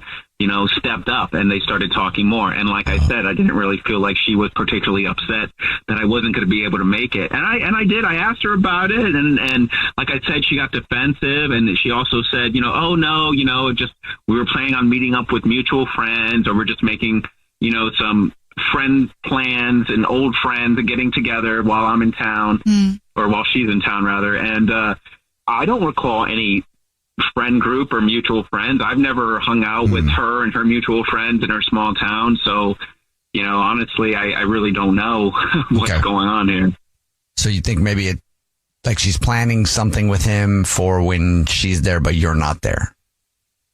Speaker 21: stepped up and they started talking more. And like I said, I didn't really feel like she was particularly upset that I wasn't going to be able to make it. And I did. I asked her about it. And like I said, she got defensive. And she also said, oh no, just, we were planning on meeting up with mutual friends, or we're just making, some friend plans and old friends and getting together while I'm in town, or while she's in town rather. And I don't recall any friend group or mutual friends. I've never hung out with her and her mutual friends in her small town. So, honestly, I really don't know what's going on here.
Speaker 2: So you think maybe she's planning something with him for when she's there, but you're not there?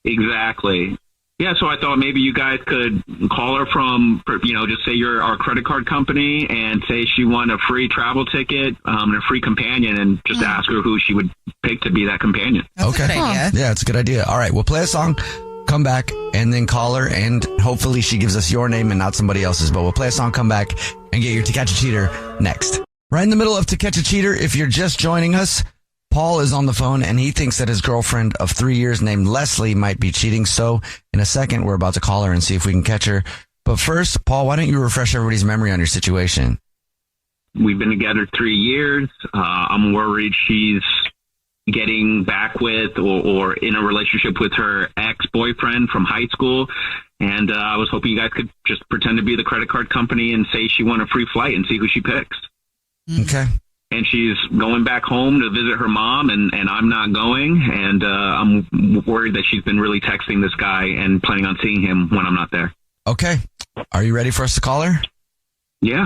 Speaker 21: Exactly. Yeah, so I thought maybe you guys could call her from, just say you're our credit card company and say she won a free travel ticket and a free companion, and just ask her who she would pick to be that companion.
Speaker 2: Okay. Yeah, it's a good idea. All right, we'll play a song, come back, and then call her, and hopefully she gives us your name and not somebody else's. But we'll play a song, come back, and get your To Catch a Cheater next. Right in the middle of To Catch a Cheater, if you're just joining us, Paul is on the phone, and he thinks that his girlfriend of 3 years named Leslie might be cheating. So in a second, we're about to call her and see if we can catch her. But first, Paul, why don't you refresh everybody's memory on your situation?
Speaker 21: We've been together 3 years. I'm worried she's getting back with or in a relationship with her ex-boyfriend from high school. And I was hoping you guys could just pretend to be the credit card company and say she won a free flight and see who she picks.
Speaker 2: Okay.
Speaker 21: And she's going back home to visit her mom, and I'm not going. And I'm worried that she's been really texting this guy and planning on seeing him when I'm not there.
Speaker 2: Okay. Are you ready for us to call her?
Speaker 21: Yeah.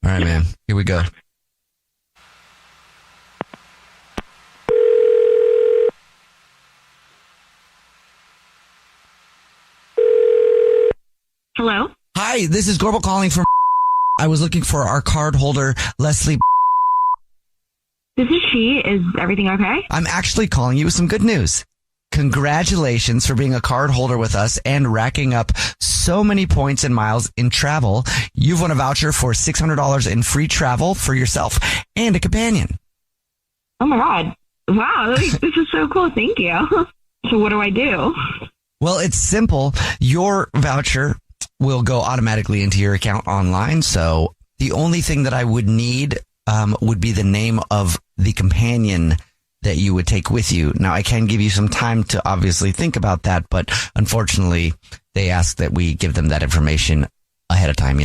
Speaker 2: All right, man. Here we go.
Speaker 7: Hello?
Speaker 2: Hi, this is Jubal calling from... I was looking for our card holder, Leslie.
Speaker 7: This is she. Is everything okay?
Speaker 2: I'm actually calling you with some good news. Congratulations for being a card holder with us and racking up so many points and miles in travel. You've won a voucher for $600 in free travel for yourself and a companion.
Speaker 7: Oh my God. Wow. This is so cool. Thank you. So what do I do?
Speaker 2: Well, it's simple. Your voucher will go automatically into your account online. So the only thing that I would need would be the name of the companion that you would take with you. Now, I can give you some time to obviously think about that, but unfortunately, they ask that we give them that information ahead of time,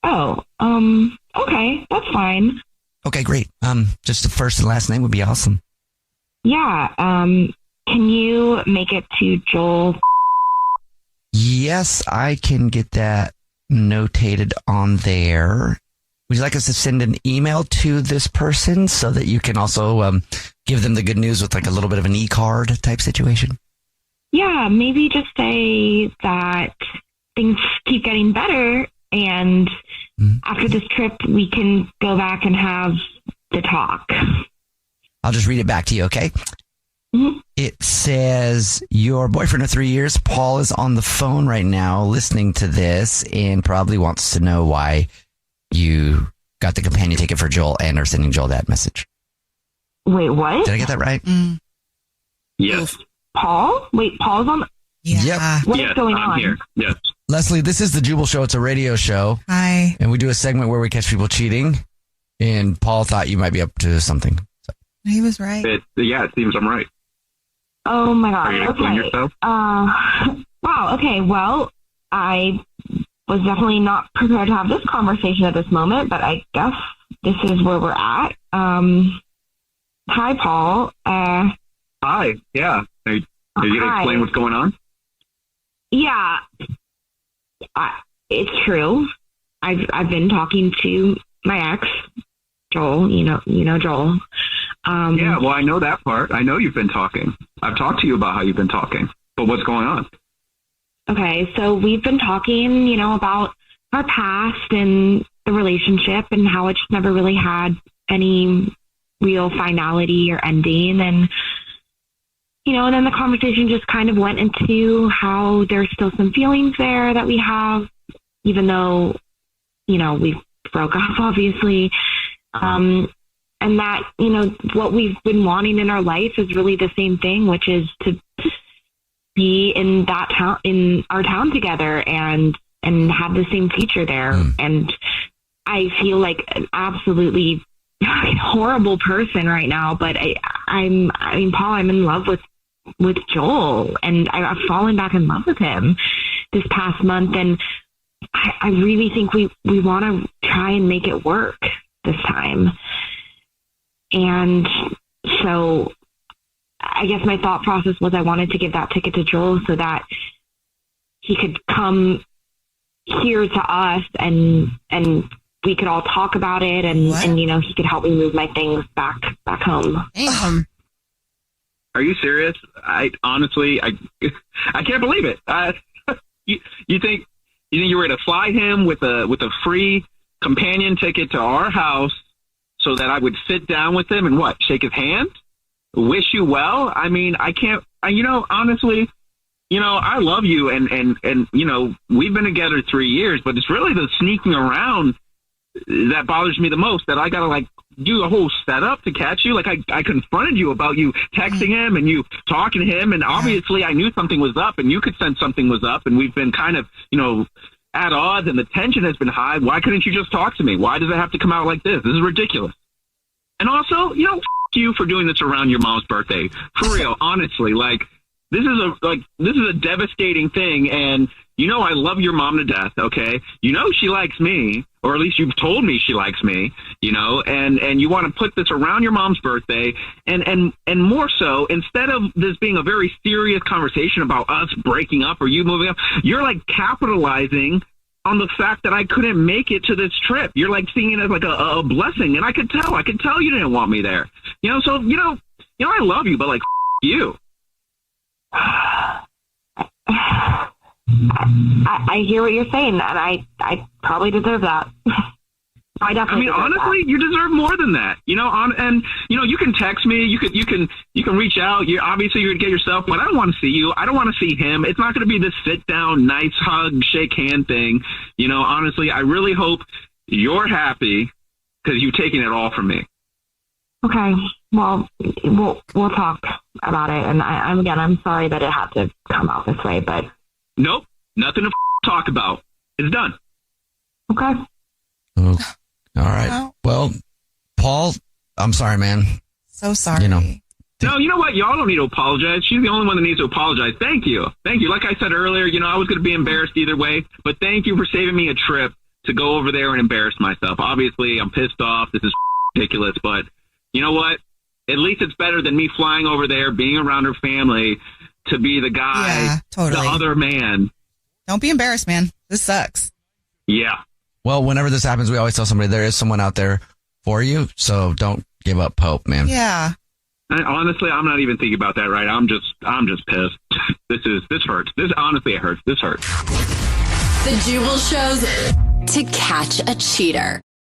Speaker 7: Oh, okay. That's fine.
Speaker 2: Okay, great. Just the first and last name would be awesome.
Speaker 7: Yeah. Can you make it to Joel?
Speaker 2: Yes, I can get that notated on there. Would you like us to send an email to this person so that you can also give them the good news with like a little bit of an e-card type situation?
Speaker 7: Yeah, maybe just say that things keep getting better, and after this trip, we can go back and have the talk.
Speaker 2: I'll just read it back to you, okay? Mm-hmm. It says, your boyfriend of 3 years, Paul, is on the phone right now listening to this and probably wants to know why you got the companion ticket for Joel and are sending Joel that message.
Speaker 7: Wait, what?
Speaker 2: Did I get that right?
Speaker 21: Yes.
Speaker 7: Paul? Wait, Paul's on?
Speaker 2: Yeah.
Speaker 7: What is going
Speaker 21: I'm
Speaker 7: on?
Speaker 21: here. Yes.
Speaker 2: Leslie, this is the Jubel Show. It's a radio show.
Speaker 5: Hi.
Speaker 2: And we do a segment where we catch people cheating. And Paul thought you might be up to something. So.
Speaker 5: He was right.
Speaker 21: It seems I'm right.
Speaker 7: Oh my God.
Speaker 21: Are you explaining yourself?
Speaker 7: Wow. Okay. Well, I was definitely not prepared to have this conversation at this moment, but I guess this is where we're at. Hi, Paul.
Speaker 21: Hi. Yeah. Are you going to explain what's going on?
Speaker 7: Yeah. It's true. I've been talking to my ex, Joel. You know Joel.
Speaker 21: Yeah, well, I know that part. I know you've been talking. I've talked to you about how you've been talking. But what's going on?
Speaker 7: Okay, so we've been talking, about our past and the relationship and how it just never really had any real finality or ending. And, and then the conversation just kind of went into how there's still some feelings there that we have, even though, we broke up, obviously. And that, what we've been wanting in our life is really the same thing, which is to be in that town, in our town together and have the same future there. And I feel like an absolutely horrible person right now, but Paul, I'm in love with Joel, and I've fallen back in love with him this past month. And I really think we want to try and make it work this time. And so I guess my thought process was I wanted to give that ticket to Joel so that he could come here to us and we could all talk about it and he could help me move my things back home.
Speaker 21: Are you serious? I honestly, I can't believe it. You think you were going to fly him with a free companion ticket to our house so that I would sit down with him and what? Shake his hand? Wish you well? I mean, I can't, honestly, I love you and, we've been together 3 years, but it's really the sneaking around that bothers me the most, that I got to do a whole setup to catch you. Like I confronted you about you texting him and you talking to him. And obviously I knew something was up and you could sense something was up. And we've been kind of, at odds and the tension has been high. Why couldn't you just talk to me? Why does it have to come out like this? This is ridiculous. And also, f*** you for doing this around your mom's birthday. For real, honestly, this is a devastating thing. And, I love your mom to death. Okay. She likes me, or at least you've told me she likes me, and you want to put this around your mom's birthday. And more so, instead of this being a very serious conversation about us breaking up or you moving up, you're capitalizing on the fact that I couldn't make it to this trip. You're seeing it as a blessing. And I could tell you didn't want me there, so, I love you, but you.
Speaker 7: I hear what you're saying, and I probably deserve that. I definitely.
Speaker 21: Honestly, you deserve more than that. You can text me. You can reach out. You're gonna get yourself. But I don't want to see you. I don't want to see him. It's not going to be this sit down, nice hug, shake hand thing. Honestly, I really hope you're happy because you've taken it all from me.
Speaker 7: Okay. Well, we'll talk about it, and I'm sorry that it had to come out this way, but.
Speaker 21: Nope, nothing to talk about. It's done.
Speaker 7: Okay.
Speaker 2: Oh, all right. Well, Paul, I'm sorry, man.
Speaker 5: So sorry.
Speaker 21: No, you know what? Y'all don't need to apologize. She's the only one that needs to apologize. Thank you. Like I said earlier, I was going to be embarrassed either way, but thank you for saving me a trip to go over there and embarrass myself. Obviously, I'm pissed off. This is ridiculous, but you know what? At least it's better than me flying over there, being around her family, to be the guy,
Speaker 5: totally.
Speaker 21: The other man.
Speaker 5: Don't be embarrassed, man. This sucks.
Speaker 21: Yeah.
Speaker 2: Well, whenever this happens, we always tell somebody there is someone out there for you. So don't give up hope, man.
Speaker 5: Yeah.
Speaker 21: Honestly, I'm not even thinking about that right. I'm just pissed. This hurts. This honestly, it hurts. This hurts.
Speaker 1: The Jubel Show's To Catch a Cheater.